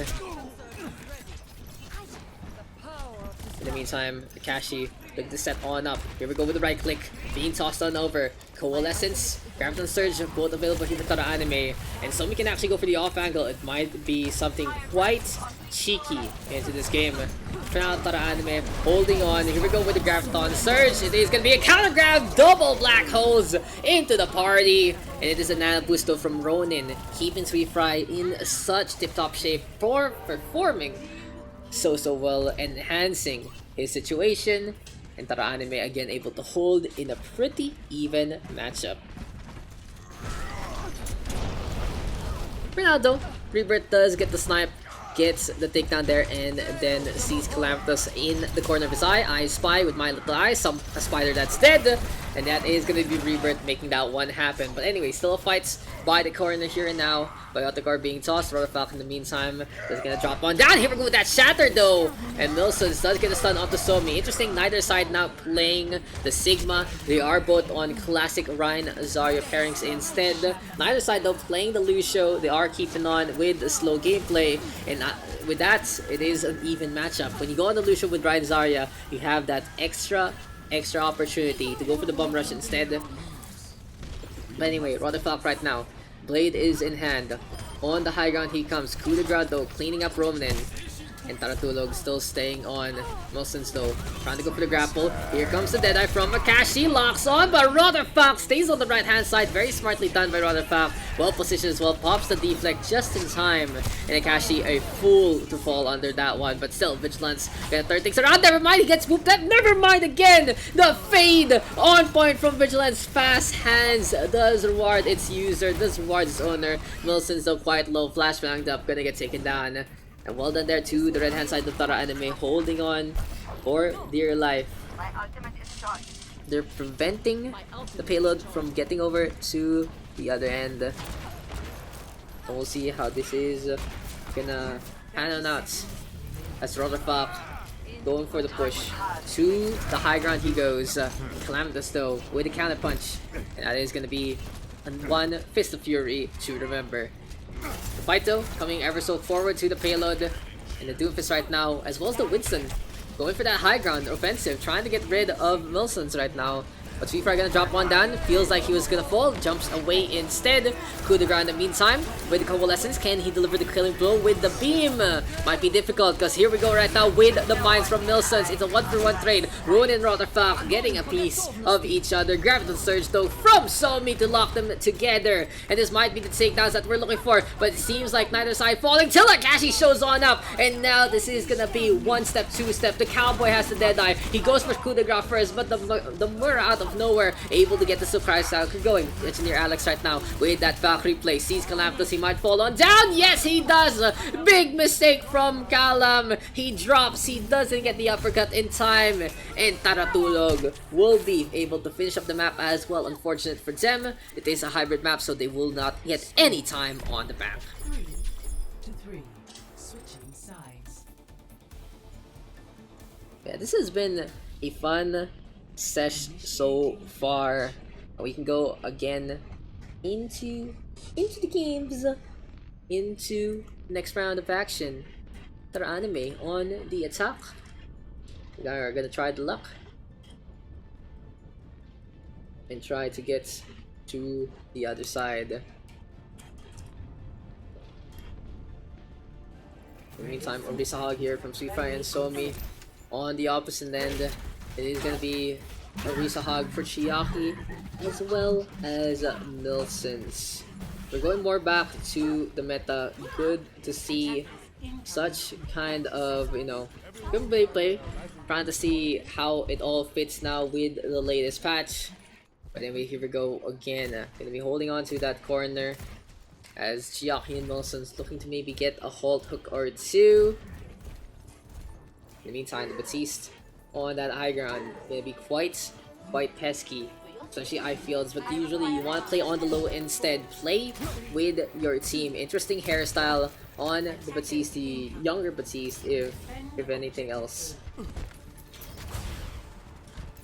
In the meantime, Akashi Look to set on up. Here we go with the right click. Being tossed on over. Coalescence. Graviton Surge, both available here for Tara Anime. And Somi can actually go for the off angle. It might be something quite cheeky into this game. For now, Tara Anime holding on. Here we go with the Graviton Surge. It is going to be a counter grab. Double black holes into the party. And it is a Nano Boosto from Ronin. Keeping Sweet Fry in such tip-top shape for performing so well, enhancing his situation. And Tara Anime again able to hold in a pretty even matchup. Ronaldo, Rebirth does get the snipe, gets the takedown there, and then sees Calamitous in the corner of his eye. I spy with my little eye, a spider that's dead, and that is going to be Rebirth making that one happen. But anyway, still fights by the corner here and now. Biotic being tossed. Rotafalk in the meantime is going to drop one down. Here we go with that shatter though. And Milsons does get a stun onto Somi. Interesting, neither side now playing the Sigma. They are both on classic Ryan Zarya pairings instead. Neither side though playing the Lucio. They are keeping on with the slow gameplay. And with that, it is an even matchup. When you go on the Lucio with Ryan Zarya, you have that extra opportunity to go for the bomb rush instead. But anyway, Rotafalk right now. Blade is in hand. On the high ground he comes. Coup de grace though, cleaning up Ronin. And Taratulog still staying on. Milsons though, trying to go for the grapple. Here comes the Deadeye from Akashi. Locks on, but Rotherfalk stays on the right hand side. Very smartly done by Rotherfalk. Well positioned as well. Pops the deflect just in time. And Akashi a fool to fall under that one. But still, Vigilance gonna turn things around. Never mind, he gets swooped up. Never mind again. The fade on point from Vigilance. Fast hands does reward its user, does reward its owner. Milsons though quite low. Flash banged up, gonna get taken down. And well done there to the right hand side of Tara Anime, holding on for dear life. They're preventing the payload from getting over to the other end. And we'll see how this is gonna pan out. As Rotherfalk going for the push to the high ground he goes. Calamitous though with a counter punch. And that is gonna be one Fist of Fury to remember. The fight though, coming ever so forward to the payload, and the Doomfist right now, as well as the Winston, going for that high ground offensive, trying to get rid of Milsons right now. But Sweet Fry gonna drop one down, feels like he was gonna fall, jumps away instead. Coup de grace in the meantime, with the Coalescence, can he deliver the killing blow with the beam? Might be difficult, because here we go right now with the mines from Milsons. It's a 1-for-1 trade. Ronin and Rotherfalk getting a piece of each other. Graviton Surge though from Somi to lock them together. And this might be the takedowns that we're looking for, but it seems like neither side falling till Akashi shows on up. And now this is gonna be one step, two step. The Cowboy has the Deadeye. He goes for coup de grace first, but the Mura out of nowhere able to get the surprise out going. Engineer Alex right now with that Valkyrie play, sees Calamitous, he might fall on down. Yes, he does. Big mistake from Calam. He drops, he doesn't get the uppercut in time, and Taratulog will be able to finish up the map as well. Unfortunate for them, it is a hybrid map, so they will not get any time on the map. 3-3, switching sides. Yeah, this has been a fun sesh so far. We can go again into the games, into next round of action. Tara Anime on the attack. We are gonna try the luck and try to get to the other side. In the meantime, Orbisahag here from Sweet Fry and Somi. On the opposite end, it is gonna be Orbisahag for Chiaki as well as Milsons. We're going more back to the meta. Good to see such kind of, you know, good play. Trying to see how it all fits now with the latest patch. But anyway, here we go again. Gonna be holding on to that corner as Chiaki and Milsons looking to maybe get a halt hook or two. In the meantime, the Batiste on that high ground gonna be quite pesky, especially eye fields, but usually you want to play on the low instead. Play with your team. Interesting hairstyle on the Batiste, the younger Batiste, if anything else.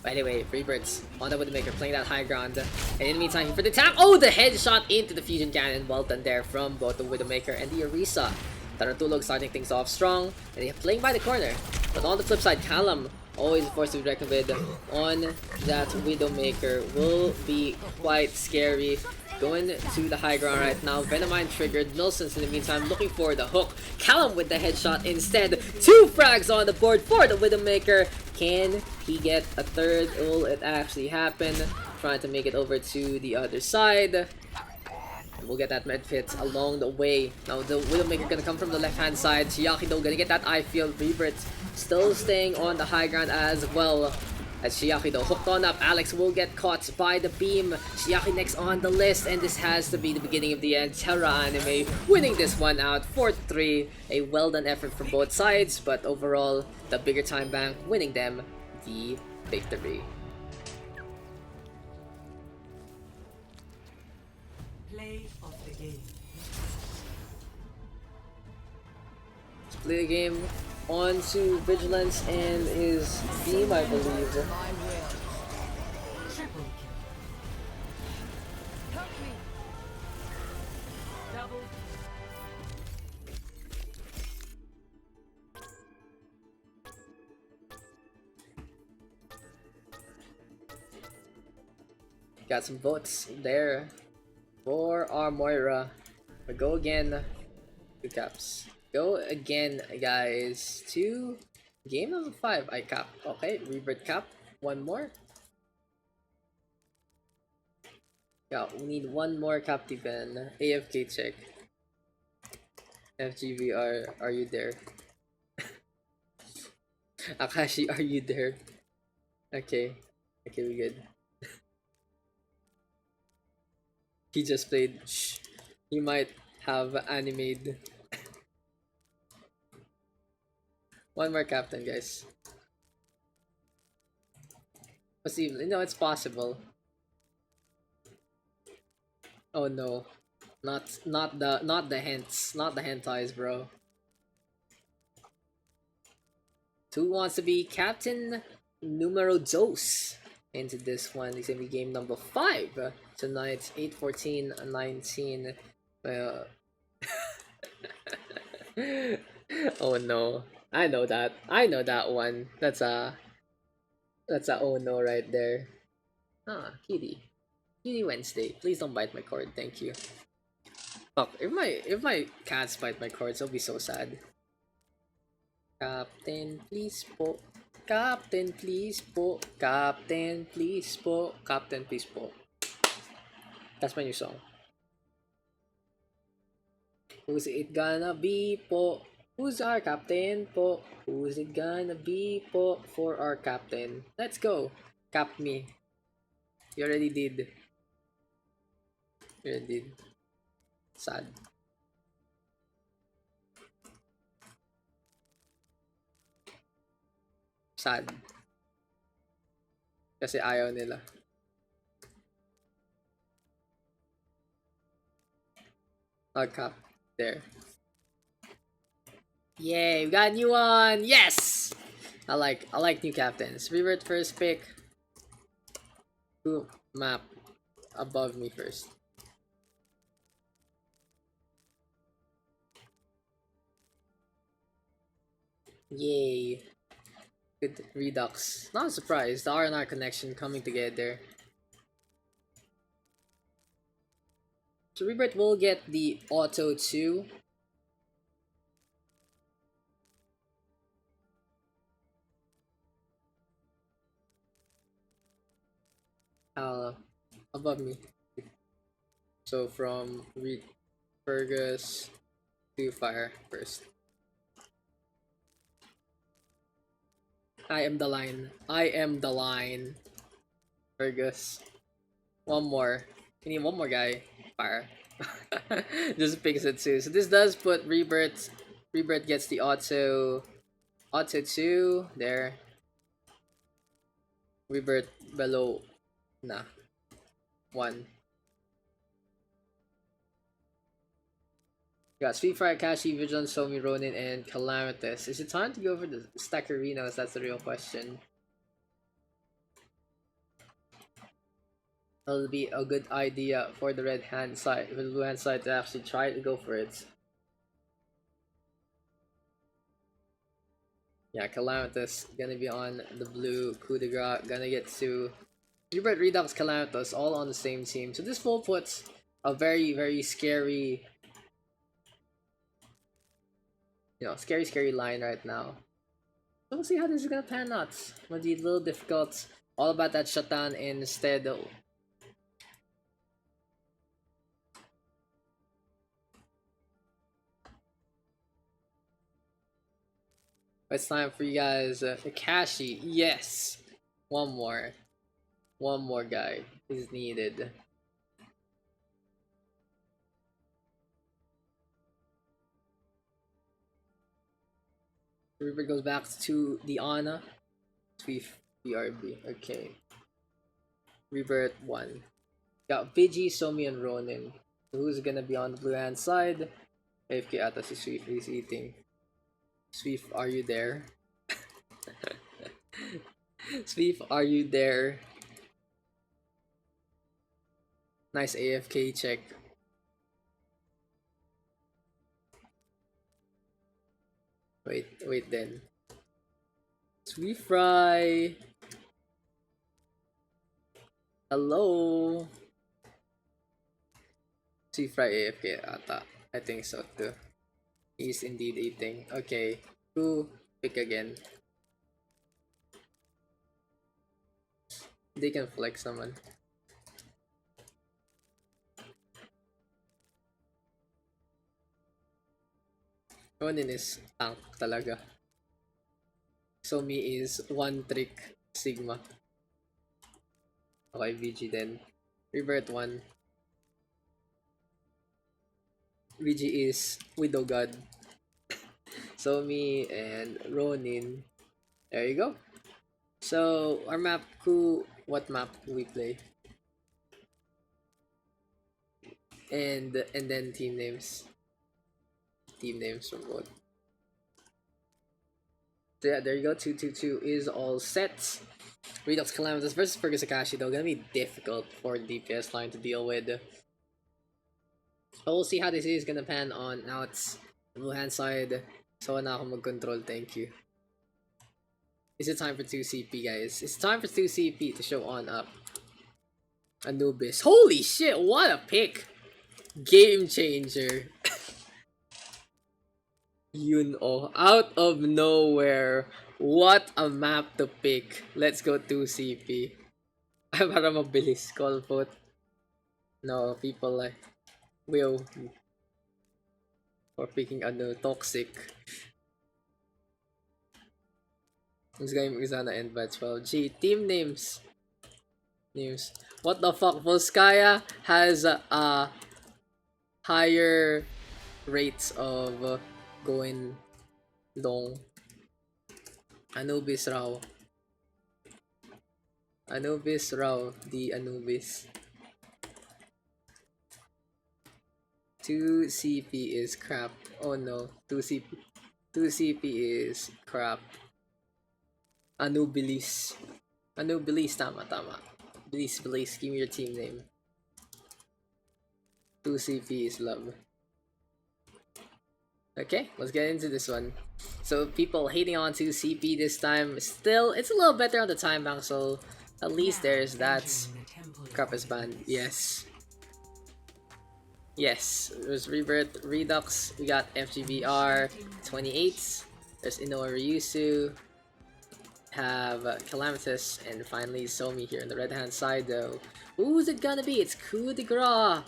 But anyway, Freebirds on the Widowmaker playing that high ground. And in the meantime, for the tap, oh, the headshot into the fusion cannon. Well done there from both the Widowmaker and the Orisa. Taratulog starting things off strong, and they're playing by the corner. But on the flip side, Callum always a force to be reckoned with on that Widowmaker will be quite scary. Going to the high ground right now. Venomine triggered. Nilsson's in the meantime looking for the hook. Callum with the headshot instead. 2 frags on the board for the Widowmaker. Can he get a third? Will it actually happen? Trying to make it over to the other side. We'll get that med fit along the way. Now the Widowmaker gonna come from the left hand side. Chiaki though gonna get that eye field. Rebirth still staying on the high ground as well. As Chiaki though hooked on up, Alex will get caught by the beam. Chiaki next on the list, and this has to be the beginning of the end. Terra Anime winning this one out 4-3. A well done effort from both sides, but overall the bigger time bank winning them the victory. Play of the game. Let's play the game on to Vigilance and his beam, I believe. Triple kill. Double. Got some votes there for our Moira. But go again. 2 caps. Go again, guys, to game number 5. I cap. Okay, Rebirth cap. 1 more. Yeah, we need 1 more captive and AFK check. FGV, are you there? Akashi, are you there? Okay. Okay, we good. He just played. Shh. He might have animated. 1 more captain, guys. Possibly. No, it's possible. Oh no. Not the hints. Not the hentais, bro. 2 wants to be captain numero dos into this one. It's gonna be game number 5 tonight. 8-14-19. Oh no. I know that. I know that one. That's a oh no right there. Ah, Kitty. Kitty Wednesday. Please don't bite my cord, thank you. Fuck, if my cats bite my cords, I'll be so sad. Captain, please po. Captain, please po. Captain, please po. Captain, please po. That's my new song. Who's it gonna be po? Who's our captain po? Who's it gonna be po for our captain? Let's go. Cap me. You already did. You already did. Sad. Sad. Kasi ayaw nila. Cap. There. Yay, we got a new one! Yes! I like new captains. Revert first pick. Ooh, map above me first. Yay. Good redux. Not surprised. The R&R connection coming together. So Rebirth will get the auto 2. Above me. So from Fergus to fire first. I am the line. I am the line. Fergus. 1 more. We need 1 more guy. Fire. Just picks it too. So this does put Rebirth. Rebirth gets the auto 2 there. Rebirth below. Nah. 1. Got Speedfire, Kashi, Vigilance, Somi, Ronin, and Calamitous. Is it time to go for the Stackerinos? That's the real question. That'll be a good idea for the red hand side, for the blue hand side to actually try to go for it. Yeah, Calamitous gonna be on the blue. Coup de grace gonna get to Rebirth, Redux, Calamitous all on the same team. So this full puts a very, very scary, scary line right now. So we'll see how this is gonna pan out. Might be a little difficult. All about that shutdown instead. It's time for you guys. Kashi, yes! One more. One more guy is needed. Reaper goes back to the Ana. Tweef, BRB. Okay. Rebirth 1. Got Vigi, Somi, and Ronin. So who's gonna be on the blue hand side? AFK ata si Swift is eating. Swift, are you there? Swift, are you there? Nice AFK check. Wait then. Swift Fry. Hello. Swift Fry AFK ata. I think so too. He's indeed eating. Okay. Who pick again? They can flex someone. Ronin is tank talaga. Somi is one trick Sigma. Okay, VG then. Rebirth 1. VG is Widow God. Somi and Ronin. There you go. So our map, what map do we play? And then team names. Team names from both. So yeah, there you go. 2-2-2 is all set. Redux Calamitous versus Fergus Akashi though gonna be difficult for the DPS line to deal with. But we'll see how this is gonna pan on. Now it's the blue hand side. So na ako mag-control, thank you. Is it time for 2CP, guys? It's time for 2CP to show on up. Anubis. Holy shit, what a pick! Game changer. Yun oh, out of nowhere. What a map to pick. Let's go 2CP. Para mabilis, call vote. No, people like will for picking toxic. This game is gonna end by 12. Gee, team names. What the fuck? Volskaya has a higher rates of going long. Anubis raw. The Anubis. 2CP is crap. Oh no, 2CP is crap. Anubilis, tama. Please, give me your team name. 2CP is love. Okay, let's get into this one. So people hating on 2CP this time. Still, it's a little better on the time bank, so at least there's that. Crap is banned. Yes. There's Rebirth, Redux. We got FGBR 28. There's Inoue Ryusu. Have Calamitous, and finally Somi here on the red hand side though. Who's it gonna be? It's Coup de Grace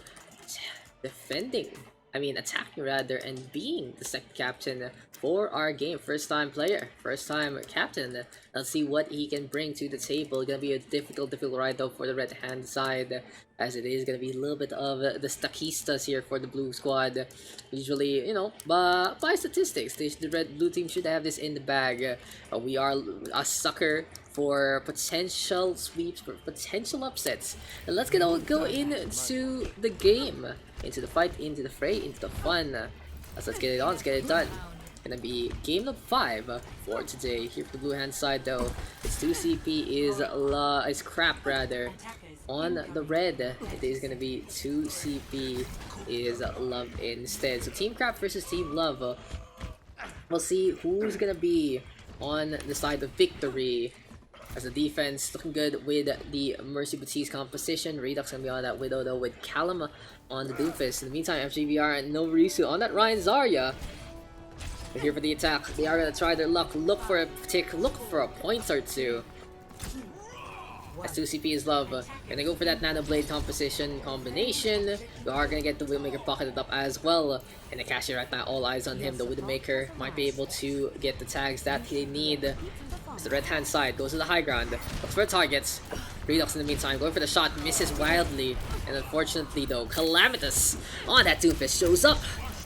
attacking rather, and being the second captain for our game. First time player, first time captain. Let's see what he can bring to the table. Gonna be a difficult ride though for the red hand side, as it is gonna be a little bit of the Stakistas here for the blue squad. Usually, but by statistics, the blue team should have this in the bag. We are a sucker for potential sweeps, for potential upsets. And let's go into the game, into the fight, into the fray, into the fun. Let's get it on, let's get it done. Gonna be game number 5 for today. Here for the blue hand side though, it's 2CP is crap rather. On the red, it is gonna be 2CP is love instead. So Team Crap versus Team Love. We'll see who's gonna be on the side of victory. As the defense looking good with the Mercy Baptiste composition. Redux gonna be on that Widow though with Callum on the Doomfist. In the meantime, FGVR and no Risu on that Ryan Zarya. They're here for the attack. They are gonna try their luck. Look for a tick. Look for a point or two. As 2CP is love. Gonna go for that Nano Blade composition combination. We are gonna get the Widowmaker pocketed up as well. And Akashi right now, all eyes on him. The Widowmaker might be able to get the tags that they need. As the red hand side goes to the high ground. Looks for targets. Redux in the meantime going for the shot. Misses wildly. And unfortunately though, Calamitous on that Doomfist shows up.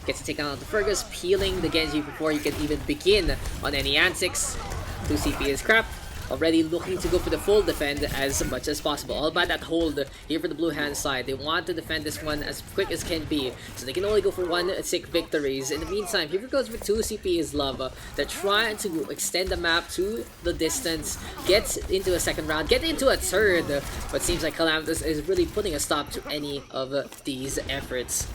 Gets to take down the Fergus, peeling the Genji before he can even begin on any antics. 2CP is crap. Already looking to go for the full defend as much as possible. All about that hold here for the blue hand side. They want to defend this one as quick as can be. So they can only go for 1 sick victories. In the meantime, here goes with 2CP is love. They're trying to extend the map to the distance. Get into a second round. Get into a third. But seems like Calamitous is really putting a stop to any of these efforts.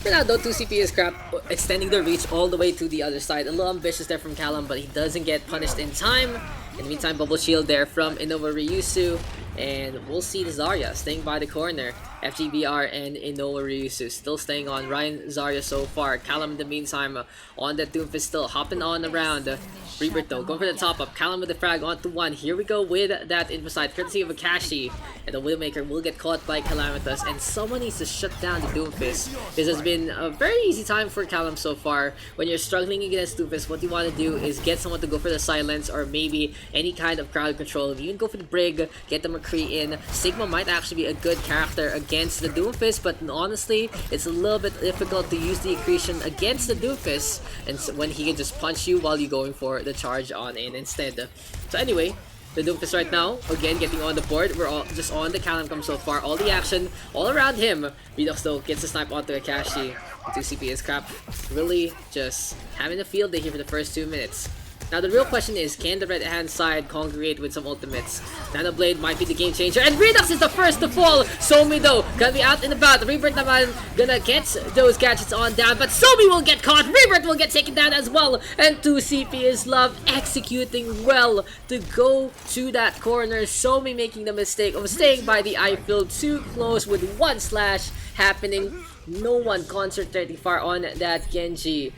For now though, 2CP is crap, extending the reach all the way to the other side. A little ambitious there from Callum, but he doesn't get punished in time. In the meantime, bubble shield there from Innova Ryusu. And we'll see the Zarya staying by the corner. FGBR and Innova Ryusu still staying on Ryan Zarya so far. Callum in the meantime on that Doomfist still hopping on around. Rebirth though going for the top up. Callum with the frag onto 1. Here we go with that Infosite courtesy of Akashi. And the Widowmaker will get caught by Calamitous. And someone needs to shut down the Doomfist. This has been a very easy time for Callum so far. When you're struggling against Doomfist, what you want to do is get someone to go for the silence or maybe any kind of crowd control. If you can go for the Brig, get the McCree in. Sigma might actually be a good character against the Doomfist, but honestly, it's a little bit difficult to use the accretion against the Doomfist, and so when he can just punch you while you're going for the charge on in instead. So anyway, the Doomfist right now, again getting on the board. We're all just on the Callum come so far. All the action, all around him. Redux though gets the snipe onto Akashi. 2CP is crap. Really just having a field day here for the first 2 minutes. Now the real question is, can the red hand side congregate with some ultimates? Nano Blade might be the game changer, and Redux is the first to fall! Somi though, gonna be out and about. Rebirth naman gonna get those gadgets on down, but Somi will get caught! Rebirth will get taken down as well! And 2CP is love executing well to go to that corner. Somi making the mistake of staying by the eye field too close with 1 slash happening. No one concentrating far on that Genji.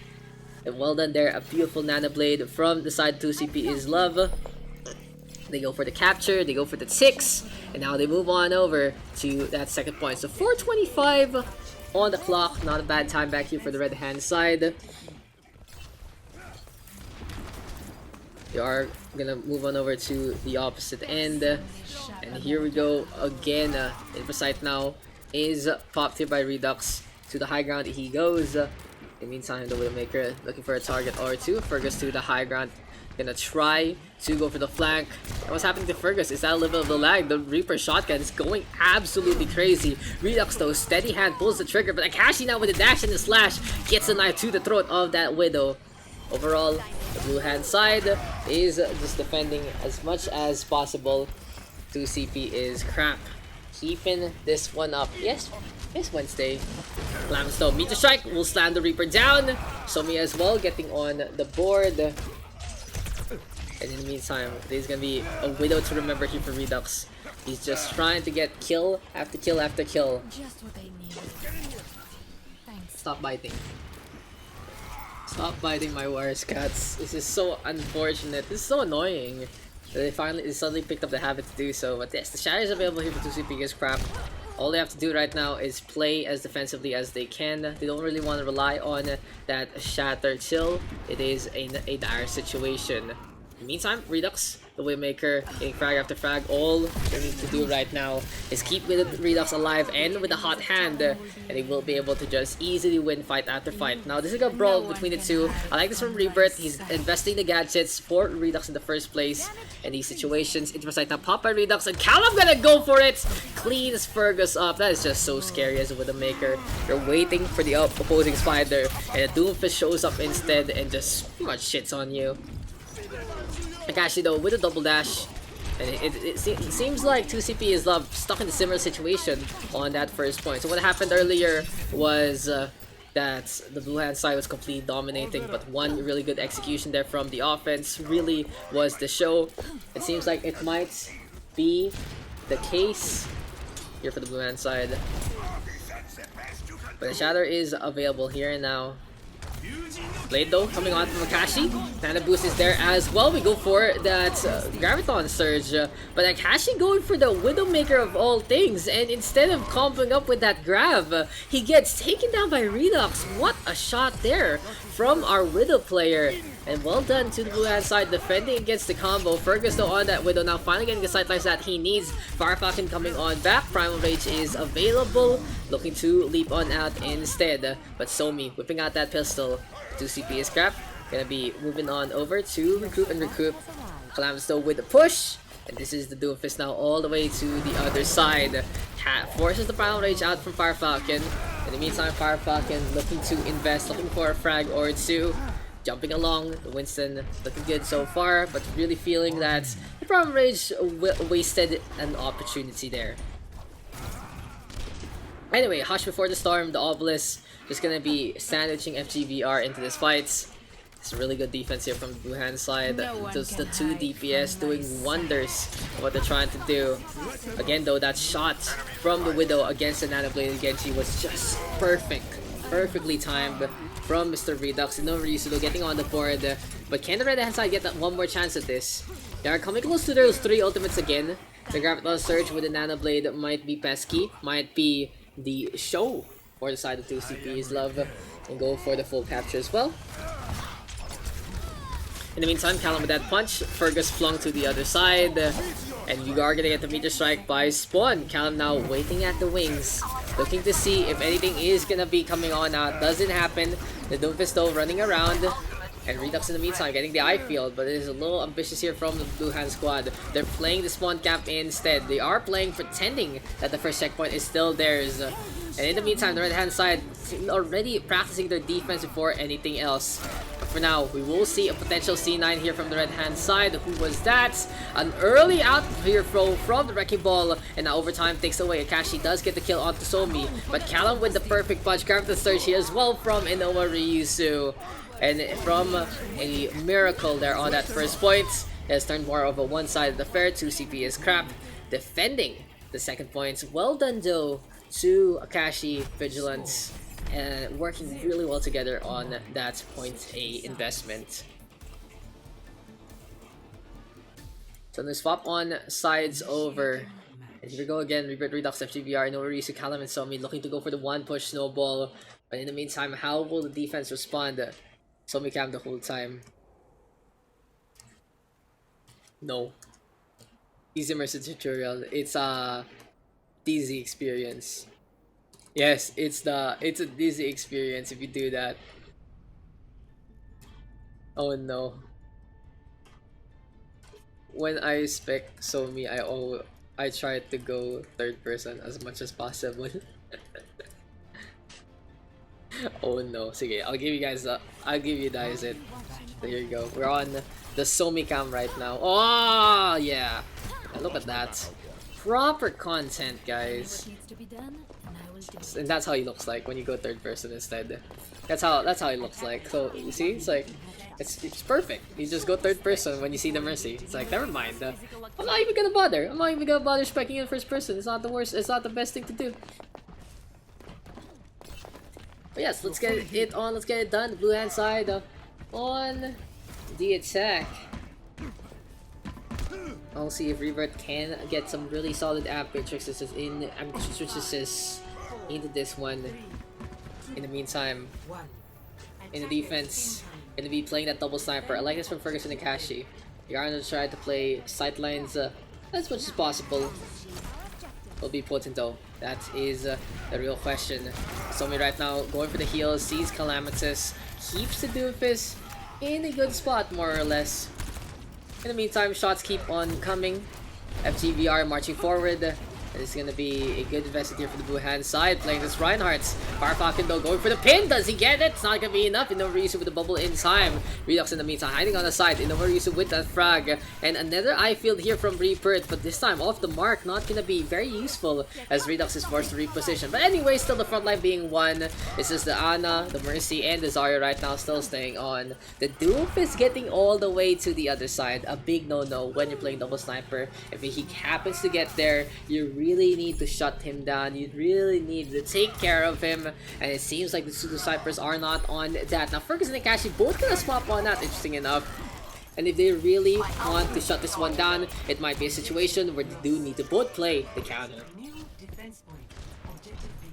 And well done there, a beautiful Nano Blade from the side 2CP is love. They go for the capture, they go for the 6, and now they move on over to that second point. So 4:25 on the clock, not a bad time back here for the red hand side. They are gonna move on over to the opposite end, and here we go again. Infosite now is popped here by Redux. To the high ground he goes. In the meantime, the Widowmaker looking for a target or two. Fergus to the high ground. Gonna try to go for the flank. And what's happening to Fergus? Is that a little bit of the lag? The Reaper shotgun is going absolutely crazy. Redux though, steady hand pulls the trigger. But Akashi now with the dash and the slash gets the knife to the throat of that Widow. Overall, the blue hand side is just defending as much as possible. 2CP is crap. Keeping this one up. Yes. It's Wednesday. Lambs though, Meteor Strike will slam the Reaper down. Somi as well getting on the board. And in the meantime, there's gonna be a Widow to remember here for Redux. He's just trying to get kill after kill after kill. Just what they need. Thanks. Stop biting. Stop biting my wires, cats. This is so unfortunate. This is so annoying. They suddenly picked up the habit to do so. But yes, the shadow is available here for 2CP is crap. All they have to do right now is play as defensively as they can. They don't really want to rely on that shatter till it is in a dire situation. In the meantime, Redux, the Widowmaker, getting frag after frag. All they need to do right now is keep Redux alive and with a hot hand, and they will be able to just easily win fight after fight. Now this is a brawl between the two. I like this from Rebirth. He's investing the gadgets for Redux in the first place. In these situations, Infosite now pop by Redux, and Callum gonna go for it! Cleans Fergus up. That is just so scary as a Widowmaker. You're waiting for the opposing spider, and a Doomfist shows up instead and just pretty much shits on you. Akashi though with a double dash, and it seems like 2CP is stuck in a similar situation on that first point. So what happened earlier was that the blue hand side was completely dominating, but one really good execution there from the offense really was the show. It seems like it might be the case here for the blue hand side. But the shatter is available here and now. Blade though coming on from Akashi. Mana boost is there as well. We go for that Graviton Surge. But Akashi going for the Widowmaker of all things. And instead of comboing up with that grab, he gets taken down by Redux. What a shot there from our Widow player. And well done to the blue hand side defending against the combo. Fergus though on that Widow now finally getting the sight lines that he needs. Fire Falcon coming on back. Primal Rage is available. Looking to leap on out instead. But Somi whipping out that pistol. 2 CP is scrap. Gonna be moving on over to recruit and recoup. Calamus though with the push. And this is the Doomfist now all the way to the other side. Forces the Primal Rage out from Fire Falcon. In the meantime, Fire Falcon looking to invest, looking for a frag or two. Jumping along, the Winston looking good so far, but really feeling that the Primal Rage wasted an opportunity there. Anyway, Hush before the storm, the Obelisk just gonna be sandwiching FGVR into this fight. It's a really good defense here from the blue hand side. Just the 2 DPS doing wonders of what they're trying to do. Again though, that shot from the Widow against the Nanobladed Genji was just perfectly timed from Mr. Redux. No Ryusudo getting on the board. But can the red hand side get that one more chance at this? They are coming close to those 3 ultimates again. The Graviton Surge with the Nanoblade might be pesky, might be the show for the side of 2 CPs. Love and go for the full capture as well. In the meantime, Callum with that punch, Fergus flung to the other side, and you are gonna get the meteor strike by Spawn. Callum now waiting at the wings, looking to see if anything is gonna be coming on out. Doesn't happen. The Doomfist though running around, and Redux in the meantime getting the eye field, but it is a little ambitious here from the blue hand squad. They're playing the Spawn camp instead. They are playing pretending that the first checkpoint is still theirs. And in the meantime, the red hand side already practicing their defense before anything else. But for now, we will see a potential C9 here from the red hand side. Who was that? An early out here throw from the Wrecking Ball, and now overtime takes away. Akashi does get the kill onto Somi, but Callum with the perfect punch, grab the surge here as well from Inoue Ryusu. And from a miracle there on that first point, it has turned more of a one-sided affair. 2 CP is crap, defending the second points. Well done though to Akashi, Vigilance, and working really well together on that point A investment. So let's swap on sides over. And here we go again. Rebirth Redux FGVR, no Ryusu, Callum and Somi looking to go for the one push snowball. But in the meantime, how will the defense respond? Somi cam the whole time. No. Easy immersive tutorial. It's a Dizzy experience. Yes, it's a Dizzy experience if you do that. Oh no. When I spec Somi, I try to go third person as much as possible. Oh no. Sige, I'll give you guys it. There you go. We're on the Somi cam right now. Oh yeah. Look at that. Proper content, guys. And that's how he looks like when you go third person instead. That's how he looks like. So you see, it's like it's perfect. You just go third person when you see the Mercy. It's like, never mind. I'm not even gonna bother. I'm not even gonna bother specking in first person. It's not the worst. It's not the best thing to do. But yes, let's get it on. Let's get it done. The blue hand side on the attack. I'll see if Revert can get some really solid amp matrices into this one. In the meantime, in the defense, gonna be playing that double sniper. I like this from Ferguson and Akashi. You're gonna try to play sightlines as much as possible. Will be potent though. That is the real question. Somi right now going for the heal, sees Calamitous, keeps the Doomfist in a good spot more or less. In the meantime, shots keep on coming. FGVR marching forward. And It's gonna be a good investment here for the blue hand side, playing this Reinhardt's. Farfalken though going for the pin. Does he get it? It's not gonna be enough. Innovarisu with the bubble in time. Redux in the meantime hiding on the side. Innovarisu with that frag. And another eye field here from Reapert, but this time off the mark. Not gonna be very useful as Redux is forced to reposition. But anyway, still the front line being won. This is the Ana, the Mercy, and the Zarya right now still staying on. The Doof is getting all the way to the other side. A big no-no when you're playing double sniper. If he happens to get there, you really need to shut him down. You really need to take care of him. And it seems like the two snipers are not on that. Now Ferguson and Kashi both gonna swap on that, interesting enough. And if they really want to shut this one down, it might be a situation where they do need to both play the counter. New defense point. Objective B.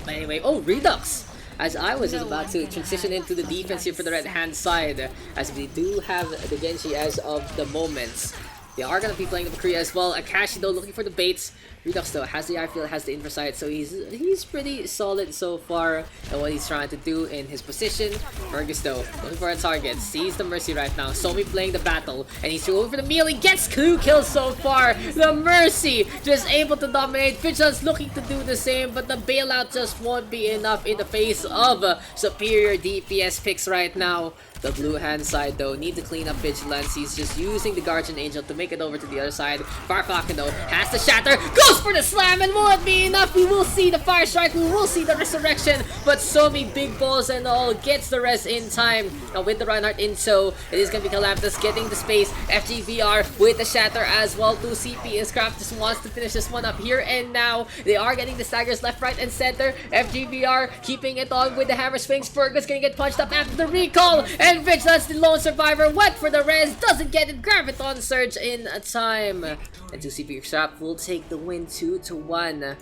But anyway, oh, Redux! As I was just about to transition into the defense here for the red hand side, as we do have the Genji as of the moment. They are going to be playing the McCree as well. Akashi though looking for the baits. Redux though has the eye field, has the infra sight, so he's pretty solid so far in what he's trying to do in his position. Fergus though looking for a target, sees the Mercy right now. Somi playing the battle, and he's going for the melee. Gets 2 kills so far. The Mercy just able to dominate. Vigilance looking to do the same, but the bailout just won't be enough in the face of superior DPS picks right now. The blue hand side though need to clean up Vigilance. He's just using the Guardian Angel to make it over to the other side. Farfalken though has the shatter, goes for the slam, and will it be enough? We will see the fire strike, we will see the resurrection, but Somi big balls and all gets the rest in time. Now with the Reinhardt in tow, it is gonna be Calamtus getting the space. FGVR with the shatter as well. 2 CP is Craft just wants to finish this one up here and now. They are getting the staggers left, right, and center. FGVR keeping it on with the hammer swings. Fergus gonna get punched up after the recall, and Vigilance, the lone survivor, went for the res, doesn't get it. Graviton Surge in time. And 2 CP Extract will take the win 2-1.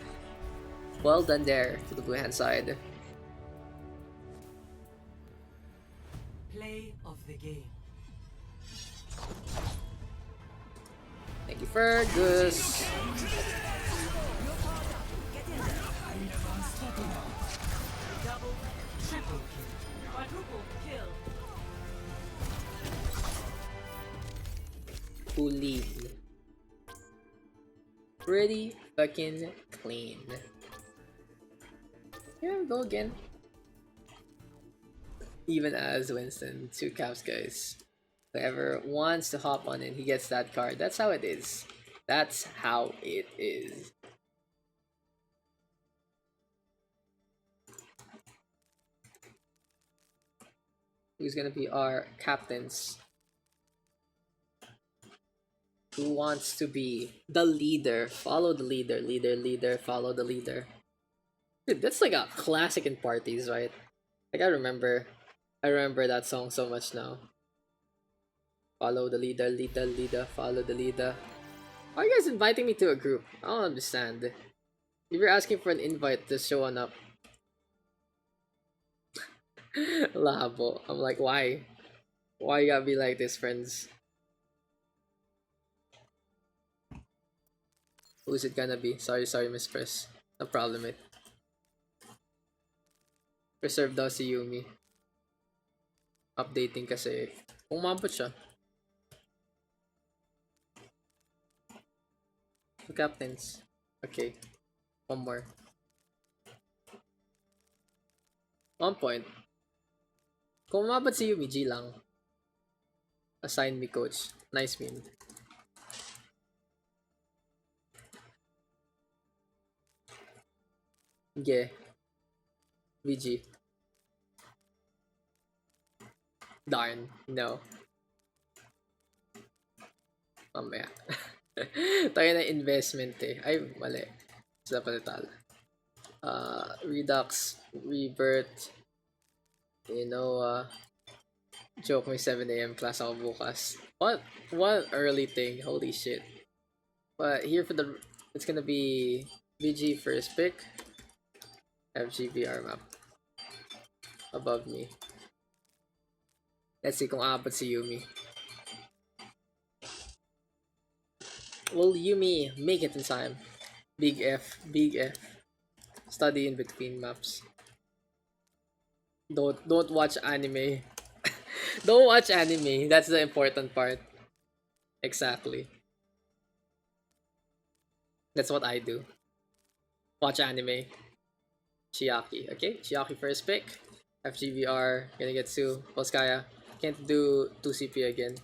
Well done there to the blue hand side. Play of the game. Thank you, Fergus. Double, triple kill. Quadruple kill. Clean. Pretty fucking clean. Here we go again. Even as Winston, 2 caps, guys. Whoever wants to hop on in, he gets that card. That's how it is. That's how it is. Who's gonna be our captains? Who wants to be the leader? Follow the leader, leader, follow the leader. Dude, that's like a classic in parties, right? Like I remember that song so much now. Follow the leader, leader, follow the leader. Why are you guys inviting me to a group? I don't understand. If you're asking for an invite, just show on up. Labo. I'm like, why? Why you gotta be like this, friends? Who's it gonna be? Sorry, Miss Press. No problem, mate. Preserve daw si Yumi. Updating kasi. Umabot siya. Two captains. Okay. One more. 1 point. Kung umabot si Yumi, G lang. Assign me, coach. Nice meme. Yeah. VG. Darn. No. Mamaya. Tayo na investment eh. Ay, mali. Sa palital. Redux. Rebirth. You know, joke, may 7 AM class ako bukas. What early thing. Holy shit. But here for the... It's gonna be... VG first pick. FGVR map. Above me. Let's see kung aabot si Yumi. Will Yumi make it in time? Big F. Big F. Study in between maps. Don't watch anime. Don't watch anime. That's the important part. Exactly. That's what I do. Watch anime. Chiaki. Okay, Chiaki first pick. FGVR. Gonna get two. Volskaya. Can't do 2 CP again.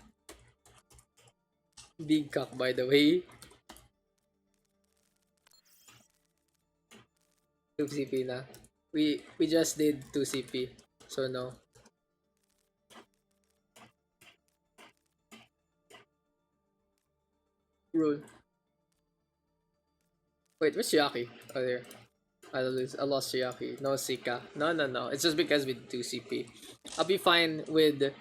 Big cock, by the way. 2 CP na. We just did 2 CP. So no. Rule. Wait, where's Chiaki? Oh, there. I lost Chiaki. No Sika. No. It's just because we do CP. I'll be fine with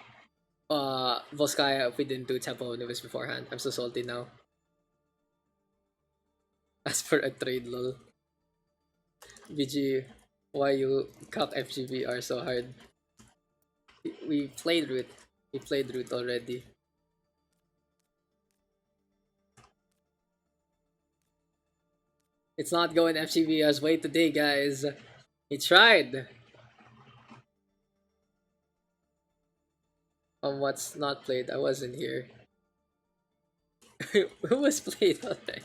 Volskaya if we didn't do Temple of Anubis beforehand. I'm so salty now. As for a trade, lol. BG, why you cock FGVR so hard? We played root. We played root already. It's not going FGVR's way today, guys. He tried. What's not played? I wasn't here. Who was played already?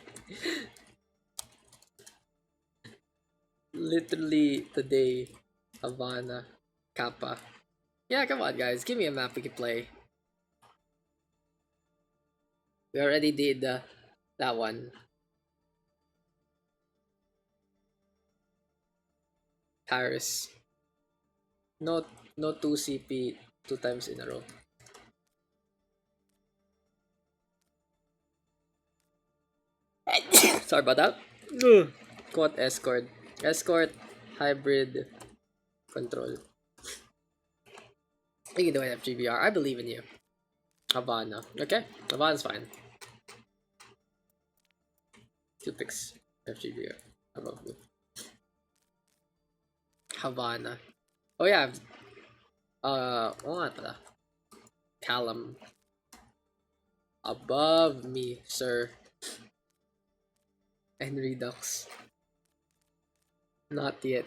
Literally today. Havana. Kappa. Yeah, come on guys. Give me a map we can play. We already did that one. Paris. No 2 CP 2 times in a row. Sorry about that. Quad escort. Escort, hybrid, control. You can do it FGBR. I believe in you. Havana. Okay? Havana's fine. 2 picks. FGBR. Above me. Havana. Oh yeah. What pala? Callum. Above me, sir. And Redux. Not yet.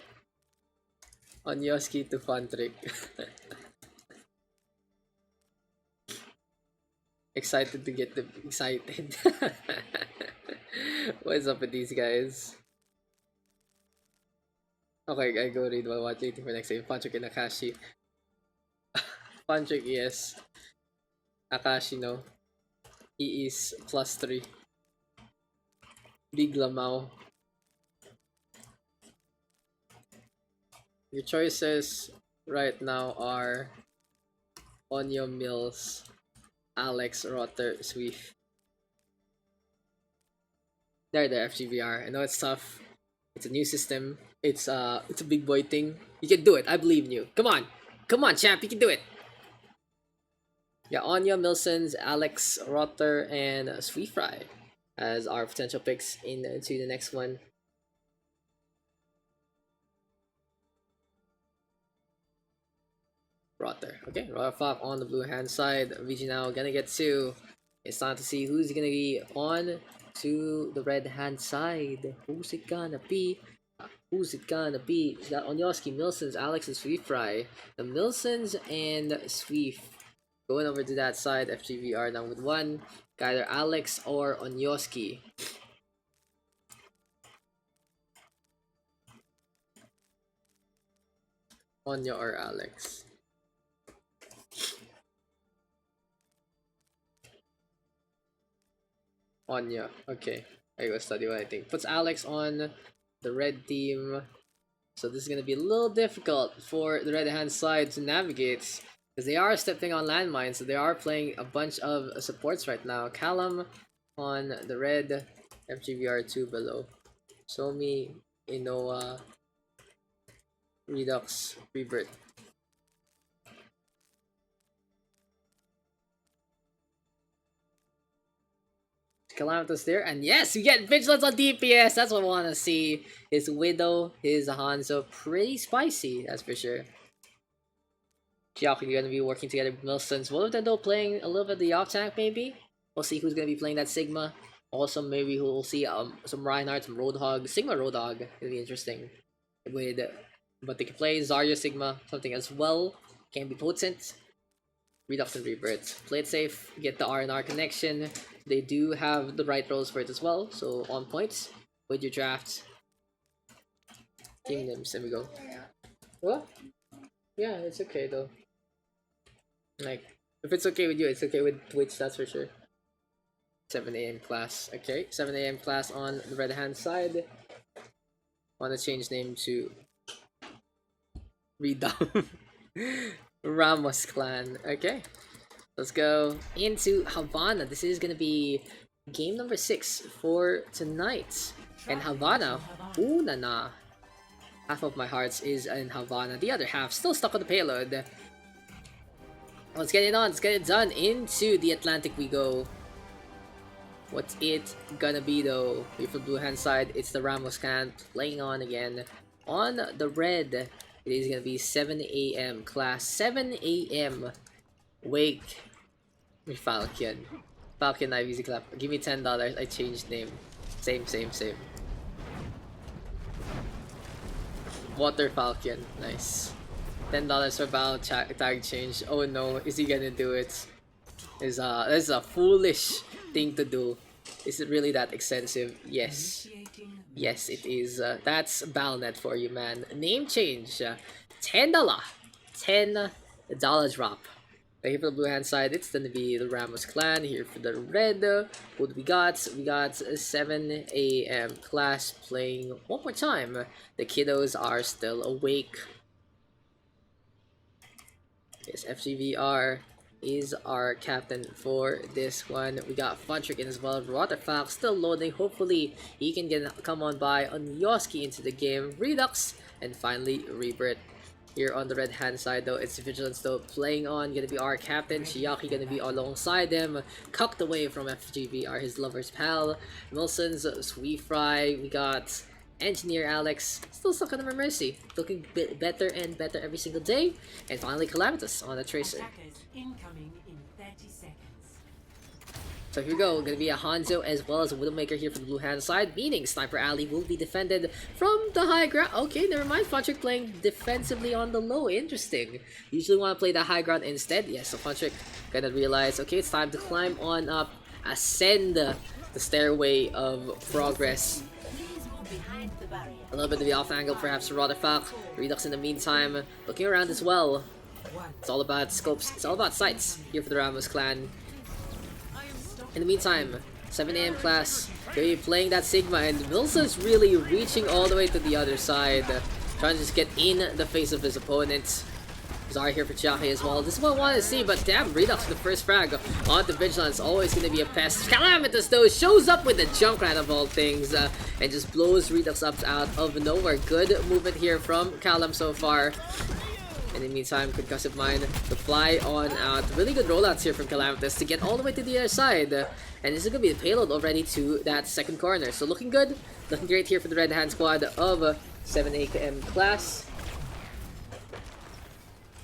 On Yoski to fun trick. Excited to get them excited. What is up with these guys? Okay, I go read while watching for next time. Panchik and Akashi. Panchik, yes. Akashi, no. He is +3. Big Lamau. Your choices right now are Onyo Mills, Alex, Rotter, Swift. There, FGVR. I know it's tough. It's a new system. It's a big boy thing. You can do it. I believe in you. Come on, champ. You can do it. Yeah, Onyo, Milsons, Alex, Rotter, and Sweet Fry as our potential picks into the next one. Rotter. Okay, Rotter Flop on the blue hand side. VG now gonna get 2. It's time to see who's gonna be on to the red hand side. Who's it gonna be? Who's it gonna be? We got Onyoski, Milsons, Alex, and Sweet Fry. The Milsons and Sweet going over to that side. FGVR down with 1. Either Alex or Onyoski. Onyo or Alex. Onyo. Okay. I go study what I think. Puts Alex on the red team. So this is going to be a little difficult for the red hand side to navigate. Because they are stepping on landmines. So they are playing a bunch of supports right now. Callum on the red. FGVR 2 below. Somi, Inoa, Redux, Rebirth. Calamitous there, and yes, we get Vigilance on DPS. That's what I want to see. His Widow, his Hanzo, pretty spicy, that's for sure. Chiaki gonna be working together with Milsons. One of them though playing a little bit of the off tank maybe. We'll see who's gonna be playing that Sigma. Also maybe we'll see some Reinhardt, some Roadhog. Sigma Roadhog gonna be interesting. But they can play Zarya Sigma, something as well. Can be potent. Redux and Rebirth. Play it safe, get the R&R connection. They do have the right roles for it as well, so on points. with your draft. Team names, there we go. What? Yeah, it's okay though. Like, if it's okay with you, it's okay with Twitch, that's for sure. 7 AM class. Okay, 7 AM class on the red hand side. Wanna change name to read down. Ramos clan. Okay. Let's go into Havana. This is gonna be game number 6 for tonight. And Havana. Ooh na na. Half of my hearts is in Havana. The other half still stuck on the payload. Let's get it on. Let's get it done. Into the Atlantic we go. What's it gonna be though? Here for blue hand side, it's the Ramos clan playing on again. On the red, it is gonna be 7 AM class. 7 AM. Wake. Falcon. Falcon IVZ clap. Give me $10. I changed name. Same. Water Falcon. Nice. $10 for battle tag change. Oh no, is he gonna do it? This is a foolish thing to do. Is it really that expensive? Yes. Yes, it is. That's Balnet for you, man. Name change. $10. $10 drop. Here for the blue hand side, it's gonna be the Ramos clan. Here for the red, what do we got? We got 7 AM class playing one more time. The kiddos are still awake. Yes, FGVR is our captain for this one. We got Funtrick in as well. Waterfox still loading. Hopefully he can come on by on Yoski into the game. Redux and finally Rebirth. Here on the red hand side though, it's Vigilance though playing on, gonna be our captain. Chiaki gonna be alongside him, cucked away from FGVR, his lover's pal. Wilson's Sweet Fry. We got Engineer Alex, still stuck on the Mercy, looking better and better every single day. And finally Calamitous on the Tracer. Attackers incoming in 30 seconds. So here we go, gonna be a Hanzo as well as a Widowmaker here for the blue hand side, meaning Sniper Alley will be defended from the high ground. Okay, never mind, Funtrick playing defensively on the low, interesting. Usually want to play the high ground instead. Yes, so Funtrick gonna realize, okay, it's time to climb on up, ascend the stairway of progress. A little bit of the off angle perhaps for Rotterfak. Redux in the meantime, looking around as well. It's all about scopes, it's all about sights here for the Ramos clan. In the meantime, 7 AM class, gonna be playing that Sigma, and Wilson's really reaching all the way to the other side, trying to just get in the face of his opponent. Zara here for Chiaki as well. This is what I wanted to see, but damn, Redux with the first frag onto Vigilance, always gonna be a pest. Calamitous though shows up with the Junkrat of all things, and just blows Redux up out of nowhere. Good movement here from Calam so far. In the meantime, Concussive Mine to fly on out. Really good rollouts here from Calamitous to get all the way to the other side. And this is going to be the payload already to that second corner. So looking good. Looking great here for the red hand squad of 7 AM class.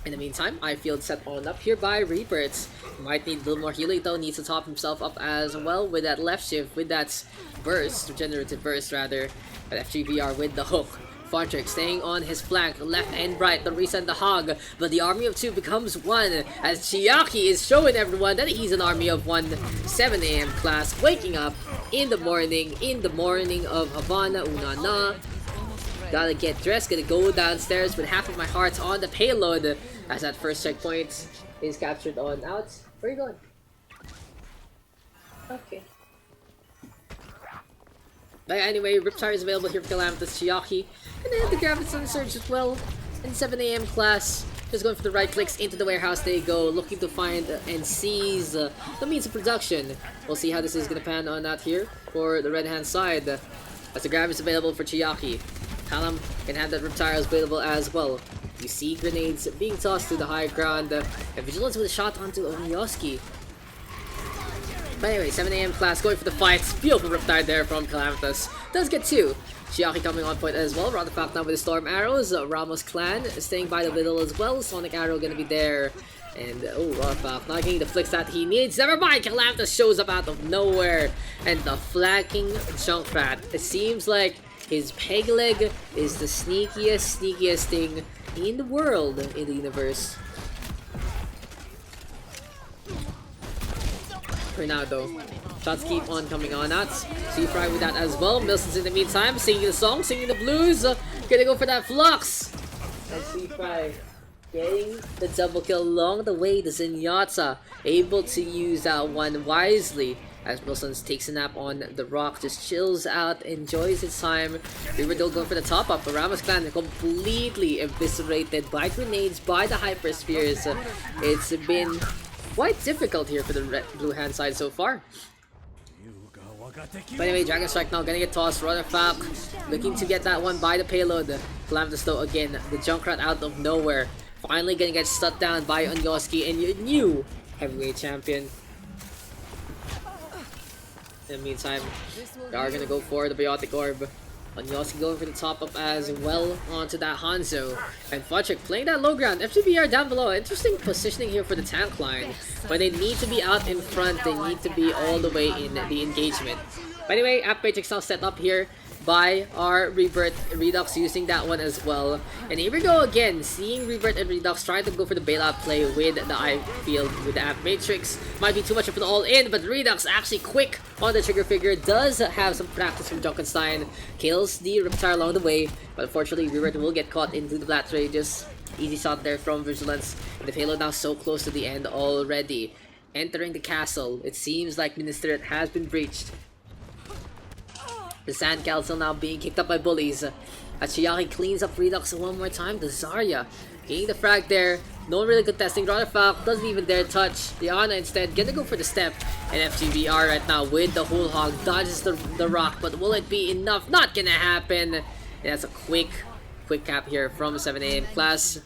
In the meantime, Ifield set on up here by Rebirth. Might need a little more healing though. Needs to top himself up as well with that left shift, with that burst, regenerative burst rather. But FGVR with the hook. Funtrick staying on his flank, left and right, the reset the hog, but the army of 2 becomes 1 as Chiaki is showing everyone that he's an army of 1. 7 AM class, waking up in the morning of Havana, Unana. Gotta get dressed, gonna go downstairs with half of my heart on the payload as that first checkpoint is captured on out. Where are you going? Okay. But anyway, Riptide is available here for Calamitous, Chiaki, and then the Graviton Surge as well. In 7 AM class, just going for the right clicks into the warehouse they go, looking to find and seize the means of production. We'll see how this is going to pan on out here for the red hand side. As the grab is available for Chiaki. Calam can have that Riptide available as well. You see grenades being tossed to the high ground, and Vigilance with a shot onto Onyoski. But anyway, 7 AM class going for the fight. Beautiful Riptide there from Calamitous. Does get 2. Chiaki coming on point as well. Rotherfact now with the Storm Arrows. Ramos clan staying by the middle as well. Sonic Arrow gonna be there. And oh, Rotherfact not getting the flicks that he needs. Never mind, Calamitous shows up out of nowhere. And the flanking Junkrat. It seems like his peg leg is the sneakiest thing in the world, in the universe. For now though, Shots keep on coming on out. See Fry with that as well. Milson's in the meantime singing the song, singing the blues. Gonna go for that flux. And see Fry getting the double kill along the way. The Zenyatta able to use that one wisely. As Wilson takes a nap on the rock, just chills out, enjoys his time. Riverdale going for the top up, but Ramos Clan completely eviscerated by grenades, by the hyperspheres. It's been quite difficult here for the blue hand side so far. But anyway, Dragon Strike now gonna get tossed. Runner Falk looking to get that one by the payload. Calamitous though again, the Junkrat out of nowhere. Finally gonna get shut down by Onyoski and your new heavyweight champion. In the meantime, they are gonna go for the Biotic Orb. Onyoski going for the top up as well onto that Hanzo. And Fudgek playing that low ground. FGBR down below. Interesting positioning here for the tank line. But they need to be out in front. They need to be all the way in the engagement. But anyway, App Matrix now set up here by our Rebirth. Redux using that one as well. And here we go again, seeing Rebirth and Redux trying to go for the bailout play with the I field with the App Matrix. Might be too much of an all-in, but Redux actually quick on the trigger figure. Does have some practice from Junkenstein. Kills the Riptire along the way, but unfortunately Rebirth will get caught into the Blast Rages. Easy shot there from Vigilance. And the payload now so close to the end already. Entering the castle, it seems like Ministeriate has been breached. The Sand Council now being kicked up by bullies. Chiaki cleans up Redux one more time. The Zarya getting the frag there. No one really contesting. Falk doesn't even dare touch. The Ana instead gonna go for the step. And FGBR right now with the whole hog dodges the rock. But will it be enough? Not gonna happen. And that's a quick cap here from 7 AM class.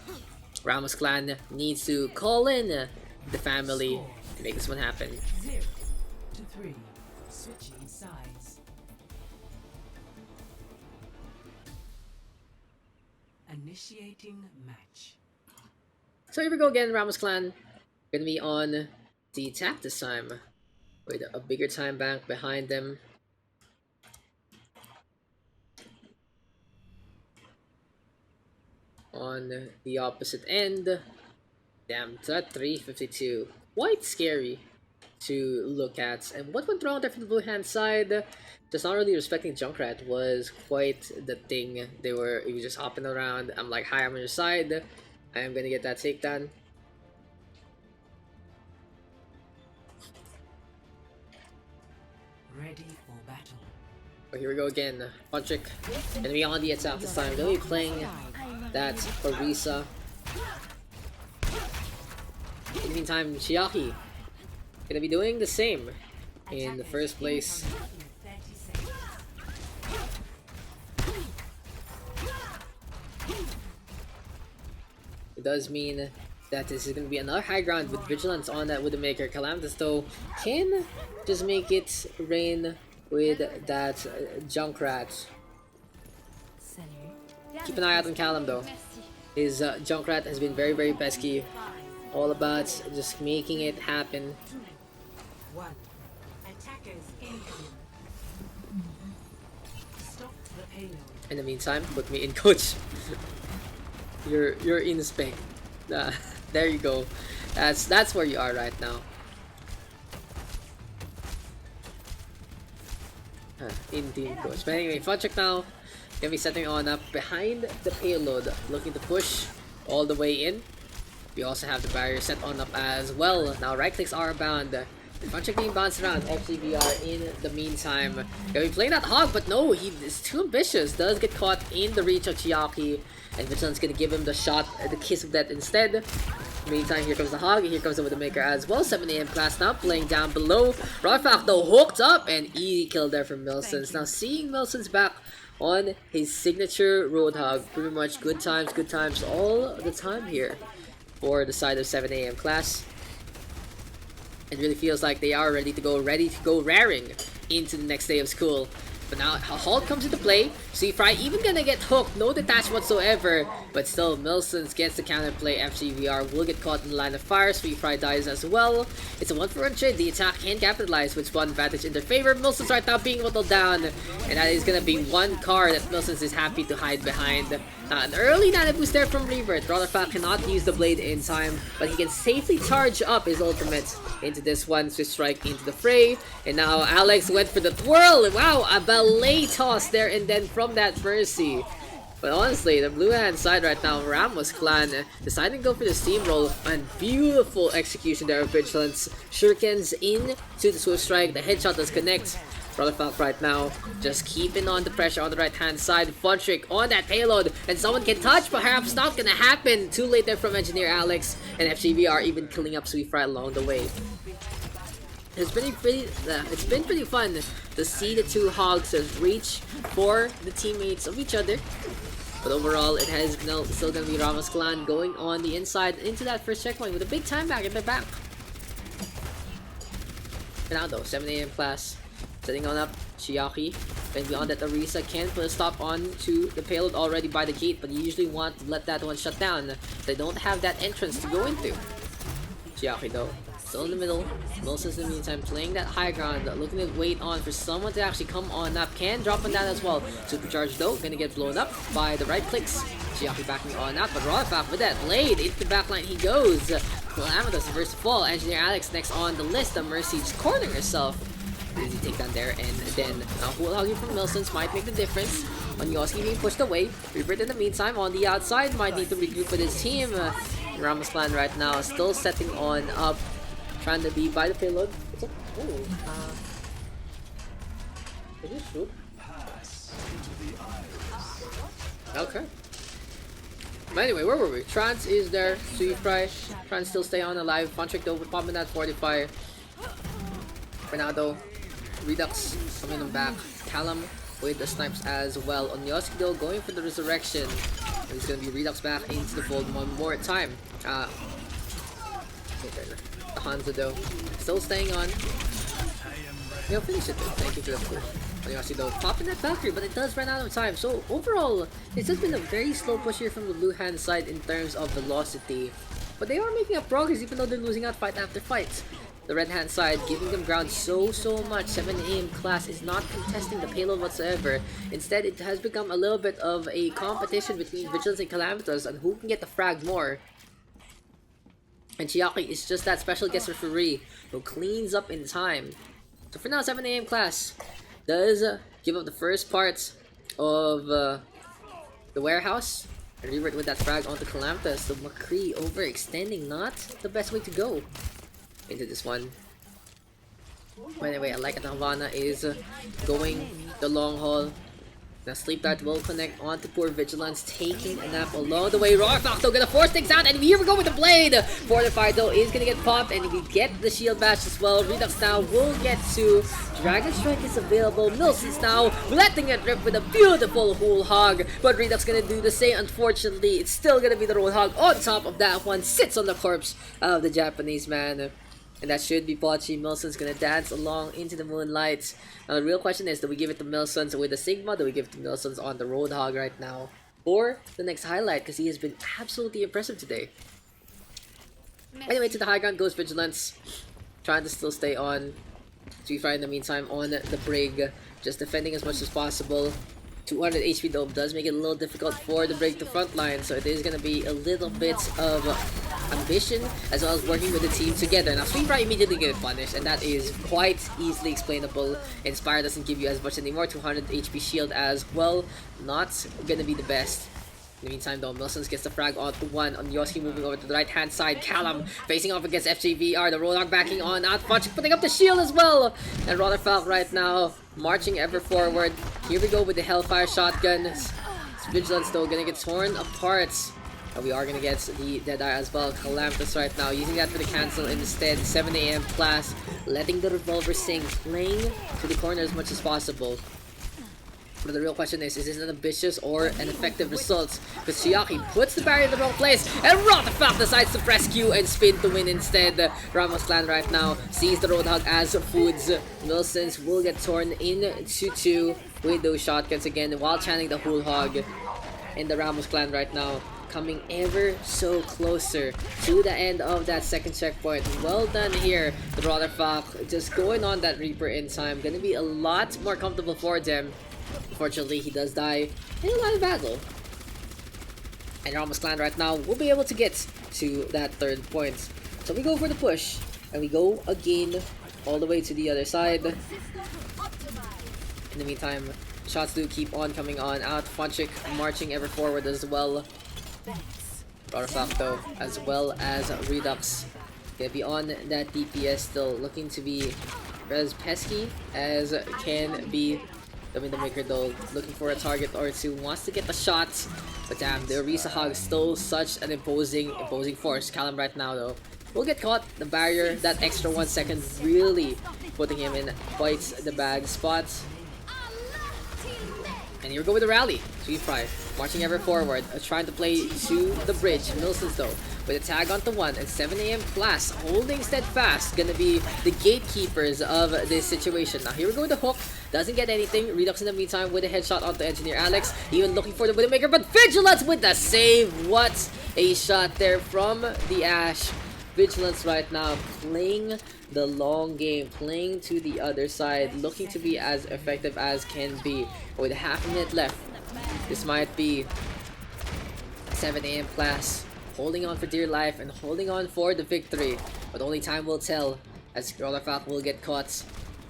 Ramos Clan needs to call in the family to make this one happen. 0-3. Switching sides. Initiating match. So here we go again, Ramos Clan. Gonna be on the attack this time. With a bigger time bank behind them. On the opposite end. Damn, that 352. Quite scary to look at. And what went wrong there from the blue hand side? Just not really respecting Junkrat was quite the thing. He was just hopping around. I'm like, hi, I'm on your side. I am gonna get that takedown. Ready for battle. Oh, here we go again. Fudgek gonna be on the attack this time. Gonna be playing that Orisa. In the meantime, Chiaki gonna be doing the same in the first place. It does mean that this is going to be another high ground with Vigilance on that Widowmaker. Calamitous though can just make it rain with that Junkrat. Keep an eye out on Callum though. His Junkrat has been very, very pesky. All about just making it happen. 1. Attackers incoming. Stop the payload. In the meantime, put me in, coach. You're in spec. There you go. That's where you are right now. In team coach. But anyway, Fudgek now gonna be setting on up behind the payload, looking to push all the way in. We also have the barrier set on up as well. Now right clicks are bound. Fudgek being bounced around. FGBR in the meantime. Gonna be playing that hog, but no, he is too ambitious. Does get caught in the reach of Chiaki. And Vigilance gonna give him the shot, the kiss of death instead. Meantime, here comes the hog, here comes the Widowmaker as well. 7 AM class now playing down below. Rodfak though hooked up and easy kill there from Milsons. Now seeing Milsons back on his signature Roadhog. Pretty much good times all the time here for the side of 7 AM class. It really feels like they are ready to go raring into the next day of school. But now a halt comes into play. Fry even gonna get hooked, no detach whatsoever. But still, Milsons gets the counterplay. FGVR will get caught in the line of fire. Fry dies as well. It's a 1-for-1 trade. The attack can capitalize with one advantage in their favor. Milsons right now being whittled down. And that is gonna be one car that Milsons is happy to hide behind. An early nano boost there from Rebirth. Rotherfat cannot use the blade in time, but he can safely charge up his ultimate into this one. Swift Strike into the fray. And now Alex went for the twirl. Wow, a ballet toss there, and then from that Mercy. But honestly, the blue hand side right now, Ramos clan deciding to go for the steamroll, and beautiful execution there of Vigilance. Shurikens in to the Swift Strike. The headshot does connect. Rotherfat right now just keeping on the pressure on the right hand side. Fun trick on that payload, and someone can touch, perhaps not gonna happen. Too late there from Engineer Alex, and FGV are even killing up Sweet Fry along the way. It's been pretty fun to see the two Hogs reach for the teammates of each other. But overall, it has still gonna be Ramos clan going on the inside into that first checkpoint with a big time back in their back. For now though, 7 AM class. Setting on up Chiaki, and beyond that Arisa can put a stop on to the payload already by the gate, but you usually want to let that one shut down. They don't have that entrance to go into. Chiaki though, still in the middle. Milson's in the meantime playing that high ground, looking to wait on for someone to actually come on up. Can drop on that as well. Supercharged though, gonna get blown up by the right clicks. Chiaki backing on out, but Rotherfat with that blade into the backline he goes. Calamitous first of all. Engineer Alex next on the list. The Mercy just cornering herself. Easy takedown there, and then Whole Hoggy from Milsons might make the difference. Onyoski being pushed away. Rebirth in the meantime on the outside might need to regroup with his team. Ramos clan right now still setting on up, trying to be by the payload. Did you shoot? Okay. But anyway, where were we? Trance is there. Sweet Fry. Trance still stay on alive. Fun trick though, popping that 45. For now though, Redux coming them back. Callum with the snipes as well. Onyoski though going for the resurrection. And he's gonna be Redux back into the fold one more time. The Hanzo though still staying on. He'll finish it though. Thank you for the push. Onyoski though popping that Valkyrie, but it does run out of time. So overall, it's just been a very slow push here from the blue hand side in terms of velocity. But they are making up progress even though they're losing out fight after fight. The red hand side giving them ground so much. 7 AM class is not contesting the payload whatsoever. Instead, it has become a little bit of a competition between Vigilance and Calamitous on who can get the frag more. And Chiaki is just that special guest referee who cleans up in time. So for now, 7 AM class does give up the first part of the warehouse. And Rebirth with that frag onto Calamitous. So McCree overextending, not the best way to go into this one. By the way, I like that Havana is going the long haul. Now Sleep Dart will connect onto poor Vigilance, taking a nap along the way. Rorfach though gonna force things out, and here we go with the blade! Fortified though is gonna get popped, and we get the shield bash as well. Redux now will get to. Dragon Strike is available. Milson's now letting it rip with a beautiful whole hog, but Redux gonna do the same. Unfortunately, it's still gonna be the road hog on top of that one. Sits on the corpse of the Japanese man. And that should be Pochi. Milson's gonna dance along into the moonlight. Now the real question is, do we give it to Milsons with the Sigma? Do we give it to Milsons on the Roadhog right now? Or the next highlight, because he has been absolutely impressive today. Anyway, to the high ground goes Vigilance. Trying to still stay on. Sweet Fry in the meantime on the Brig. Just defending as much as possible. 200 HP though does make it a little difficult for the Brig to frontline, so it is going to be a little bit of ambition as well as working with the team together. Now Sweet Fry immediately get punished, and that is quite easily explainable. Inspire doesn't give you as much anymore. 200 HP shield as well, not going to be the best. In the meantime though, Milsons gets the frag onto one. On Yoski moving over to the right hand side. Callum facing off against FJVR. The Roadhog backing on out. Punch putting up the shield as well. And Rotherfat right now marching ever forward. Here we go with the Hellfire shotgun. Vigilance though gonna get torn apart. But we are gonna get the Deadeye as well. Calamitous right now using that for the cancel instead. 7 AM class letting the revolver sing, playing to the corner as much as possible. But the real question is this an ambitious or an effective result? Because Chiaki puts the barrier in the wrong place, and Rotherfat decides to press Q and spin to win instead. Ramos clan right now sees the Roadhog as foods. Milsons will get torn into two with those shotguns again while channeling the whole hog. And the Ramos clan right now coming ever so closer to the end of that second checkpoint. Well done here. The Rotherfat just going on that Reaper in time. Gonna be a lot more comfortable for them. Unfortunately, he does die in a line of battle. And Ramos clan right now will be able to get to that third point. So we go for the push, and we go again all the way to the other side. In the meantime, shots do keep on coming on out. Funchik marching ever forward as well. Rarafacto as well as Redux. Gonna be on that DPS still, looking to be as pesky as can be. The Maker though, looking for a target or two, wants to get the shots. But damn, the Orisa Hog is still such an imposing force. Callum right now though will get caught. The barrier, that extra 1 second really putting him in quite the bad spot. And here we go with the rally. Sweet Fry marching ever forward, trying to play to the bridge. Milsons though, with a tag onto one, and 7 AM class holding steadfast, gonna be the gatekeepers of this situation. Now here we go with the hook, doesn't get anything. Redux in the meantime with a headshot onto Engineer Alex, even looking for the Widowmaker, but Vigilance with the save. What a shot there from the Ash. Vigilance right now playing the long game, playing to the other side, looking to be as effective as can be. With half a minute left, this might be 7 AM class holding on for dear life and holding on for the victory. But only time will tell, as Rollerfalk will get caught.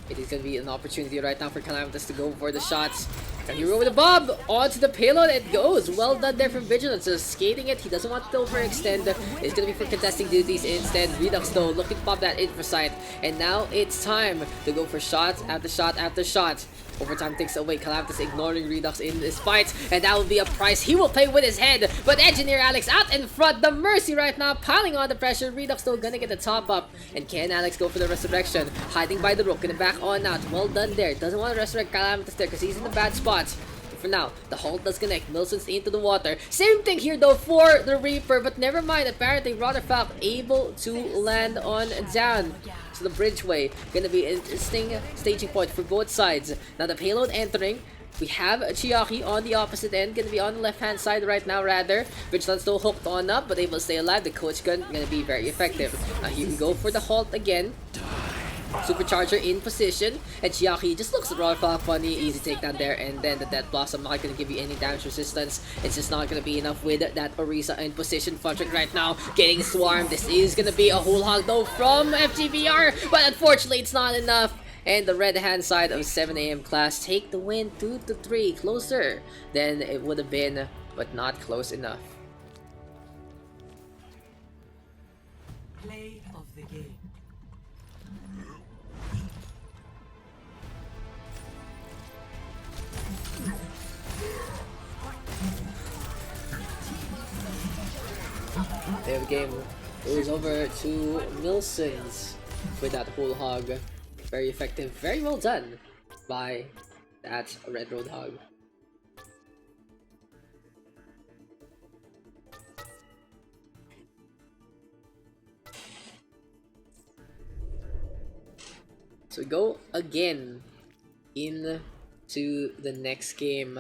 It is going to be an opportunity right now for Calamitous to go for the shots. And here we go with the Bob! Onto the payload it goes! Well done there from Vigilance, just skating it. He doesn't want to overextend. It's going to be for contesting duties instead. Redux though, looking to pop that in for sight. And now it's time to go for shot after shot after shot. Overtime takes away. Calamitous ignoring Redux in this fight, and that will be a price he will pay with his head. But Engineer Alex out in front. The Mercy right now piling on the pressure. Redux still gonna get the top up. And can Alex go for the resurrection? Hiding by the rook. Gonna back on out. Well done there. Doesn't want to resurrect Calamitous there because he's in a bad spot. For now, the hold does connect. Milson's into the water. Same thing here though for the Reaper, but never mind. Apparently, Rotherfalk able to land on down. So the bridgeway gonna be an interesting staging point for both sides. Now the payload entering. We have Chiaki on the opposite end, gonna be on the left hand side right now rather. Vigilance still hooked on up, but able to stay alive. The coach gun gonna be very effective. Now here we go for the halt again. Supercharger in position, and Chiaki just looks at Rollerfalk funny. Easy takedown there, and then the Death Blossom not gonna give you any damage resistance. It's just not gonna be enough with that Orisa in position. Funtrick right now getting swarmed. This is gonna be a whole hog though from FGVR, but unfortunately it's not enough. And the red hand side of 7 AM class take the win 2-3, closer than it would have been, but not close enough. Play of the game. The game goes over to Milsons with that whole hog. Very effective, very well done by that Red Road Hog. So we go again into the next game.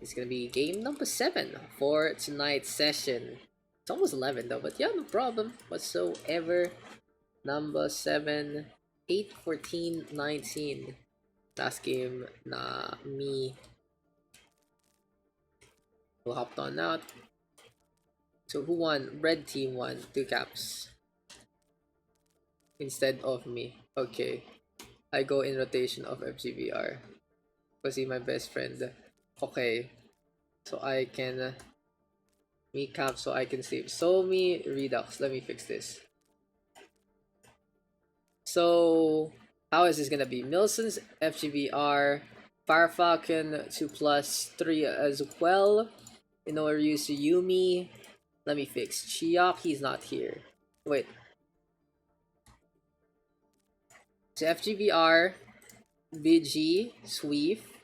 It's gonna be game number 7 for tonight's session. It's almost 11 though, but yeah, no problem whatsoever. Number 7, 8, 14, 19. Last game na me who hopped on out. So who won? Red team won 2 caps instead of me. Okay, I go in rotation of FGVR. Was he my best friend? Okay, so I can me cap so I can save. So me Redux. Let me fix this. So how is this gonna be? Milson's FGVR, Fire Falcon 2+3 as well. Inoryusu Yumi. Let me fix. Chiaki's not here. Wait. So FGVR, BG, Sweef,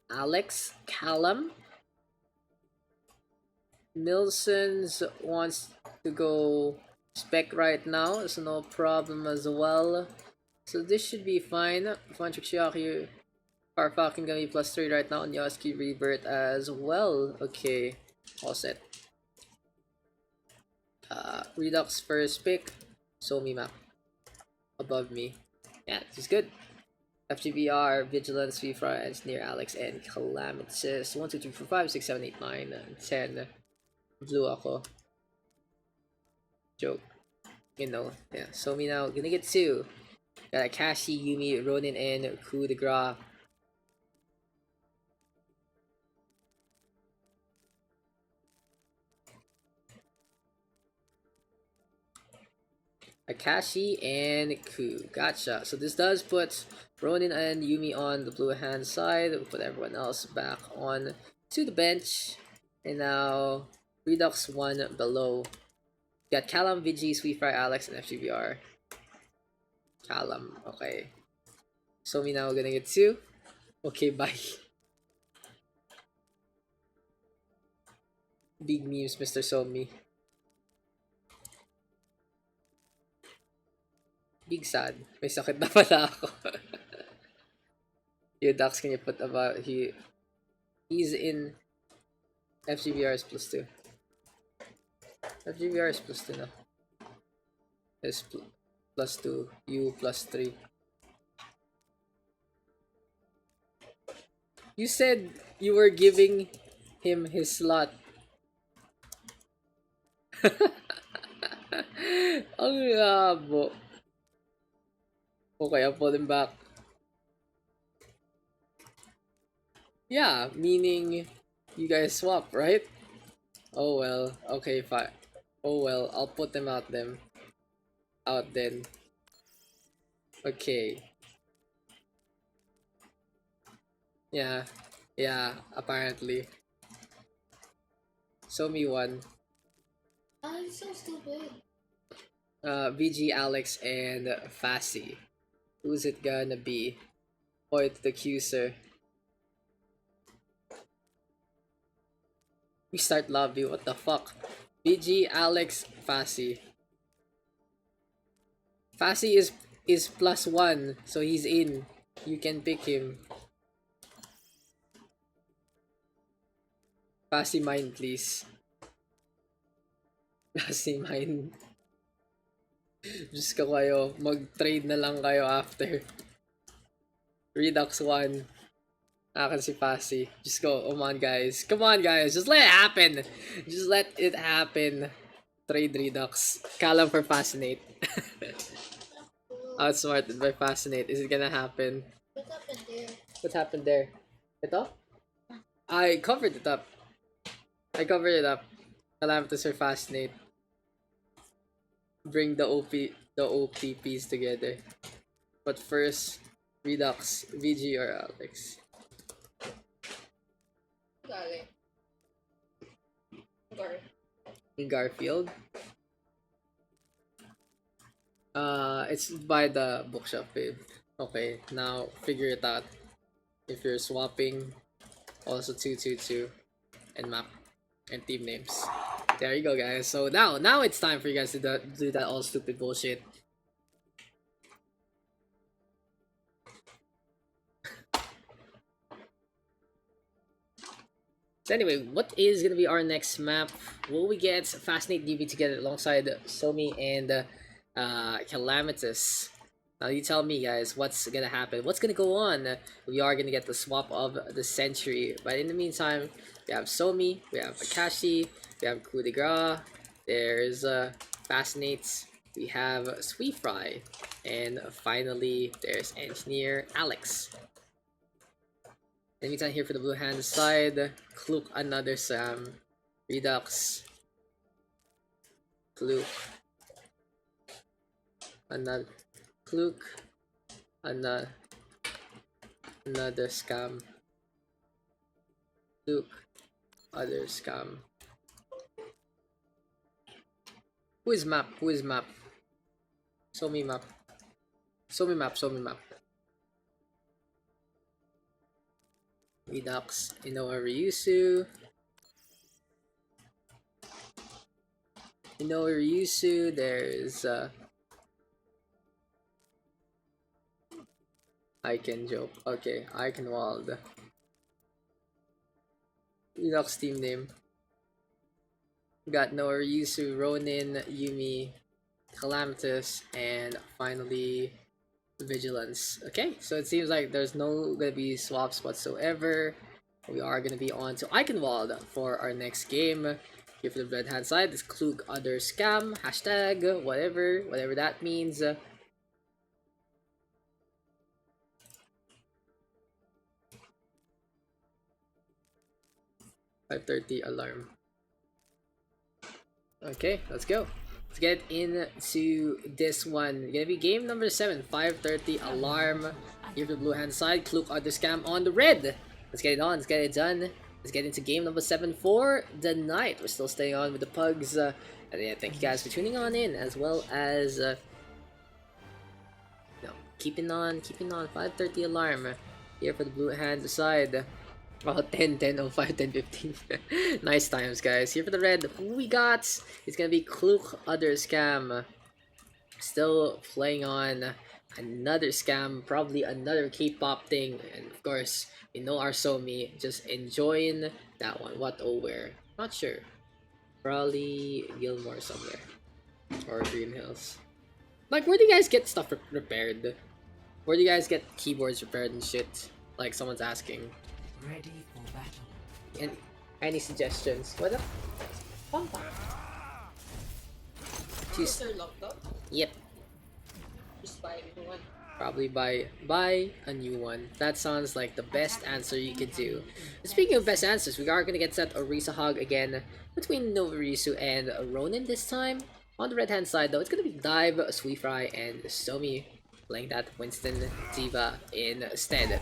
Alex, Callum. Milsons wants to go spec right now, so no problem as well. So this should be fine. Funtrick Chiaki, Fire Falcon gonna be +3 right now, and Yoski Rebirth as well. Okay, all set. Redux first pick, Somi map above me. Yeah, this is good. FGVR, Vigilance, FIFA, Engineer, Alex, and Calamitous. 1, 2, 3, 4, 5, 6, 7, 8, 9, 10. Blue ako. Joke. You know, yeah. So me now gonna get 2. Got Akashi, Yumi, Ronin, and coup de grace. Akashi and Ku. Gotcha. So this does put Ronin and Yumi on the blue hand side. We'll put everyone else back on to the bench. And now Redux 1 below. Got Callum, Vigi, Sweetfry, Alex, and FGVR. Callum, okay. So me now gonna get 2. Okay, bye. Big memes, Mr. Somi. Big sad. May sakit na pala ako. Yo, Daks, can you put about he's in FGVR is +2. FGVR is +2 na. Is +2. You +3. You said you were giving him his slot. Ang labo. Okay, I'll put him back. Yeah, meaning you guys swap, right? Oh well, okay, fine. Oh well, I'll put them out then. Okay. Yeah, apparently. So me 1. It's so stupid. VG, Alex, and Fassi. Who's it gonna be? Point the accuser. We start lobby, what the fuck? VG, Alex, Fassi. Fassi is +1, so he's in. You can pick him. Fassi mine, please. Fassi mine. Just ka kayo, mag-trade na lang kayo after. Redux 1. Akin si Fassi. Just go, come on guys. Come on guys, just let it happen. Just let it happen. Trade Redux. Callum for Fascinate. Outsmarted by Fascinate. Is it gonna happen? What happened there? What happened there? Ito? I covered it up. Calamitous for Fascinate. Bring the OPPs together. But first, Redux, VG or Alex. In Garfield. It's by the bookshop, babe. Okay, now figure it out. If you're swapping, also 222 and map and team names. There you go, guys. So now it's time for you guys to do that all stupid bullshit. So anyway, what is gonna be our next map? Will we get Fascinate DB together alongside Somi and Calamitous? Now you tell me, guys, what's gonna happen? What's gonna go on? We are gonna get the swap of the century, but in the meantime, we have Somi, we have Akashi, we have Coup de Grace, there's Fascinates, we have Sweet Fry, and finally there's Engineer Alex. In the meantime, here for the blue hand side, Kluk, another Sam, Redux, Kluk, another Kluk, another scam, Kluk, other scam. Who is map? Show me map. Redux, Inoue Ryusu. There's Icon joke. Okay, Eichenwalde. Redux team name. Got Noah Ryusu, Ronin, Yumi, Calamitous, and finally Vigilance. Okay, so it seems like there's no gonna be swaps whatsoever. We are gonna be on to Eichenwalde for our next game. Here for the red hand side, this Klug other scam, hashtag, whatever that means. 5:30 alarm. Okay, let's go. Let's get into this one. Gonna be game number 7, 5:30 alarm. Here for the blue hand side, Klug other scam on the red. Let's get it on, let's get it done. Let's get into game number 7 for the night. We're still staying on with the pugs. And yeah, thank you guys for tuning on in, as well as keeping on 5:30 alarm. Here for the blue hand side. Oh, 10, 10, 05, 10, 15. Nice times, guys. Here for the red, who we got? It's gonna be Klug other scam. Still playing on another scam, probably another K-pop thing, and of course, you know our Somi just enjoying that one. What or where? Not sure. Probably Gilmore somewhere, or Green Hills. Like, where do you guys get stuff repaired? Where do you guys get keyboards repaired and shit? Like, someone's asking. Ready for battle. And any suggestions? What up? Use your laptop. Yep. Just buy a new one. Probably buy a new one. That sounds like the best answer you could do. Speaking of best answers, we are gonna get that Orisa hug again between Novarisu and Ronin this time. On the red hand side though, it's gonna be Dive, Sweet Fry, and Somi playing that Winston Diva instead.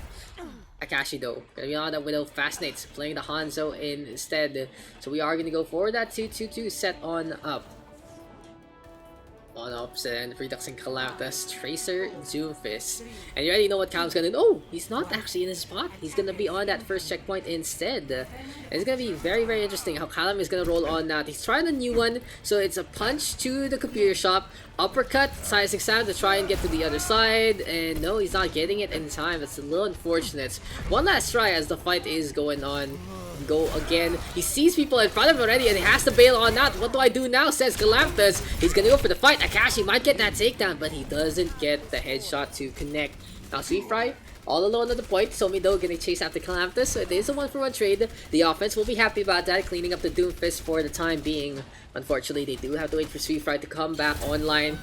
Akashi though, gonna be on that Widow Fascinates, playing the Hanzo instead. So we are gonna go for that 2-2-2 set on up. On opposite end, Redux and Calamitous, Tracer, Doomfist. And you already know what Calam's gonna do. Oh, he's not actually in his spot. He's gonna be on that first checkpoint instead. And it's gonna be very, very interesting how Calam is gonna roll on that. He's trying a new one, so it's a punch to the computer shop, uppercut, size exam to try and get to the other side. And no, he's not getting it in time. That's a little unfortunate. One last try as the fight is going on. Go again. He sees people in front of him already and he has to bail on that. What do I do now? Says Galactus. He's gonna go for the fight. Akashi might get that takedown, but he doesn't get the headshot to connect. Now Sweet Fry all alone at the point. Somi though gonna chase after Calamitous, so it is a 1-for-1 trade. The offense will be happy about that, cleaning up the Doomfist for the time being. Unfortunately, they do have to wait for Sweet Fry to come back online.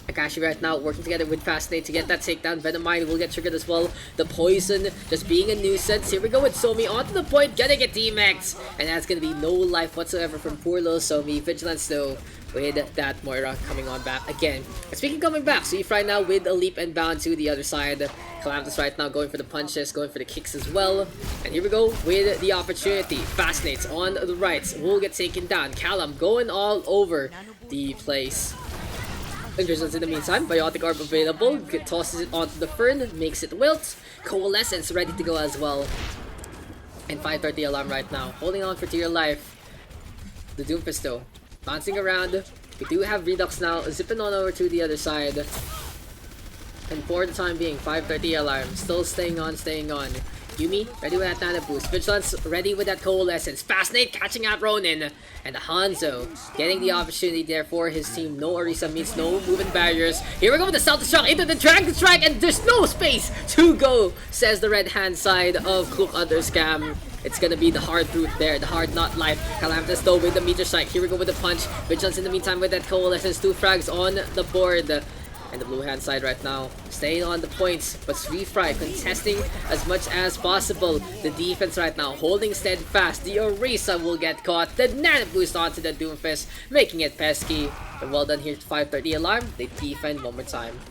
Akashi right now working together with Fascinate to get that takedown. Venomine will get triggered as well. The poison just being a nuisance. Here we go with Somi onto the point, gonna get D-Max. And that's gonna be no life whatsoever from poor little Somi. Vigilance though with that Moira coming on back again. And speaking coming back, Sweet Fry now with a leap and bound to the other side. Calamitous right now going for the punches, going for the kicks as well. And here we go with the opportunity. Fascinates on the right, will get taken down. Callum going all over the place. Vigilance in the meantime, Biotic Orb available, tosses it onto the Fern, makes it wilt. Coalescence ready to go as well. And 5:30 alarm right now, holding on for dear life. The Doomfist though, bouncing around. We do have Redux now, zipping on over to the other side. And for the time being, 5:30 alarm, still staying on. Yumi, ready with that Nana boost. Vigilance, ready with that Coalescence. Fascinate, catching out Ronin. And the Hanzo, getting the opportunity there for his team. No Orisa means no moving barriers. Here we go with the Self-Destruct into the Dragon Strike, and there's no space to go, says the red hand side of Klug other scam. It's gonna be the hard route there, the hard not life. Calamitous though with the Meteor Strike. Here we go with the punch. Vigilance in the meantime with that Coalescence. 2 frags on the board. And the blue hand side right now, staying on the points, but Sweet Fry contesting as much as possible. The defense right now, holding steadfast. The Orisa will get caught. The Nano boost onto the Doomfist, making it pesky. But well done here to 5:30 alarm. They defend one more time.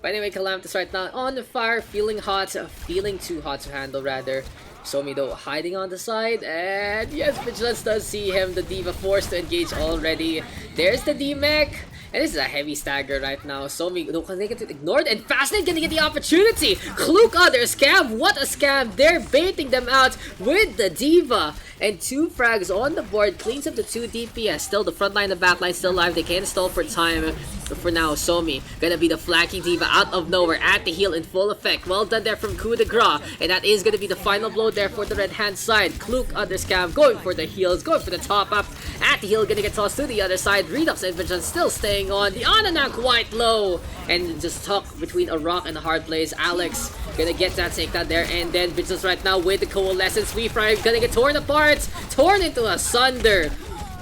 But anyway, Calamitous right now on the fire, feeling hot, feeling too hot to handle rather. Somi though hiding on the side, and yes, Vigilance does see him. The Diva forced to engage already. There's the D-Mech, and this is a heavy stagger right now. Somi though can get it ignored, and Fascinate gonna get the opportunity. Klug other scam, what a scam! They're baiting them out with the Diva. And 2 frags on the board, cleans up the 2 DPS. Still the front line and back line still alive. They can't stall for time. But for now, Somi gonna be the flanking Diva out of nowhere at the heel in full effect. Well done there from Coup de Gras. And that is gonna be the final blow there for the red hand side. Klug other scam going for the heels, going for the top up. At the heel, gonna get tossed to the other side. Redux and Vigilance still staying staying on. The Ana now quite low, and just stuck between a rock and a hard place. Alex gonna get that takedown there, and then Vigilance right now with the Coalescence. Sweet Fry gonna get torn apart, torn into asunder.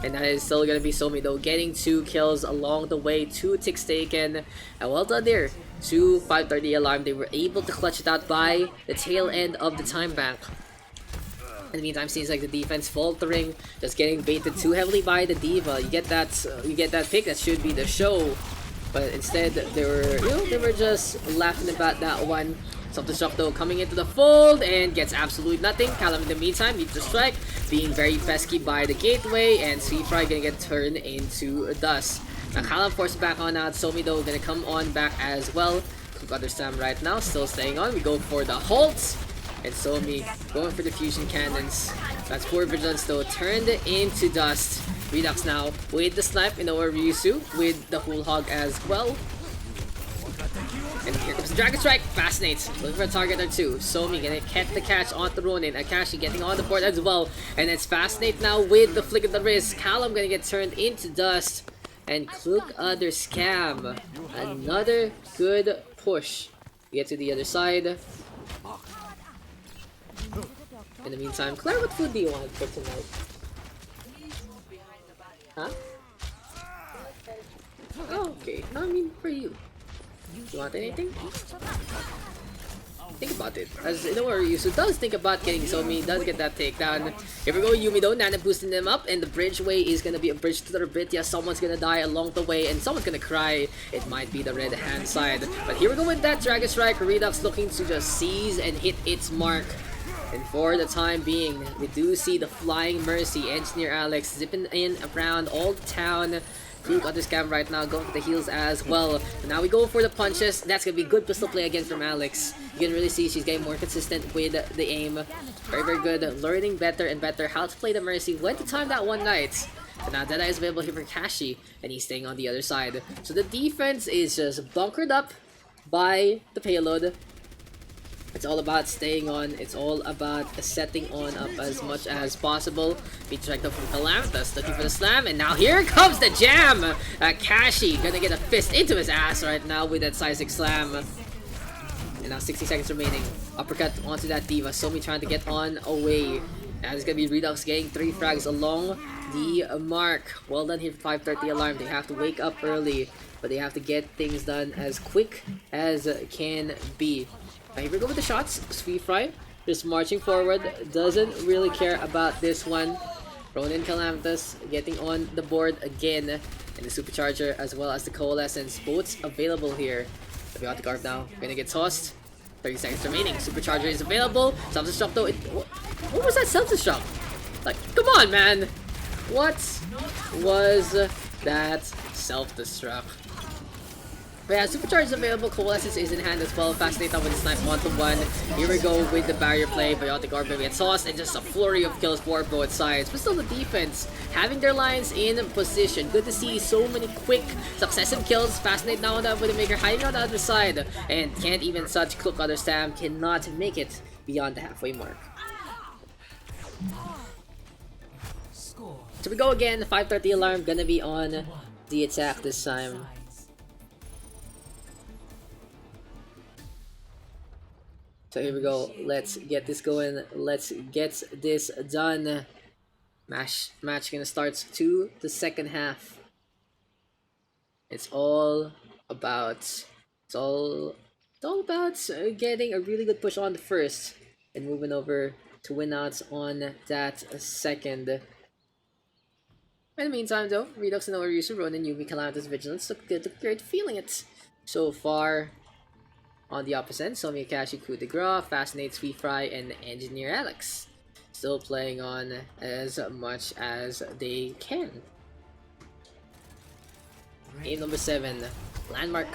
And that is still gonna be Somi though, getting 2 kills along the way, 2 ticks taken. And well done there to 530 Alarm. They were able to clutch it out by the tail end of the time bank. In the meantime, seems like the defense faltering, just getting baited too heavily by the Diva. You get that pick that should be the show, but instead they were just laughing about that one. Self-destruct though coming into the fold and gets absolutely nothing. Callum in the meantime needs to strike, being very pesky by the gateway, and Sweet Fry gonna get turned into dust. Now Callum forced back on out. Somi though gonna come on back as well. Understand right now, still staying on. We go for the halts, and Somi going for the fusion cannons. That's poor Vigilance though, turned into dust. Redux now with the snipe in our Ryusu with the whole hog as well. And here comes the Dragon Strike. Fascinates. Looking for a target or two. Somi gonna get the catch on the Ronin. Akashi getting on the board as well. And it's Fascinate now with the flick of the wrist. Callum gonna get turned into dust. And Klook other scam. Another good push. Get to the other side. In the meantime, Claire, what food do you want for tonight? Huh? Oh, okay. I mean, for you. You want anything? Think about it. As you know, Ryusu does think about getting Somi, does get that takedown. Here we go, Yumi though, Nana boosting them up, and the bridgeway is gonna be a bridge to the bit. Yeah, someone's gonna die along the way, and someone's gonna cry. It might be the red hand side. But here we go with that Dragon Strike. Redux looking to just seize and hit its mark. And for the time being, we do see the Flying Mercy, Engineer Alex zipping in around all the town. Klook on the scam right now, going for the heals as well. And now we go for the punches. That's gonna be good pistol play again from Alex. You can really see she's getting more consistent with the aim. Very, very good. Learning better and better how to play the Mercy, when to time that one night. But now Deadeye is available here for Kashi, and he's staying on the other side. So the defense is just bunkered up by the payload. It's all about staying on. It's all about setting on up as much as possible. Beat checked up from Calamitous, looking for the slam, and now here comes the jam! Kashi gonna get a fist into his ass right now with that size 6 slam. And now 60 seconds remaining. Uppercut onto that Diva. Somi trying to get on away. And it's gonna be Redux getting 3 frags along the mark. Well done here for 530 Alarm. They have to wake up early, but they have to get things done as quick as can be. Here we go with the shots. Sweet Fry just marching forward, doesn't really care about this one. Ronin Calamitous getting on the board again, and the Supercharger as well as the Coalescence, both available here. The Biotic Arp now gonna get tossed. 30 seconds remaining. Supercharger is available. Self-destruct though. What was that self-destruct? Like, come on, man! What was that self-destruct? But yeah, Supercharge is available, Coalescence is in hand as well. Fascinate with the snipe 1-to-1. Here we go with the barrier play. Biotic Orb gets tossed, and just a flurry of kills for both sides. But still the defense having their lines in position. Good to see so many quick, successive kills. Fascinate now on the Widowmaker, hiding on the other side. And can't even such Klook other Stam, cannot make it beyond the halfway mark. So we go again, 530 Alarm gonna be on the attack this time. So here we go, let's get this going, let's get this done. Match gonna start to the second half. It's all about getting a really good push on the first and moving over to win outs on that second. In the meantime though, Redux and Ryusu, Ronin, Yumi, Calamitous, Vigilance look good, look great, feeling it so far. On the opposite end, Somi, Akashi, Coup de Grace, Fascinate, Sweet Fry, and Engineer Alex. Still playing on as much as they can. Game number 7, landmark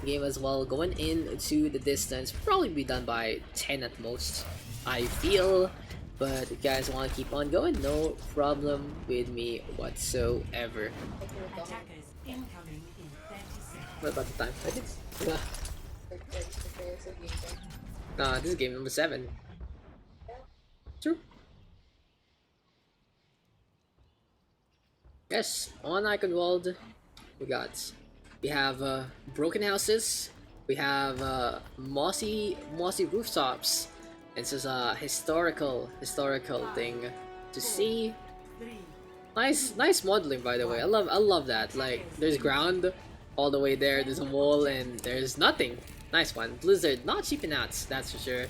game as well, going into the distance. Probably be done by 10 at most, I feel. But if you guys want to keep on going, no problem with me whatsoever. What about the time? I think. Nah, this is game number 7. True. Yes, on Eichenwalde, we got We have broken houses. We have mossy rooftops. It's just a historical thing to see. Nice modeling, by the way. I love that. Like, there's ground all the way there. There's a wall and there's nothing. Nice one. Blizzard, not cheaping out, that's for sure.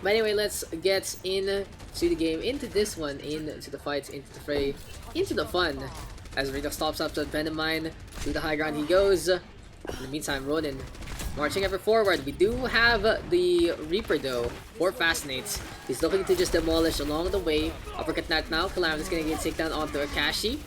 But anyway, let's get into the game, into this one, into the fights, into the fray, into the fun. As Rito stops up to Venomine, to the high ground he goes. In the meantime, Ronin marching ever forward. We do have the Reaper though, for Fascinates. He's looking to just demolish along the way. Uppercut that now, Calamity's gonna get taken down onto Akashi.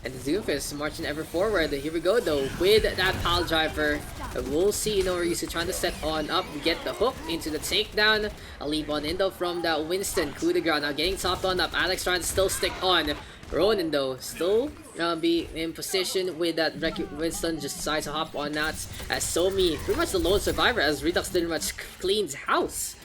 And the Doomfist marching ever forward. Here we go though, with that pile driver. We'll see Inourisu trying to set on up, get the hook into the takedown. A leap on in though from that Winston. Coup de grace now getting topped on up. Alex trying to still stick on. Ronin though, still be in position with that Winston, just decides to hop on that. As Somi, pretty much the lone survivor as Redux pretty much cleans house.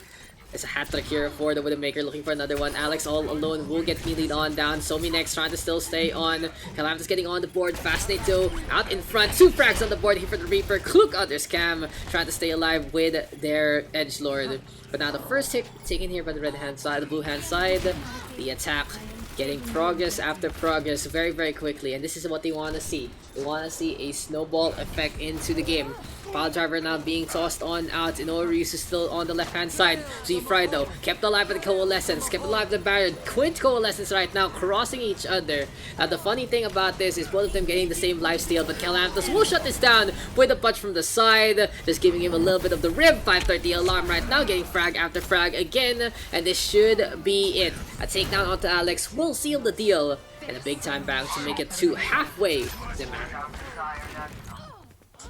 It's a hat trick here for the Widowmaker, looking for another one. Alex all alone will get melee on down. Somi next, trying to still stay on. Calamity's getting on the board. Fascinate though, out in front. 2 frags on the board here for the Reaper. Klook on their scam, trying to stay alive with their Edgelord. But now the first hit taken here by the red hand side, the blue hand side. The attack getting progress after progress very quickly, and this is what they want to see. They want to see a snowball effect into the game. Pile driver now being tossed on out. Inourisu is still on the left hand side. G-Fry though, kept alive with the Coalescence, kept alive with the barrier. Quint Coalescence right now, crossing each other. Now the funny thing about this is both of them getting the same lifesteal, but Calamthus will shut this down with a punch from the side, just giving him a little bit of the rib. 530 alarm right now, getting frag after frag again, and this should be it. A takedown onto Alex will seal the deal, and a big time bang to make it to halfway the map.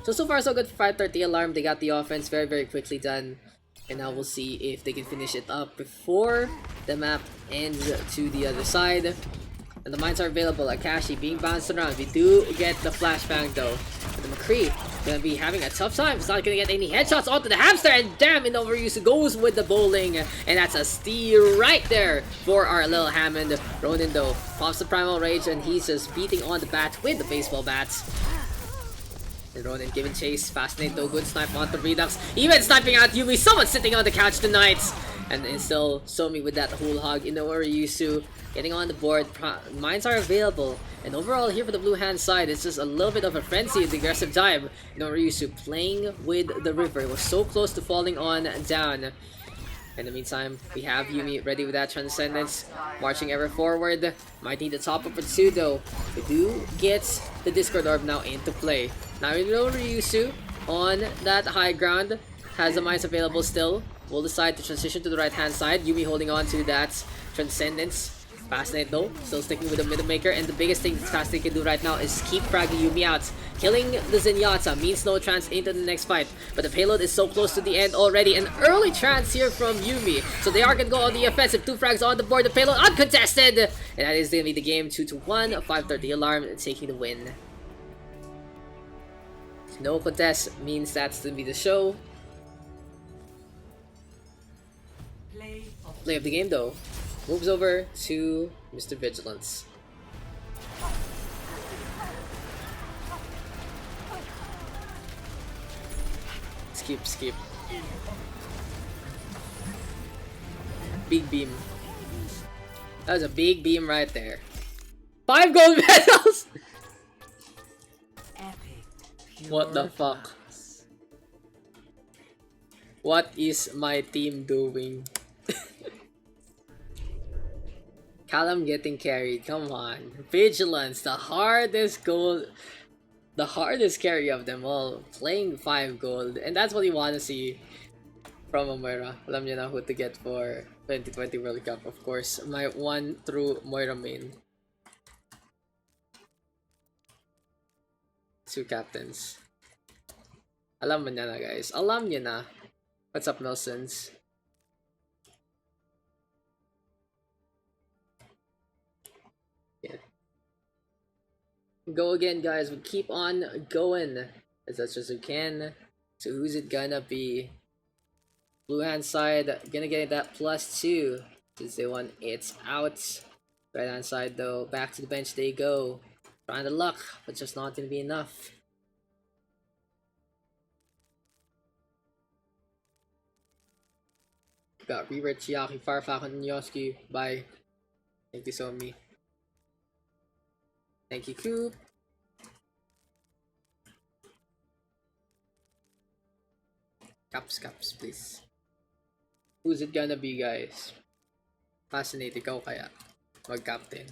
So far so good for 530 alarm. They got the offense very quickly done, and now we'll see if they can finish it up before the map ends to the other side. And the mines are available. Akashi being bounced around. We do get the flashbang though. But the McCree gonna be having a tough time. He's not gonna get any headshots onto the hamster, and damn, Inourisu goes with the bowling, and that's a steal right there for our little Hammond. Ronin though pops the primal rage, and he's just beating on the bat with the baseball bats. And Ronin giving chase. Fascinate though, good snipe onto Redux. Even sniping out Yumi. Someone sitting on the couch tonight. And still Somi with that whole hog. Inourisu getting on the board. Mines are available. And overall here for the blue hand side, it's just a little bit of a frenzy with the aggressive dive. Inourisu playing with the river. It was so close to falling on down. In the meantime, we have Yumi ready with that Transcendence, marching ever forward. Might need to top up for 2 though. We do get the Discord Orb now into play. Now Inourisu on that high ground has the mines available still. We'll decide to transition to the right hand side. Yumi holding on to that Transcendence. Fascinate though, still sticking with the Widowmaker, and the biggest thing Fascinate can do right now is keep fragging Yumi out. Killing the Zenyatta means no chance into the next fight, but the payload is so close to the end already. An early chance here from Yumi, so they are gonna go on the offensive. 2 frags on the board, the payload uncontested, and that is gonna be the game. 2-1, 530 alarm taking the win. No contest means that's gonna be the show. Play of the game though moves over to Mr. Vigilance. Skip. Big beam. That was a big beam right there. 5 gold medals! What the fuck? What is my team doing? Callum getting carried, come on. Vigilance, the hardest carry of them all. Playing 5 gold, and that's what you want to see from a Moira. Alam niyo na who to get for 2020 World Cup, of course. My 1 through Moira main. 2 captains. Alam mo niya na guys, alam niyo na. What's up Nelsons? Go again guys, we keep on going as much as we can. So who's it gonna be? Blue hand side gonna get that +2 since they want it's out. Right hand side though, back to the bench they go. Trying the luck, but just not gonna be enough. Got Reward, Chiaki, Fire Falcon, and Yoski. Bye. Thank you, Somi. Thank you, Coop. Caps, please. Who's it gonna be, guys? Fascinate, ikaw kaya? Mag-captain.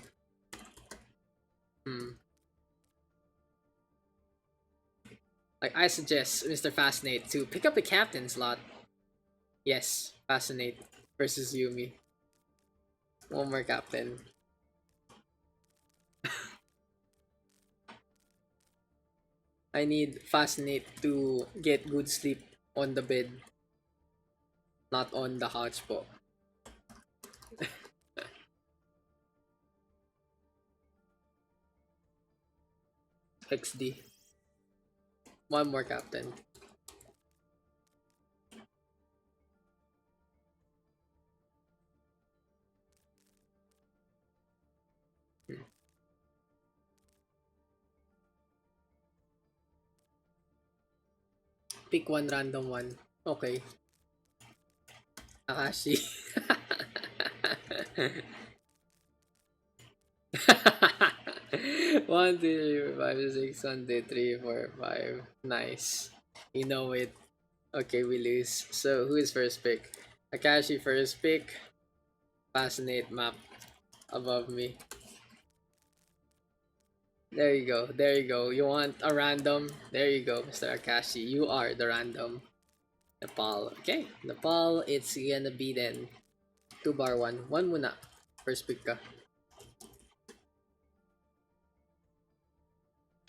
Like, I suggest Mr. Fascinate to pick up the captain slot. Yes, Fascinate versus Yumi. One more captain. I need Fascinate to get good sleep on the bed. Not on the couch po. XD. One more captain. Pick one random one. Okay. Akashi. 1, 2, 3, 4, 5, 6, 1, 2, 3, 4, 5. Nice. You know it. Okay, we lose. So, who is first pick? Akashi first pick. Fascinate map above me. There you go. There you go. You want a random? There you go, Mr. Akashi. You are the random. Nepal. Okay. Nepal, it's gonna be then 2-1. One muna. First pick ka.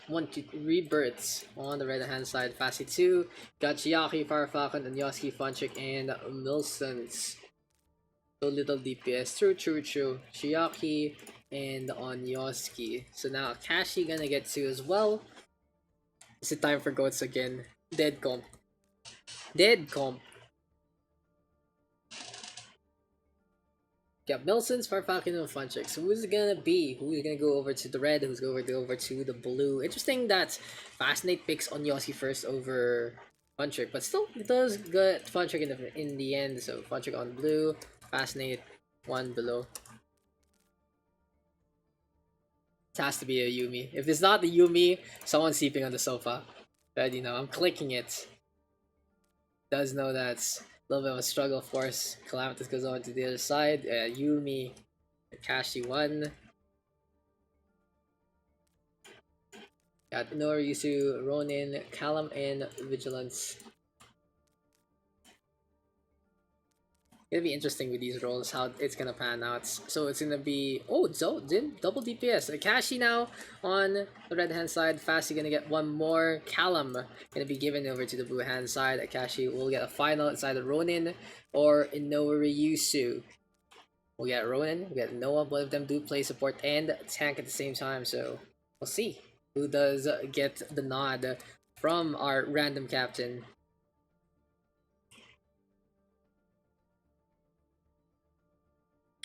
1, 2, rebirths on the right hand side. Fassi 2. Got Chiaki, Fire Falcon, and Yoski, Funchick, and Milsons. So little DPS. True. Chiaki and on Yoski. So now Akashi gonna get 2 as well. Is it time for goats again? Dead comp. Got Milsons, Fire Falcon, and Funchick. So who's it gonna be? Who's gonna go over to the red? Who's going to go over to the blue? Interesting that Fascinate picks on Yoski first over Funchick, but still it does get Funchick in the end. So Funchick on blue, Fascinate 1 below. It has to be a Yumi. If it's not the Yumi, someone's sleeping on the sofa. But you know, I'm clicking it. Does know that's a little bit of a struggle, of course. Calamitous goes on to the other side. Yumi, Akashi 1. Got Norisu, Ronin, Callum, and Vigilance. It's gonna be interesting with these roles, how it's gonna pan out. So it's gonna be double DPS. Akashi now on the red hand side. Fassi gonna get 1 more. Callum gonna be given over to the blue hand side. Akashi will get a final inside the Ronin or Inoryusu. We'll get Ronin, we'll get Noah. Both of them do play support and tank at the same time, so we'll see who does get the nod from our random captain.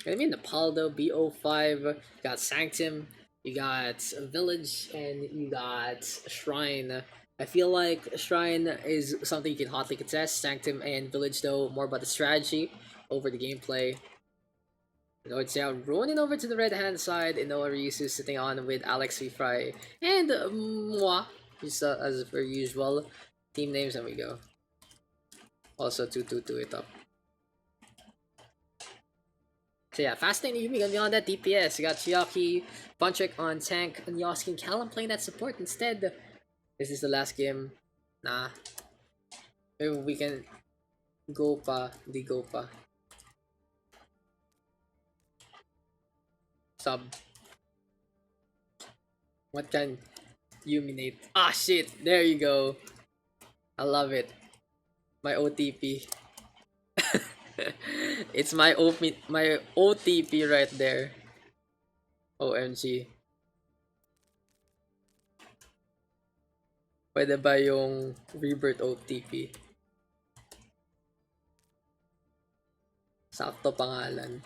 Gonna be Nepal though, BO5, you got Sanctum, you got Village, and you got Shrine. I feel like Shrine is something you can hotly contest. Sanctum and Village though, more about the strategy over the gameplay. You know, it's now running over to the red hand side, and Noah Ryusu sitting on with Alex Fry and moi, just as per usual. Team names, and we go. Also 2-2-2 it up. So yeah, fascinating Yumi gonna be on that DPS. You got Chiaki, Funchick on tank, and Yoski and Callum playing that support instead. Is this the last game? Nah. Maybe we can go pa. Sub. What can Yuminate? Ah shit, there you go. I love it. My OTP. It's my OTP right there. OMG. Pwede ba yung rebirth OTP? Sakto pangalan.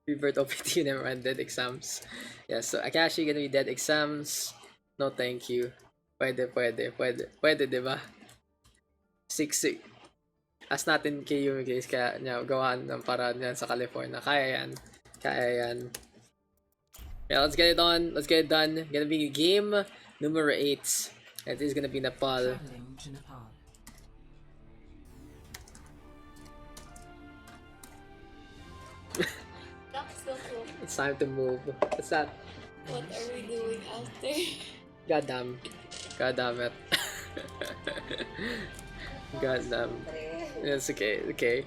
Rebirth OPT never ended exams. Yeah, so Akashi gonna be dead exams. No thank you. Pwede, diba? 6-6. As natin kay Yumi guys, kaya niya gawan ng paraan yan sa California. Kaya yan. Yeah, let's get it on. Let's get it done. Gonna be game number 8. And this is gonna be Nepal. Traveling to Nepal. That's so cool. It's time to move. What's that? What are we doing out there? God damn it. God damn. It's okay.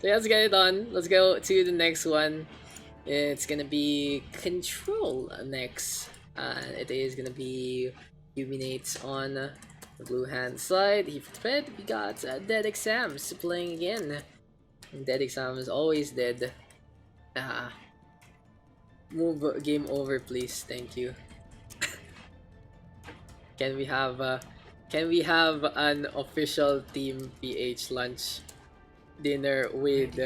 So yeah, let's get it on. Let's go to the next one. It's gonna be Control next. It is gonna be Illuminates on the blue hand side. He fed. We got Dead Exams playing again. Dead Exams always dead. Move game over, please. Thank you. Can we have an official Team PH lunch dinner with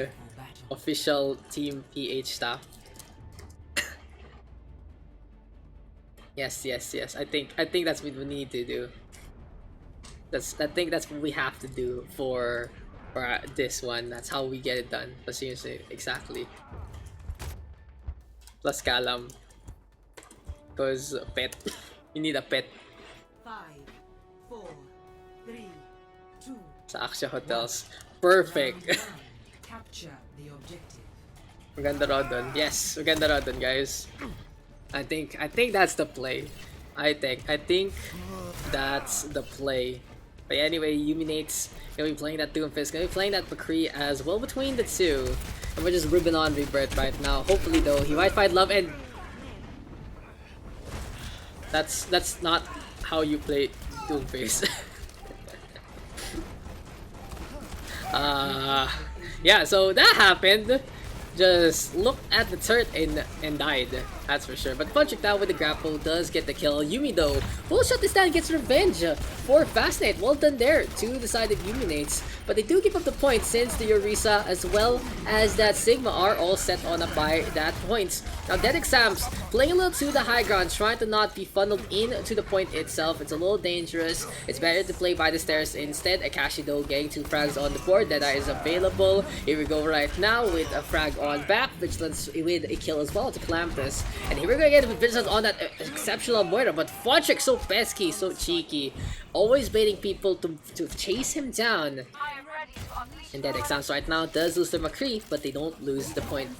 official Team PH staff? Yes. I think that's what we need to do. I think that's what we have to do for this one. That's how we get it done. But seriously, exactly. Plus Kalam. Because pet. You need a pet. 5, 4, 3, 2. Sa Aksha Hotels. Perfect. Round 1. Capture the objective. Maganda raw dun. Yes, maganda raw dun, guys. I think that's the play. I think that's the play. But anyway, Illuminates gonna be playing that Doomfist, gonna be playing that McCree as well between the two. And we're just ribbing on Rebirth right now. Hopefully though, he might find love, and that's not how you play Doomfist. Yeah, so that happened. Just looked at the turret and died. That's for sure. But Punchik down with the grapple does get the kill. Yumi though will shut this down, gets revenge for Fascinate. Well done there to the side of Illuminates. But they do give up the point since the Orisa as well as that Sigma are all set on up by that point. Now Dead Exams playing a little to the high ground, trying to not be funneled into the point itself. It's a little dangerous. It's better to play by the stairs instead. Akashi though getting 2 frags on the board. Deadeye is available. Here we go right now with a frag on back. Vigilance with a kill as well to Calampus. And here we're gonna get Vigilance on that exceptional Moira. But Fonchik so pesky, so cheeky. Always baiting people to chase him down. And Dead Exams right now does lose their McCree, but they don't lose the point.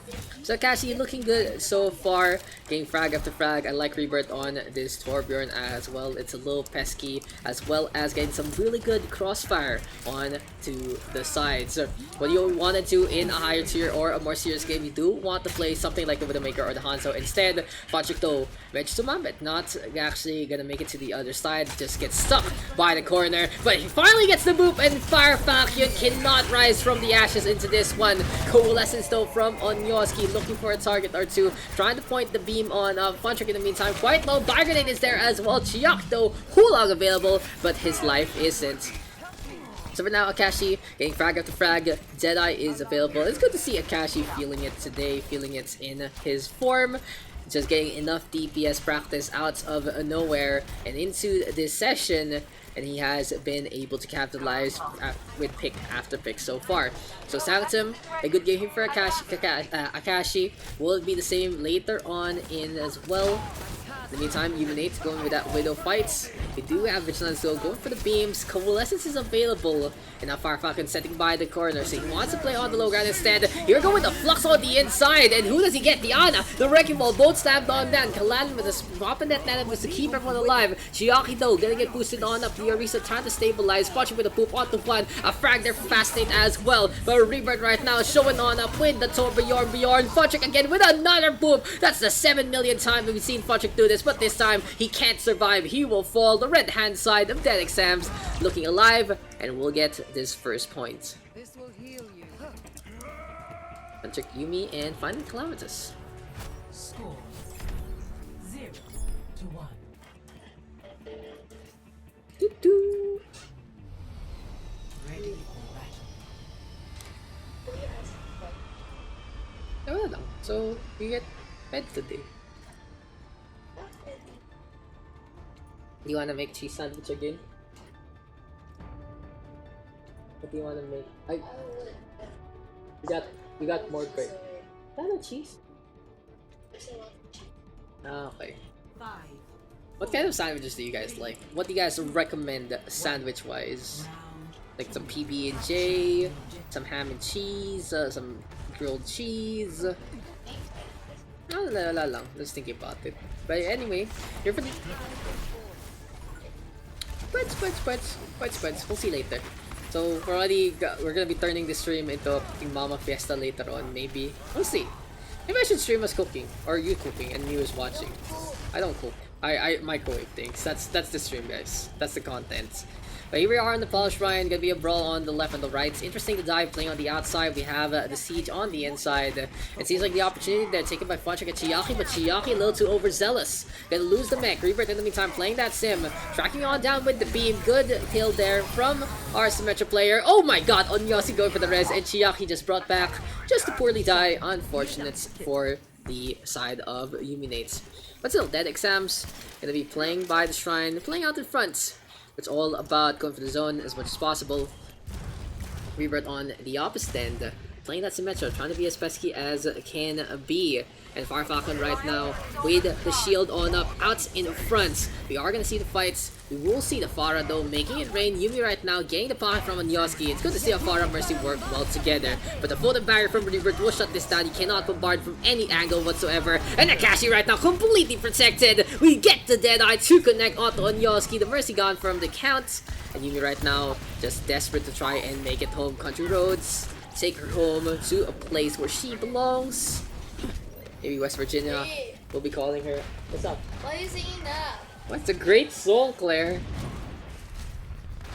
So Akashi looking good so far, getting frag after frag. I like Rebirth on this Torbjorn as well. It's a little pesky, as well as getting some really good crossfire on to the sides. So what you want to do in a higher tier or a more serious game, you do want to play something like the Widowmaker or the Hanzo. Instead, Fonchik though managed to Mambit, not actually gonna make it to the other side, just gets stuck by the corner. But he finally gets the boop, and Fire Faction cannot rise from the ashes into this one. Coalescence though from Onyoski, looking for a target or two, trying to point the beam on Fonchik in the meantime. Quite low, Fire Grenade is there as well. Chiak though, Hulag available, but his life isn't. So for now, Akashi getting frag after frag. Deadeye is available. It's good to see Akashi feeling it today, feeling it in his form. Just getting enough DPS practice out of nowhere and into this session, and he has been able to capitalize with pick after pick so far. So Sanctum, a good game here for Akashi. Will it be the same later on in as well? In the meantime, Illuminate going with that Widow fights. We do have Vigilance though, going for the beams. Coalescence is available. And now Fire Falcon setting by the corner, so he wants to play on the low ground instead. Here we go with the Flux on the inside, and who does he get? Diana, the Wrecking Ball, both stabbed on down. Kalan with a drop in that Anubis to keep everyone alive. Chiaki though, gonna get boosted on up. The Orisa trying to stabilize. Watching with a poop onto one. A frag there for Fascinate as well. But Rebirth right now showing on up with the Torbjorn Bjorn. Fonchik again with another poop. That's the 7 million time we've seen Fonchik do this, but this time he can't survive. He will fall. The red hand side of Dead Exams looking alive, and we'll get this first point. This will heal you. Fonchik, Yumi, and finally Calamitous. Score 0-1. Doo-doo. Ready for battle. Wala lang. so you get fed today. Do you wanna make cheese sandwich again? What do you wanna make? You got more bread. Not cheese. Ah, okay. 5, What kind of sandwiches do you guys like? What do you guys recommend sandwich wise? round, Like some PB&J, some ham and cheese, some grilled cheese. La lang. Let's think about it. But anyway, here for the spreads. We'll see later. So we're gonna be turning this stream into a mama fiesta later on. Maybe we'll see. Maybe I should stream us cooking or you cooking and you is watching. I don't cook. I microwave things. That's the stream, guys. That's the content. But here we are on the Nepal Shrine. Gonna be a brawl on the left and the right. It's interesting to dive playing on the outside. We have the siege on the inside. It seems like the opportunity there taken by Funchak and Chiaki, but Chiaki a little too overzealous. Gonna lose the mech. Rebirth in the meantime playing that sim. Tracking on down with the beam. Good kill there from our Symmetra player. Oh my god, Onyosi going for the res, and Chiaki just brought back just to poorly die. Unfortunate for the side of Yuminates. But still, dead exams. Gonna be playing by the shrine, playing out in front. It's all about going for the zone as much as possible. Rebirth on the opposite end, playing that Symmetra, trying to be as pesky as can be. And Fire Falcon right now with the shield on up out in front. We are gonna see the fights. We will see the Pharah though making it rain. Yumi right now getting the pocket from Anyoski. It's good to see how Pharah Mercy work well together. But the photo barrier from Rebirth will shut this down. He cannot bombard from any angle whatsoever. And Akashi right now completely protected. We get the Deadeye to connect onto Anyoski. The Mercy gone from the count. And Yumi right now just desperate to try and make it home. Country roads. Take her home to a place where she belongs. Maybe West Virginia. We'll be calling her. What's up? Why are you singing that? What's a great song, Claire?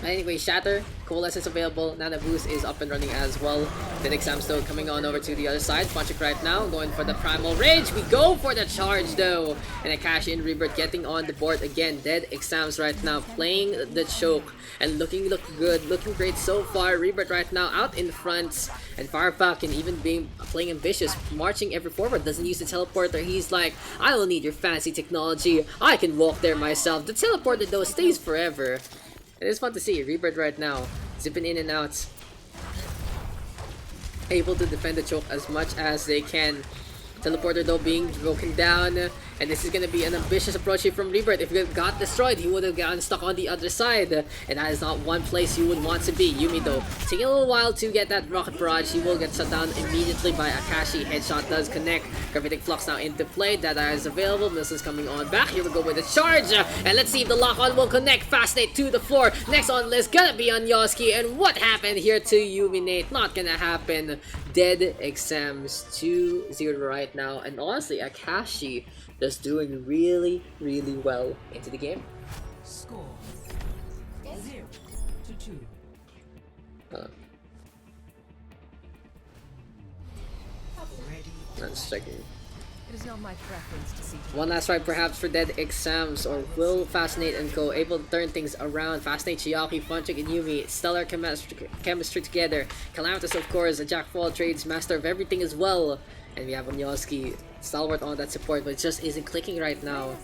Anyway, Shatter, Coalescence available. Nana Boost is up and running as well. Then Exam still coming on over to the other side. Funchak right now going for the Primal Rage. We go for the charge though. And a cash in. Rebirth getting on the board again. Dead Exams right now playing the choke. And looking good. Looking great so far. Rebirth right now out in front. And Firepack can even be playing ambitious. Marching ever forward. Doesn't use the teleporter. He's like, I don't need your fancy technology. I can walk there myself. The teleporter though stays forever. It is fun to see. Rebirth right now, zipping in and out. Able to defend the choke as much as they can. Teleporter though being broken down. And this is going to be an ambitious approach here from Rebirth. If he got destroyed, he would have gotten stuck on the other side. And that is not one place you would want to be. Yumi though, taking a little while to get that rocket barrage. He will get shut down immediately by Akashi. Headshot does connect. Gravitic Flux now into play. That is available. Milson's coming on back. Here we go with the charge. And let's see if the lock-on will connect. Fascinate to the floor. Next on list, gonna be Anyoski. And what happened here to Yuminate? Not gonna happen. Dead Exams 2-0 right now. And honestly, Akashi just doing really well into the game. score 0-2. Ready. Let's check in. It is not my preference to see. One last try perhaps for Dead Exams, or will Fascinate and Co. able to turn things around? Fascinate, Chiaki, Funchak, and Yumi, stellar chemistry together. Calamitous of course, a jack of all trades, master of everything as well. And we have Onyoski, stalwart on that support, but it just isn't clicking right now.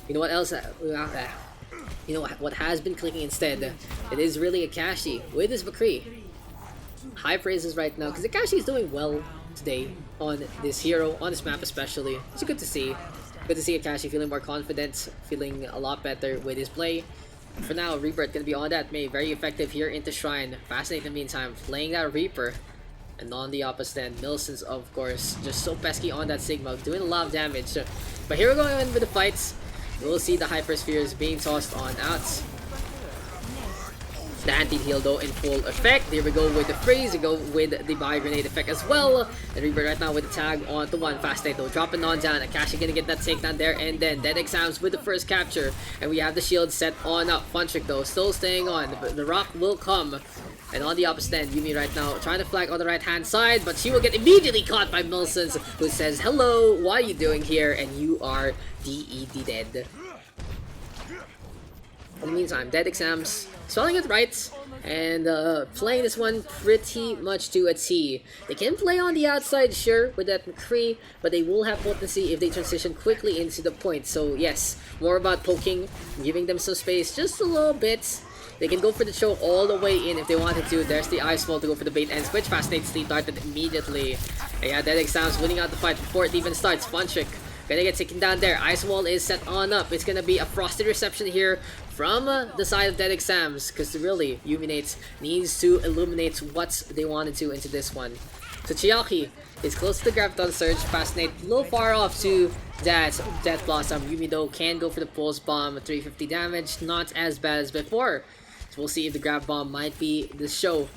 You know what else? You know what has been clicking instead? It is really Akashi with his Bakri. High praises right now, because Akashi is doing well today on this hero, on this map especially. It's good to see. Good to see Akashi feeling more confident, feeling a lot better with his play. For now, Rebirth gonna be on that May, very effective here into Shrine. Fascinating in the meantime, playing that Reaper. And on the opposite end, Milson's of course just so pesky on that Sigma, doing a lot of damage. But here we're going in with the fights. We'll see the Hyperspheres being tossed on out. The anti-heal though in full effect. Here we go with the freeze, we go with the buy grenade effect as well. And Rebirth right now with the tag on to one. Fascinate though, dropping on down. Akashi gonna get that takedown there, and then Dead Exams with the first capture. And we have the shield set on up. Funchak though, still staying on. The rock will come. And on the opposite end, Yumi right now trying to flag on the right hand side, but she will get immediately caught by Milsons, who says, hello, what are you doing here? And you are DED dead. In the meantime, Dead Exams spelling it right and playing this one pretty much to a T. They can play on the outside, sure, with that McCree, but they will have potency if they transition quickly into the point. So yes, more about poking, giving them some space just a little bit. They can go for the choke all the way in if they wanted to. There's the Ice Wall to go for the bait and switch. Fascinate Sleep darted immediately. And yeah, Dead Exams winning out the fight before it even starts. Fun Trick gonna get taken down there. Ice Wall is set on up. It's gonna be a frosted reception here from the side of Dead Exams, because really, Yuminate needs to illuminate what they wanted to into this one. So Chiaki is close to the Graviton Surge. Fascinate a little far off to that Death Blossom. Yumi though can go for the Pulse Bomb, 350 damage, not as bad as before. So we'll see if the Grab Bomb might be the show.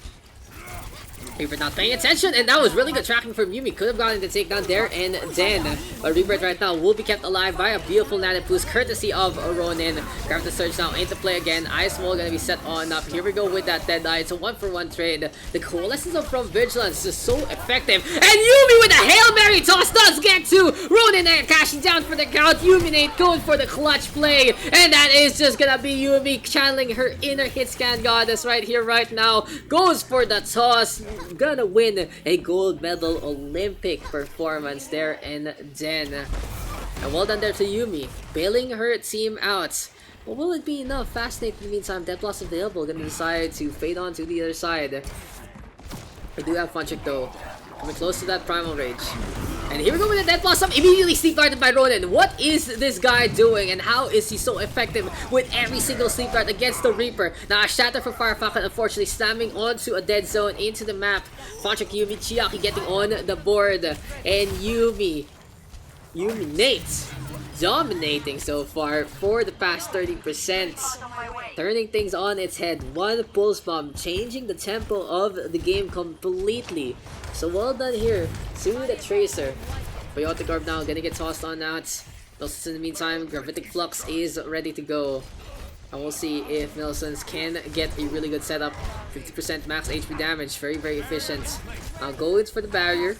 Reaper not paying attention, and that was really good tracking from Yumi. Could have gotten the takedown there and then. But Reaper right now will be kept alive by a beautiful Nana boost courtesy of Ronin. Grab the Surge now into play again. Ice Wall gonna be set on up. Here we go with that Dead Eye. It's a 1-for-1 trade. The coalescence of from Vigilance is so effective. And Yumi with a Hail Mary toss does get to Ronin and cashing down for the count. Yuminate going for the clutch play. And that is just gonna be Yumi channeling her inner hit scan goddess right here, right now. Goes for the toss. Gonna win a gold medal Olympic performance there and then. And well done there to Yumi, bailing her team out. But will it be enough? Fascinate in the meantime, Death Blossom available, gonna decide to fade on to the other side. We do have Funchick though, coming close to that Primal Rage. And here we go with the Death Blossom, immediately sleep darted by Ronin. What is this guy doing and how is he so effective with every single sleep dart against the Reaper? Now a Shatter for Fire Falcon, unfortunately slamming onto a dead zone into the map. Funchick, Yumi, Chiaki getting on the board. And Yumi Nate dominating so far for the past 30%. Turning things on its head. One Pulse Bomb, changing the tempo of the game completely. So well done here to the Tracer. Biotic Orb now gonna get tossed on out. Milsons in the meantime, Gravitic Flux is ready to go. And we'll see if Milsons can get a really good setup. 50% max HP damage, very efficient. Now goes for the barrier.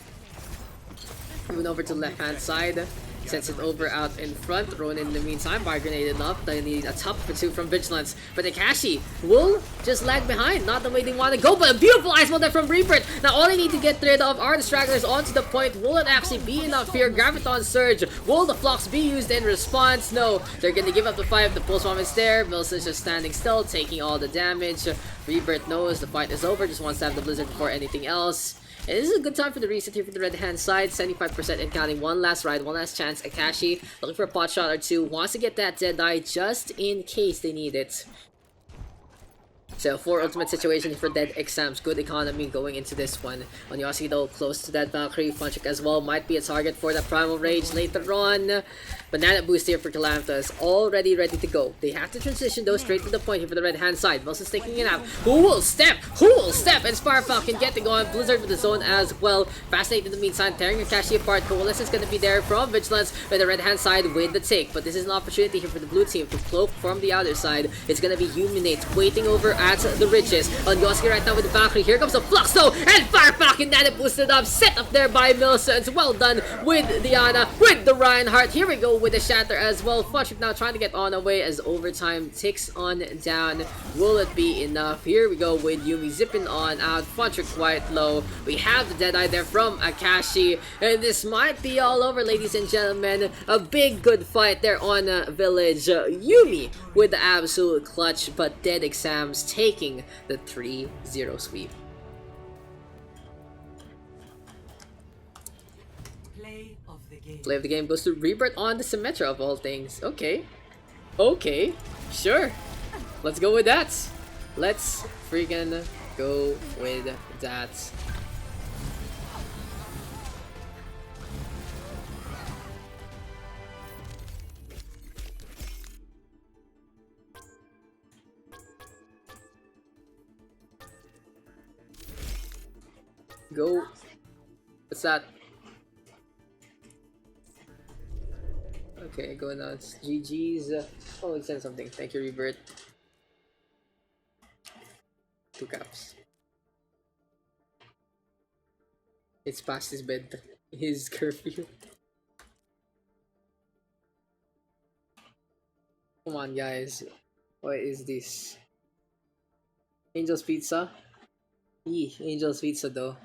Moving over to the left hand side. Sets it over out in front. Ronin in the meantime, bar grenaded up. They need a top for 2 from Vigilance. But Akashi will just lag behind. Not the way they want to go, but a beautiful Ice Wall there from Reaper. Now all they need to get rid of are the stragglers onto the point. Will it actually be enough here? Graviton Surge. Will the Flux be used in response? No. They're going to give up the 5. The Pulse Bomb is there. Milson's just standing still, taking all the damage. Rebirth knows the fight is over. Just wants to have the Blizzard before anything else. And this is a good time for the reset here for the red hand side. 75% and counting. One last ride, one last chance. Akashi looking for a pot shot or two. Wants to get that Dead Eye just in case they need it. So 4 ultimate situation for Dead Exams. Good economy going into this one. Onyasi though close to that Valkyrie. Funchick as well might be a target for that Primal Rage later on. Banana boost here for Calamtas, already ready to go. They have to transition though straight to the point here for the red hand side. Wilson's taking it out. Who will step? And Fire Falcon getting on. Blizzard with the zone as well. Fascinate in the meantime, tearing Akashi apart. Coalescence is going to be there from Vigilance with the red hand side with the take. But this is an opportunity here for the blue team to cloak from the other side. It's going to be Yuminate waiting over at the ridges. On Yosuke right now with the Valkyrie. Here comes the Flux though, and Fire Falcon Nana boosted up. Set up there by Milsons. Well done with Diana, with the Reinhardt. Here we go with the Shatter as well. Funchick now trying to get on away as overtime ticks on down. Will it be enough? Here we go with Yumi zipping on out. Funchick quite low. We have the Deadeye there from Akashi. And this might be all over, ladies and gentlemen. A big good fight there on Village. Yumi with the absolute clutch, but Dead Exams taking the 3-0 sweep. Play of the game goes to Rebirth on the Symmetra of all things. Okay. Okay. Sure. Let's go with that. Let's freaking go with that. Go. What's that? Okay, going on. GG's. Oh, it sent something. Thank you, Rebirth. 2 caps. It's past his bed. His curfew. Come on, guys. What is this? Angel's Pizza? Yee, Angel's Pizza though.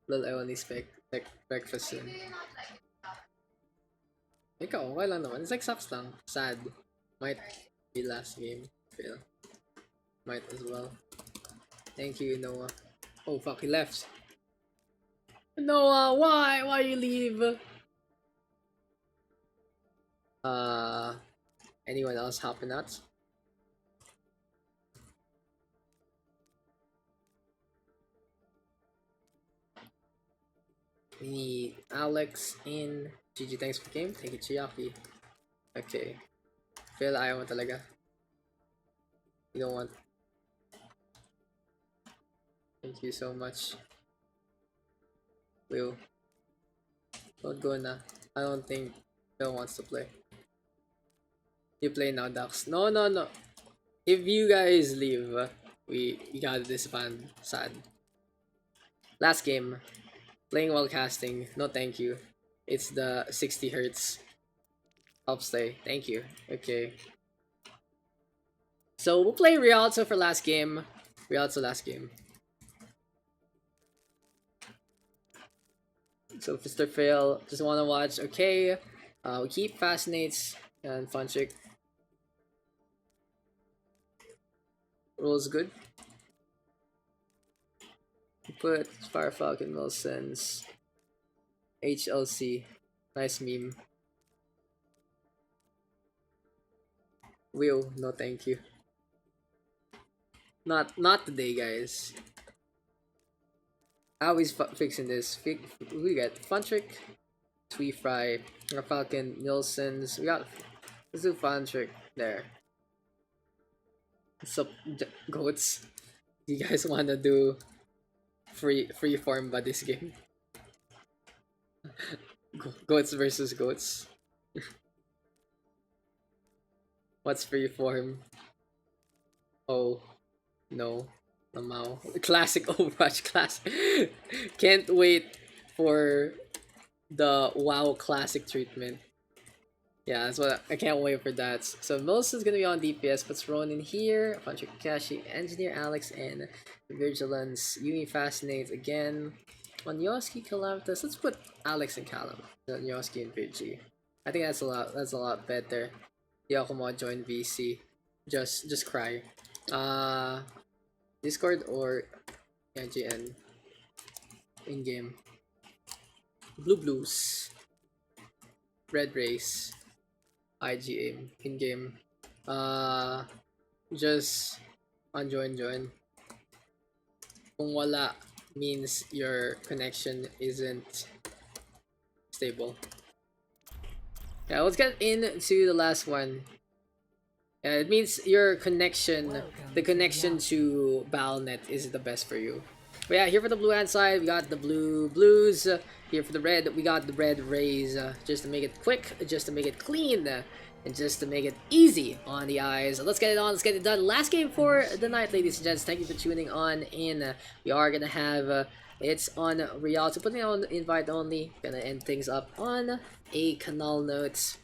Well, I only expect breakfast soon. Ikaw, okay lang naman. It's like sucks lang. Sad. Might be last game. Fail. Might as well. Thank you, Noah. Oh fuck, he left. Noah, why? Why you leave? Anyone else helping out? We need Alex in. GG, thanks for game. Thank you, Chiyaki. Okay. Fail, ayaw mo talaga. You don't want. Thank you so much. Will. Don't go na. I don't think Phil wants to play. You play now, Daks. No. If you guys leave, we gotta disband. Sad. Last game. Playing while casting. No thank you. It's the 60 hertz. Helps stay. Thank you. Okay. So we'll play Rialto for last game. Rialto last game. So Mr. Fail, just wanna watch. Okay. We keep Fascinates and Fun Chick. Rolls good. Put Fire Falcon Wilson's HLC. Nice meme. Will, no thank you. Not today, guys. How is fixing this? We got Fun Trick, Sweet Fry, Falcon, Nielsen's. Let's do Fun Trick there. What's up, goats? You guys wanna do free form by this game? Goats versus goats. What's free form? Oh no. Lamau. Classic OverRush classic. Can't wait for the WoW classic treatment. Yeah, that's what I can't wait for that. So most is gonna be on DPS, puts Ronin here, Puncher Kakashi, Engineer Alex, and Vigilance. Yumi Fascinates again. On Yoski Calamitous, let's put Alex and Callum. On Yoski and Vigi. I think that's a lot better. Yakumo join VC. Just cry. Discord or IGN in game. Blue Blues, Red Race, IGN in game. Just on join. Kung wala means your connection isn't stable. Yeah, let's get into the last one. It means your connection, the connection to Balnet is the best for you. But yeah, here for the blue hand side, we got the blue blues. Here for the red, we got the red rays. Just to make it quick, just to make it clean, and just to make it easy on the eyes. Let's get it on, let's get it done. Last game for the night, ladies and gents. Thank you for tuning on in. We are gonna have, it's on Rialto, putting it on invite only. Gonna end things up on a canal note.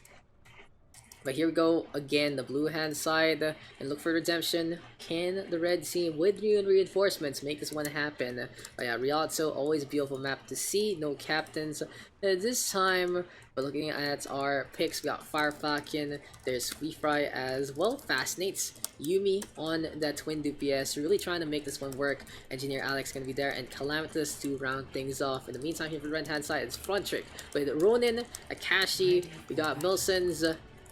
But here we go again, the blue hand side, and look for redemption. Can the red team with new reinforcements make this one happen? But yeah, Rialto, always a beautiful map to see. No captains this time. But looking at our picks, we got Fire Falcon, there's Sweet Fry as well, Fascinates, Yumi on that twin DPS, really trying to make this one work. Engineer Alex gonna be there, and Calamitous to round things off. In the meantime, here for the red hand side, it's Front Trick with Ronin, Akashi, we got Milson's,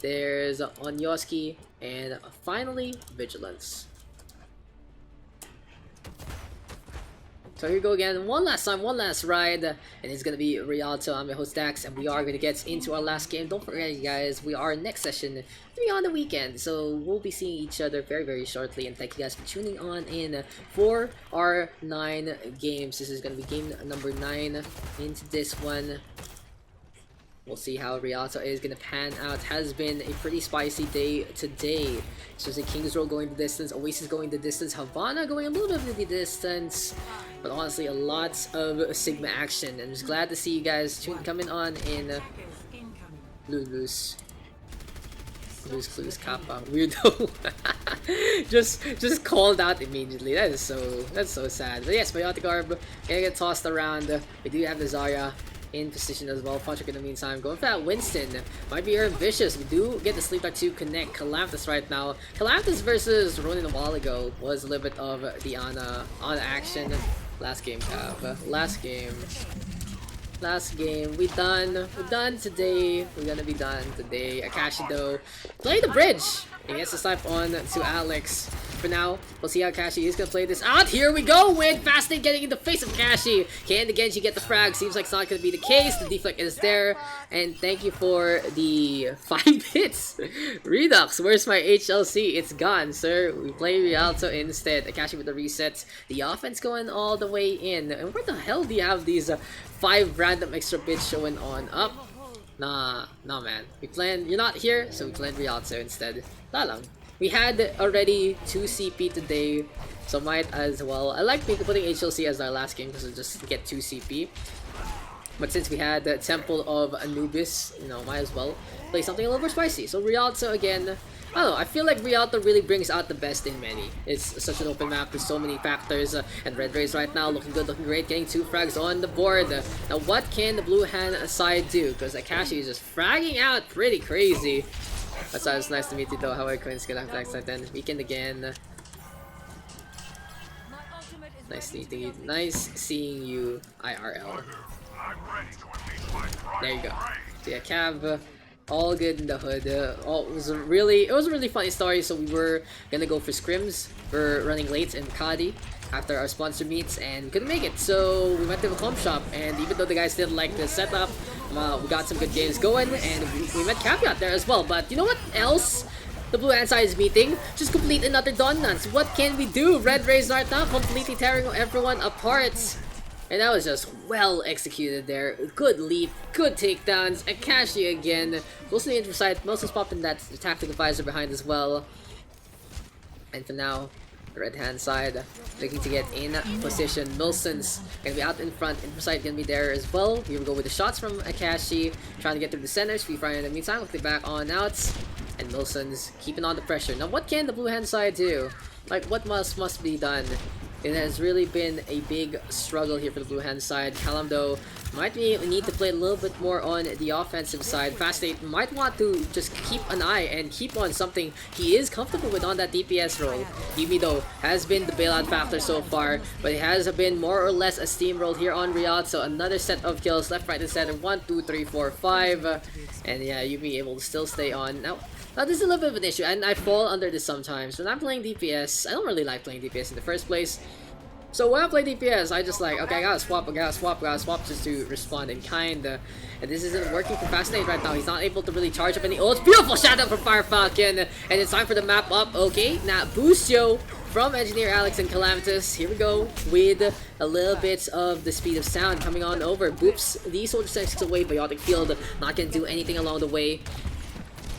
there's Onyoski, and finally, Vigilance. So here we go again, one last time, one last ride, and it's gonna be Rialto. I'm your host Daks, and we are gonna get into our last game. Don't forget, you guys, we are next session to be on the weekend, so we'll be seeing each other very shortly. And thank you guys for tuning on in for our 9 games. This is gonna be game number 9 into this one. We'll see how Rialto is going to pan out. Has been a pretty spicy day today. So the King's Row going the distance, Oasis going the distance, Havana going a little bit of the distance. But honestly, a lot of Sigma action. And just glad to see you guys coming on in Blue Blues. Lose clues, Kappa. Weirdo. just called out immediately. That's so sad. But yes, Biotic Orb gonna get tossed around. We do have the Zarya in position as well. Punchuk in the meantime going for that Winston. Might be ambitious. We do get the Sleep Dart to connect Calamitous right now. Calamitous versus Ronin a while ago was a little bit of the Ana action. Last game, Last game. We're done today. We're gonna be done today. Akashi though, play the bridge. He gets the snipe on to Alex. For now, we'll see how Akashi is gonna play this out. Here we go with Fasting getting in the face of Akashi. Can the Genji get the frag? Seems like it's not gonna be the case. The deflect is there. And thank you for the 5 hits. Redux, where's my HLC? It's gone, sir. We play Rialto instead. Akashi with the resets. The offense going all the way in. And where the hell do you have these 5 random extra bits showing on up? Nah, man. You're not here, so we planned Rialto instead. Lalang. We had already 2 CP today, so might as well. I like putting HLC as our last game because we just get 2 CP. But since we had the Temple of Anubis, you know, might as well play something a little more spicy. So Rialto again. I don't know, I feel like Rialto really brings out the best in many. It's such an open map with so many factors. And Red Rays right now looking good, looking great, getting 2 frags on the board. Now what can the blue hand side do? Because Akashi is just fragging out pretty crazy. That's why it's nice to meet you though. How are Quinn's gonna have next time then? Weekend again. Nice meeting you. Nice seeing you IRL. There you go. So yeah, Cav, all good in the hood. It was a really funny story. So we were gonna go for scrims. We're running late in Kadi after our sponsor meets and couldn't make it. So we went to the comp shop, and even though the guys didn't like the setup, we got some good games going, and we met Caveat there as well. But you know what else the blue hand side is meeting? Just complete another Donuts. What can we do? Red Rays right now completely tearing everyone apart. And that was just well executed there. Good leap, good takedowns. Akashi again. Mostly intro side. Mostly popping that tactical visor behind as well. And for now, the red hand side looking to get in position. Milson's gonna be out in front. Intro side gonna be there as well. We will go with the shots from Akashi. Trying to get through the center. Free Fire in the meantime. Looking back on outs. And Milson's keeping on the pressure. Now what can the blue hand side do? Like what must be done? It has really been a big struggle here for the blue hand side. Callum though might need to play a little bit more on the offensive side. Fastate might want to just keep an eye and keep on something he is comfortable with on that DPS role. Yumi though has been the bailout factor so far, but it has been more or less a steamroll here on Riyadh. So another set of kills left, right, and center. 1, 2, 3, 4, 5, and yeah, Yumi able to still stay on. Now this is a little bit of an issue, and I fall under this sometimes. When I'm playing DPS, I don't really like playing DPS in the first place. So when I play DPS, I just like, okay, I gotta swap just to respond in kind. And this isn't working for Fascinate right now. He's not able to really charge up any ults. Beautiful shadow from Fire Falcon. And it's time for the map up. Okay, now Boostio from Engineer Alex and Calamitous. Here we go with a little bit of the speed of sound coming on over. Boops, the Soldier 6 away. Biotic Field not gonna do anything along the way.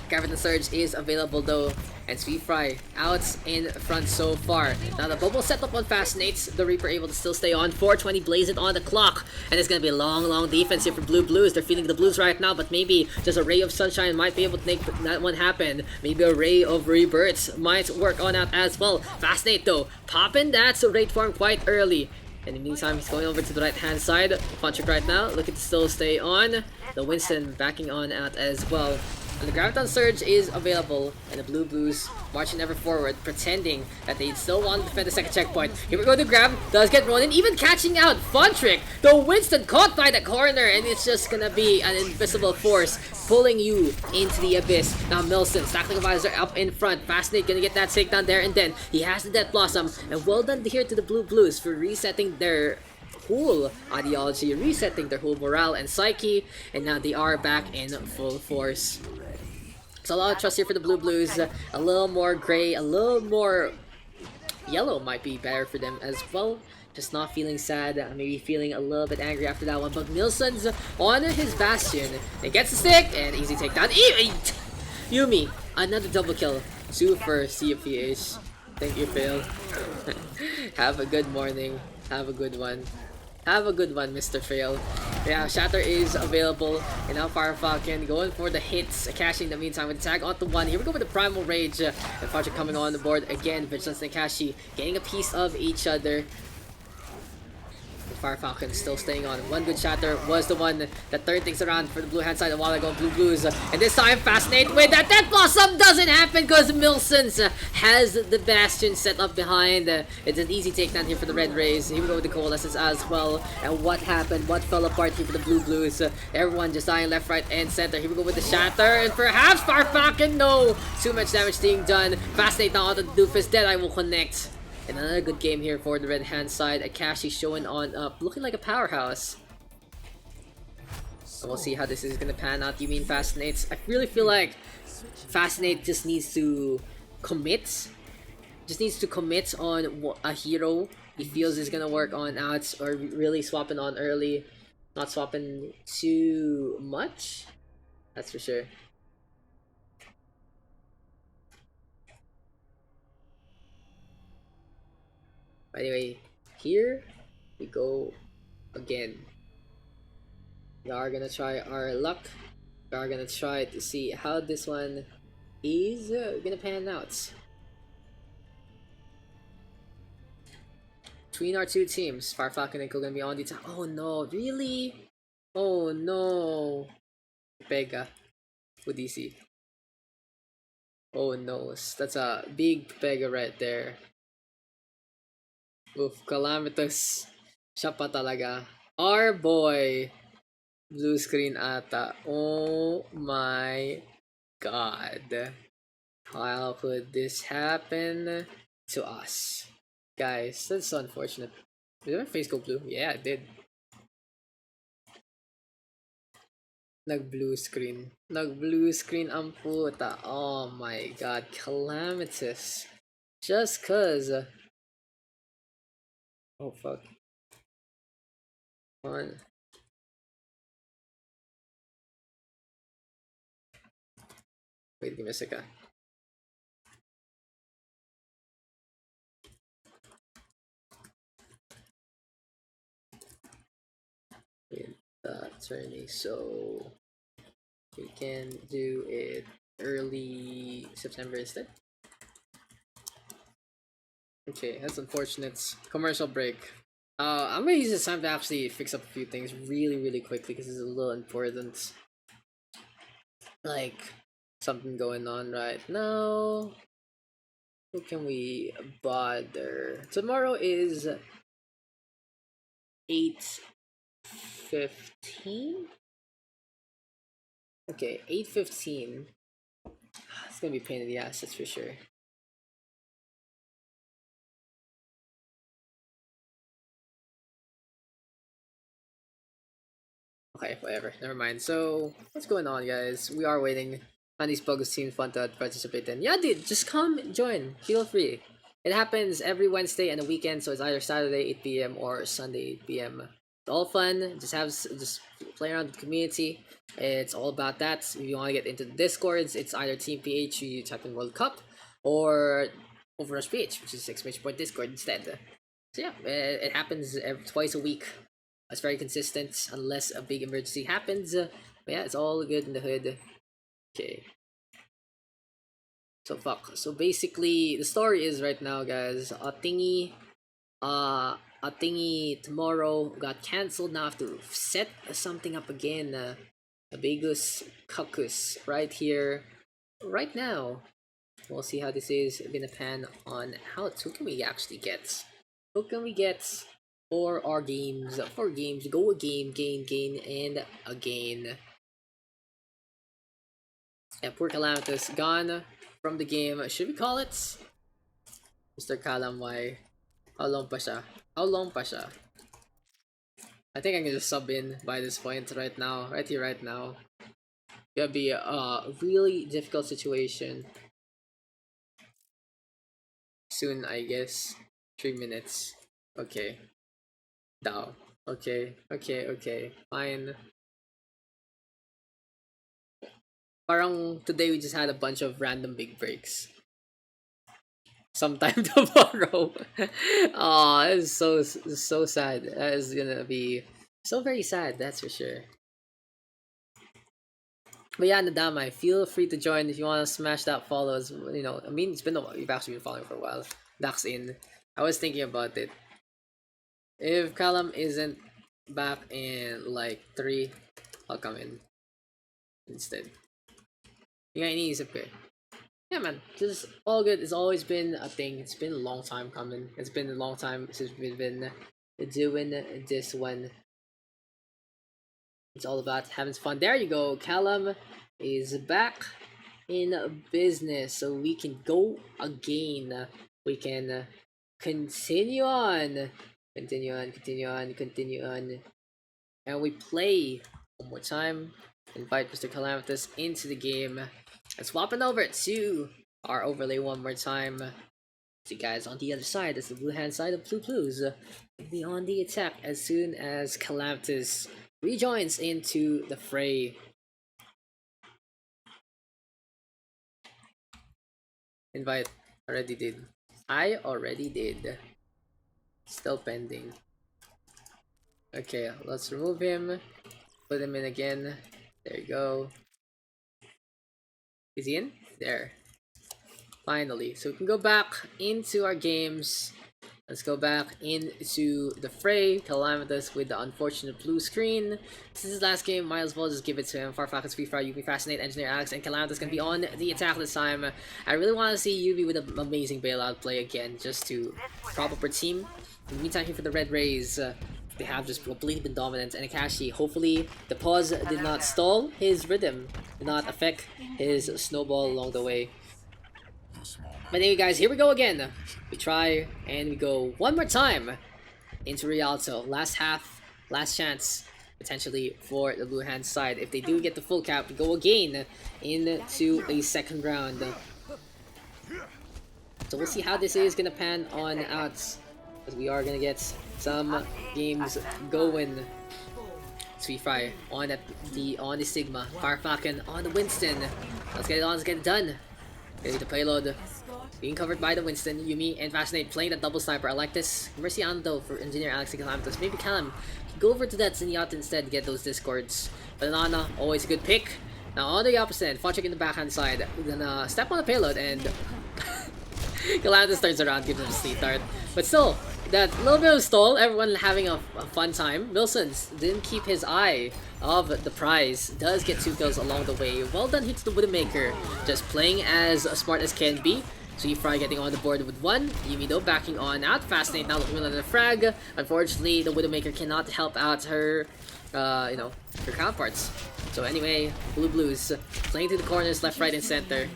Gravity Surge is available though, and Sweet Fry out in front so far. Now the bubble setup on Fascinates, the Reaper able to still stay on. 4:20 blazing on the clock, and it's gonna be a long defense here for Blues. They're feeling the Blues right now, but maybe just a ray of sunshine might be able to make that one happen. Maybe a ray of rebirths might work on out as well. Fascinate though, popping that rate form quite early. In the meantime, he's going over to the right-hand side. Punchuk right now, looking to still stay on. The Winston backing on out as well. And the Graviton Surge is available, and the Blues marching ever forward, pretending that they still want to defend the second checkpoint. Here we go to grab, does get Ronin, even catching out Fun Trick. The Winston caught by the corner, and it's just gonna be an invisible force pulling you into the abyss. Now Milson, Stackling Visor up in front. Fascinate gonna get that takedown there, and then he has the Death Blossom. And well done here to the Blues for resetting their whole ideology, resetting their whole morale and psyche, and now they are back in full force. So a lot of trust here for the Blues. A little more gray, a little more yellow might be better for them as well. Just not feeling sad, maybe feeling a little bit angry after that one. But Nilsson's on his Bastion. It gets the stick, and easy takedown. Yumi, another double kill. Super CPH. Thank you, Phil. Have a good morning. Have a good one. Have a good one, Mr. Fail. Yeah, Shatter is available, and now Fire Falcon going for the hits. Akashi in the meantime with tag onto one. Here we go with the Primal Rage. And Project coming on the board again. Vigilance and Akashi getting a piece of each other. Fire Falcon still staying on. One good Shatter was the one that turned things around for the blue hand side a while ago. Blue Blues. And this time Fascinate with that. That Blossom doesn't happen because Milsons has the Bastion set up behind. It's an easy takedown here for the Red Rays. Here we go with the Coalescence as well. And what happened? What fell apart here for the Blue Blues? Everyone just dying left, right, and center. Here we go with the Shatter. And perhaps Fire Falcon. No! Too much damage being done. Fascinate now onto the Doofus. Deadeye will connect. And another good game here for the red hand side. Akashi showing on up, looking like a powerhouse. And we'll see how this is gonna pan out. You mean Fascinates? I really feel like Fascinate just needs to commit. Just needs to commit on a hero he feels is gonna work on outs, or really swapping on early. Not swapping too much. That's for sure. Anyway, here we go again. We are gonna try our luck. We are gonna try to see how this one is gonna pan out. Between our two teams, Fire Falcon and Ko gonna be on the top. Oh no, really? Oh no. Pega with DC. Oh no, that's a big Pega right there. Oof, calamitous. Siya pa talaga. Our boy. Blue screen ata. Oh my god. How could this happen to us? Guys, that's so unfortunate. Did my face go blue? Yeah, it did. Nag-blue screen. Nag-blue screen ang puta. Oh my god. Calamitous. Just cause... Oh fuck. Come on. Wait, give me a second. With the attorney, so we can do it early September instead. Okay, that's unfortunate. Commercial break. I'm gonna use this time to actually fix up a few things really quickly because it's a little important. Like, something going on right now. Who can we bother? Tomorrow is 8:15. Okay, 8:15. It's gonna be a pain in the ass, that's for sure. Okay, whatever. Never mind. So, what's going on, guys? We are waiting on these Pugs team fun to participate in. Yeah, dude, just come join. Feel free. It happens every Wednesday and a weekend, so it's either Saturday 8 p.m. or Sunday 8 p.m. It's all fun. Just play around with the community. It's all about that. If you want to get into the Discords, it's either Team PH, you type in World Cup, or OverRush PH, which is 6-point Discord instead. So yeah, it happens twice a week. It's very consistent unless a big emergency happens. But yeah, it's all good in the hood. Okay. So fuck. So basically, the story is right now, guys. A thingy tomorrow got cancelled. Now I have to set something up again. A Begus Kakus right here, right now. We'll see how this is gonna pan on out. Who can we actually get? Who can we get? For our games, go a game, gain, and again. Yeah, poor Calamitous gone from the game. Should we call it? Mr. Kalamwai. How long pa siya? I think I'm gonna sub in by this point right now. Right here, right now. Gonna be a really difficult situation. Soon, I guess. 3 minutes. Okay. Down. Okay, fine. Parang today we just had a bunch of random big breaks. Sometime tomorrow. Aw, that is so sad. That is gonna be So very sad, that's for sure. But yeah, Nadamai, feel free to join if you want to smash that follow. You know, I mean, it's been a while. You've actually been following for a while. Daks in. I was thinking about it. If Callum isn't back in like 3, I'll come in instead. You got any okay. Yeah, man, just all good. It's always been a thing. It's been a long time coming. It's been a long time since we've been doing this one. It's all about having fun. There you go. Callum is back in business, so we can go again. We can continue on. Continue on. And we play one more time. Invite Mr. Calamitous into the game. And swapping over to our overlay one more time. See guys on the other side. That's the blue hand side of Blue Blues. Be on the attack as soon as Calamitous rejoins into the fray. Invite. Already did. I already did. Still pending. Okay, let's remove him. Put him in again. There you go. Is he in? There. Finally. So we can go back into our games. Let's go back into the fray. Calamitous with the unfortunate blue screen. This is his last game. Might as well just give it to him. Farfakis, Free Fire, Yubi, Fascinate, Engineer, Alex, and Calamitous can be on the attack this time. I really want to see Yubi with an amazing bailout play again, just to prop up our team. In the meantime, here for the Red Rays, they have just completely been dominant. And Akashi, hopefully the pause did not stall his rhythm, did not affect his snowball along the way. But anyway guys, here we go again. We try and we go one more time into Rialto. Last half, last chance potentially for the blue hand side. If they do get the full cap, we go again into a second round. So we'll see how this is gonna pan on out, because we are gonna get some games going. Sweet Fry on the Sigma, Farfakan on the Winston. Let's get it on, let's get it done. Ready the payload. Being covered by the Winston, Yumi and Fascinate playing the double sniper. I like this. Mercy Ando for Engineer Alex and Calamitous. Maybe Callum can go over to that Zenyatta instead to get those discords. Banana, always a good pick. Now on the opposite, Fonchik in the backhand side. We're gonna step on the payload and Calamitous turns around, gives him a sleep dart. But still, that little bit of stall, everyone having a fun time. Wilson didn't keep his eye of the prize. Does get 2 kills along the way. Well done here to the Widowmaker. Just playing as smart as can be. Sweet Fry getting on the board with 1. Yumi though backing on out. Fascinate now looking for another frag. Unfortunately, the Widowmaker cannot help out her, you know, her counterparts. So anyway, Blue Blues playing through the corners, left, right, and center.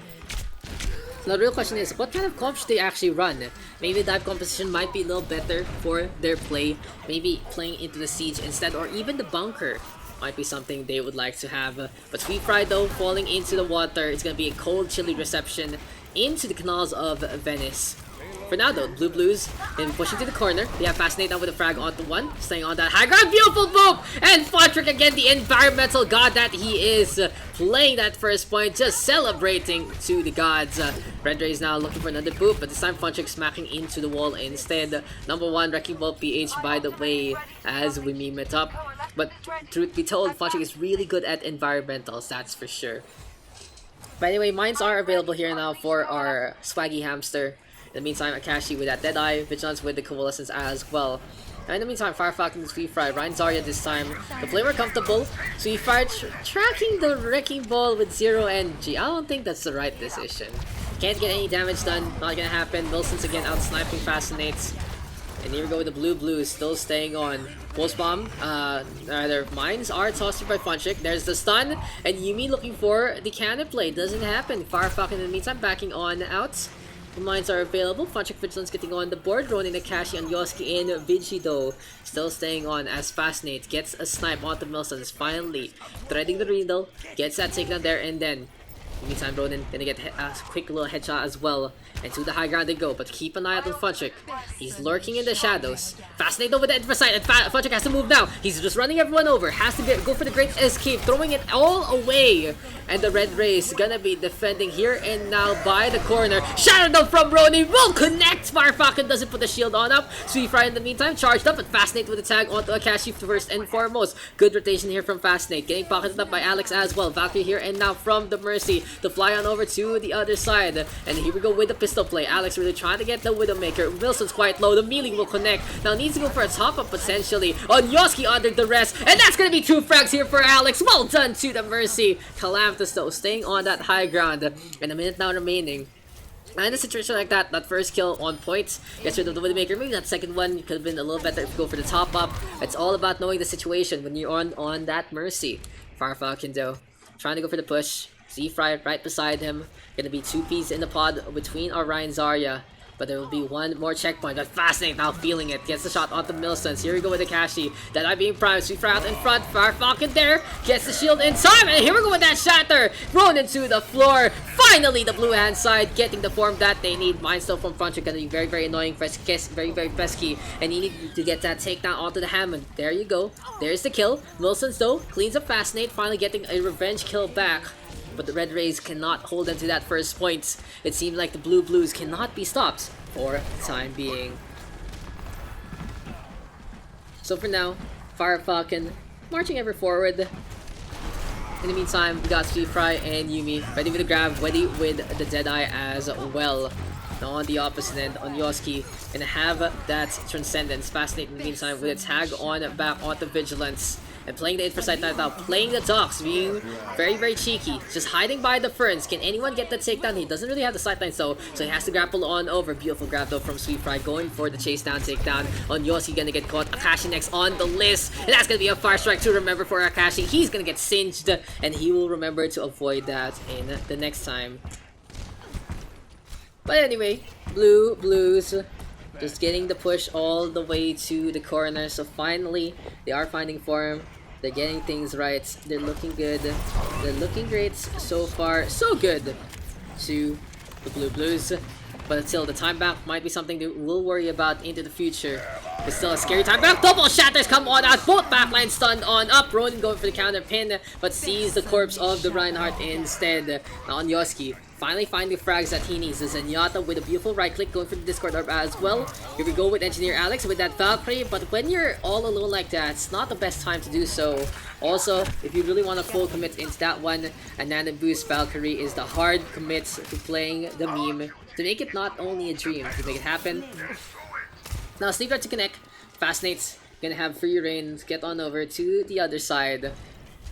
Now the real question is, what kind of comp should they actually run? Maybe the dive composition might be a little better for their play. Maybe playing into the siege instead, or even the bunker might be something they would like to have. But Sweet Fry though, falling into the water. It's gonna be a cold, chilly reception into the canals of Venice. For now though, Blue Blues then pushing to the corner. We have Fascinate now with a frag onto 1, staying on that high ground. Beautiful boop! And Fontrick again, the environmental god that he is, playing that first point, just celebrating to the gods. Red Ray is now looking for another boop, but this time Fontrick smacking into the wall instead. Number 1, Wrecking Ball PH, by the way, as we meme it up. But truth be told, Fontrick is really good at environmentals, that's for sure. But anyway, mines are available here now for our Swaggy Hamster. In the meantime, Akashi with that Deadeye, Vigilance with the Coalescence as well. And in the meantime, Firefalcon and Sweet Fry, Ryan Zarya this time. The play more comfortable. Sweet Fry tracking the Wrecking Ball with 0 NG. I don't think that's the right decision. Can't get any damage done, not gonna happen. Wilson's again out sniping Fascinates. And here we go with the Blue Blues, still staying on. Pulse Bomb, their mines are tossed by Fonchik. There's the stun, and Yumi looking for the cannon play. Doesn't happen. Firefalcon in the meantime backing on out. The mines are available. Fonchik Vigilance getting on the board. Ronin Akashi and Yosuke and Vigido still staying on as Fascinate gets a snipe onto Milsons. Finally threading the needle. Gets that takedown there, and then In the meantime, Ronin gonna get a quick little headshot as well. And to the high ground they go, but keep an eye out on Funchik. He's lurking in the shadows. Fascinated over the infrared, and Funchik has to move now. He's just running everyone over. Has to go for the great escape, throwing it all away. And the Red Rays gonna be defending here and now by the corner. Shadow Dome from Ronin will connect. Firefalcon doesn't put the shield on up. Sweet Fry in the meantime charged up, but Fascinate with the tag onto Akashi first and foremost. Good rotation here from Fascinate, getting pocketed up by Alex as well. Valkyrie here and now from the Mercy to fly on over to the other side. And here we go with the pistol play. Alex really trying to get the Widowmaker. Wilson's quite low. The melee will connect. Now needs to go for a top up potentially. Onyoski under the rest. And that's gonna be 2 frags here for Alex. Well done to the Mercy. Calamitous though staying on that high ground. And a minute now remaining. And in a situation like that, that first kill on point gets rid of the Widowmaker. Maybe that second one could have been a little better if you go for the top up. It's all about knowing the situation when you're on that Mercy. Firefalcon though, trying to go for the push. Z-Fry right beside him. Gonna be 2 Ps in the pod between Orion and Zarya. But there will be one more checkpoint. But Fascinate now feeling it. Gets the shot onto Milsons. Here we go with Akashi. Deadeye being primed. Sweet Fry out in front. Firefalcon there. Gets the shield in time. And here we go with that shatter. Thrown into the floor. Finally, the blue hand side getting the form that they need. Mindstone from front are going to be very, very annoying. Very, very pesky. And you need to get that takedown onto the Hammond. There you go. There's the kill. Milsons though cleans up Fascinate. Finally getting a revenge kill back. But the Red Rays cannot hold them to that first point. It seems like the Blue Blues cannot be stopped for the time being. So for now, Firefalcon marching ever forward. In the meantime, we got Sweet Fry and Yumi ready with the grab, ready with the Deadeye as well. Now on the opposite end, Onyoski gonna have that Transcendence. Fascinate in the meantime with a tag on back onto Vigilance. And playing the Infrasight now, playing the Daks, being very, very cheeky. Just hiding by the ferns. Can anyone get the takedown? He doesn't really have the sightlines though, so he has to grapple on over. Beautiful grab though from Sweet Fry, going for the chase down, takedown. Onyoski gonna get caught. Akashi next on the list. And that's gonna be a far strike to remember for Akashi. He's gonna get singed, and he will remember to avoid that in the next time. But anyway, Blues just getting the push all the way to the corner. So finally, they are finding form. They're getting things right. They're looking good. They're looking great so far. So good to the Blue Blues. But until the time back might be something that we'll worry about into the future. It's still a scary time back. Double shatters come on out. Both backlines stunned on up. Ronin going for the counter pin, but sees the corpse of the Reinhardt instead. Now on Yoski. Finally finding the frags that he needs. The Zenyatta with a beautiful right click going for the Discord Orb as well. Here we go with Engineer Alex with that Valkyrie. But when you're all alone like that, it's not the best time to do so. Also, if you really want to full commit into that one, a Nano Boost Valkyrie is the hard commit to playing the meme. To make it not only a dream, to make it happen. Now, Sleeper to connect. Fascinate's gonna have free reign to get on over to the other side.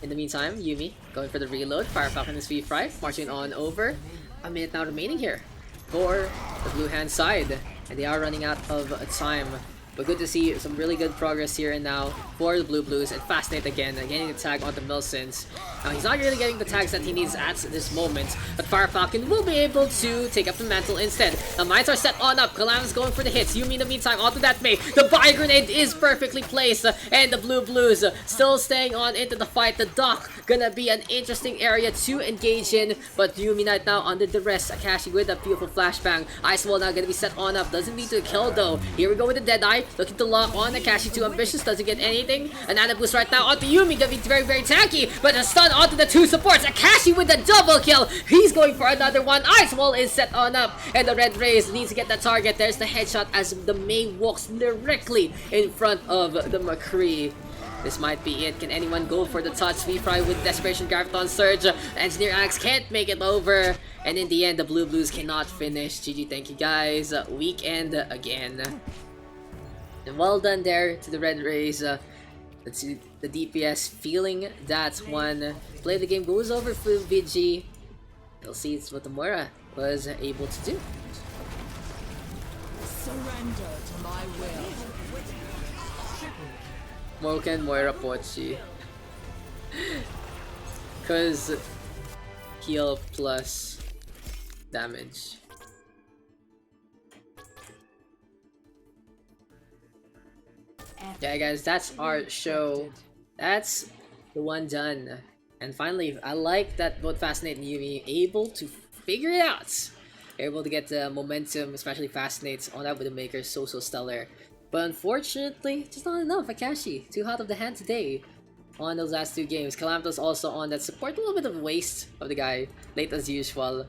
In the meantime, Yumi going for the reload. Firefalcon and Sweet Fry marching on over. A minute now remaining here for the blue hand side. And they are running out of time. But good to see some really good progress here and now for the Blue Blues. And Fascinate again, getting the tag on the Milsons. Now he's not really getting the tags that he needs at this moment. But Firefalcon will be able to take up the mantle instead. The mines are set on up. Kalaman's going for the hits. Yumi in the meantime onto that Mei. The Bio Grenade is perfectly placed. And the Blue Blues still staying on into the fight. The dock gonna be an interesting area to engage in. But Yumi right now under the rest. Akashi with a beautiful flashbang. Ice Wall now gonna be set on up. Doesn't lead to a kill though. Here we go with the Deadeye. Looking to lock on Akashi, too ambitious, doesn't get anything. Another boost right now onto Yumi, gonna be very, very tanky, but a stun onto the 2 supports. Akashi with the double kill. He's going for another one. Ice Wall is set on up, and the Red Rays needs to get the target. There's the headshot as the Mei walks directly in front of the McCree. This might be it. Can anyone go for the touch? Sweet Fry with Desperation Graviton Surge. Engineer Alex can't make it over. And in the end, the Blue Blues cannot finish. GG, thank you guys. Weekend again. And well done there to the Red Rays. Let's see the DPS feeling that one. Play the game goes over for VG. We'll see what the Moira was able to do. Surrender to my will. Moken Moira Pochi. Cause heal plus damage. Yeah guys, that's our show. That's the one done. And finally, I like that both Fascinate and Yumi able to figure it out. Able to get the momentum, especially Fascinates on that Widowmaker, so stellar. But unfortunately, just not enough. Akashi, too hot of the hand today on those last 2 games. Calamito's also on that support, a little bit of waste of the guy, late as usual.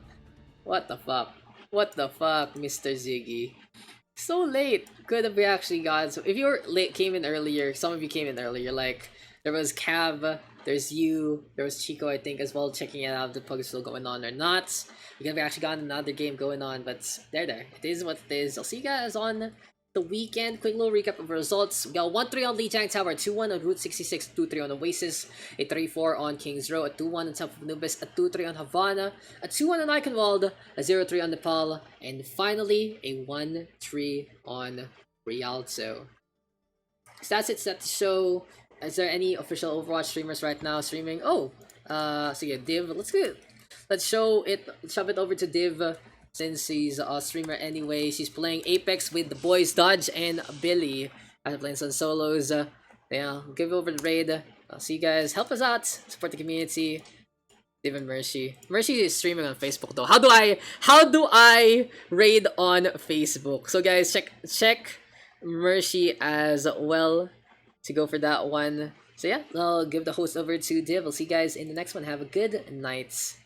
What the fuck? What the fuck, Mr. Ziggy? So late. Could have actually got. So if you were late, came in earlier. Some of you came in earlier. Like there was Cav, there's you, there was Chico, I think, as well, checking it out if the pug is still going on or not. We could have actually gotten another game going on, but there. It is what it is. I'll see you guys on the weekend. Quick little recap of results. We got 1-3 on Lijiang Tower, 2-1 on Route 66, 2-3 on Oasis, a 3-4 on Kings Row, a 2-1 on top of Anubis, a 2-3 on Havana, a 2-1 on Eichenwalde, a 0-3 on Nepal, and finally a 1-3 on Rialto. So that's it. Set to show. Is there any official Overwatch streamers right now streaming? Oh, so yeah, Div. Let's shove it over to Div. Since she's a streamer anyway, she's playing Apex with the boys Dodge and Billy. I'm playing some solos. Yeah, we'll give over the raid. I'll see you guys. Help us out. Support the community. Even Mercy. Mercy is streaming on Facebook though. How do I raid on Facebook? So guys, check Mercy as well to go for that one. So yeah, I'll give the host over to Div. I'll see you guys in the next one. Have a good night.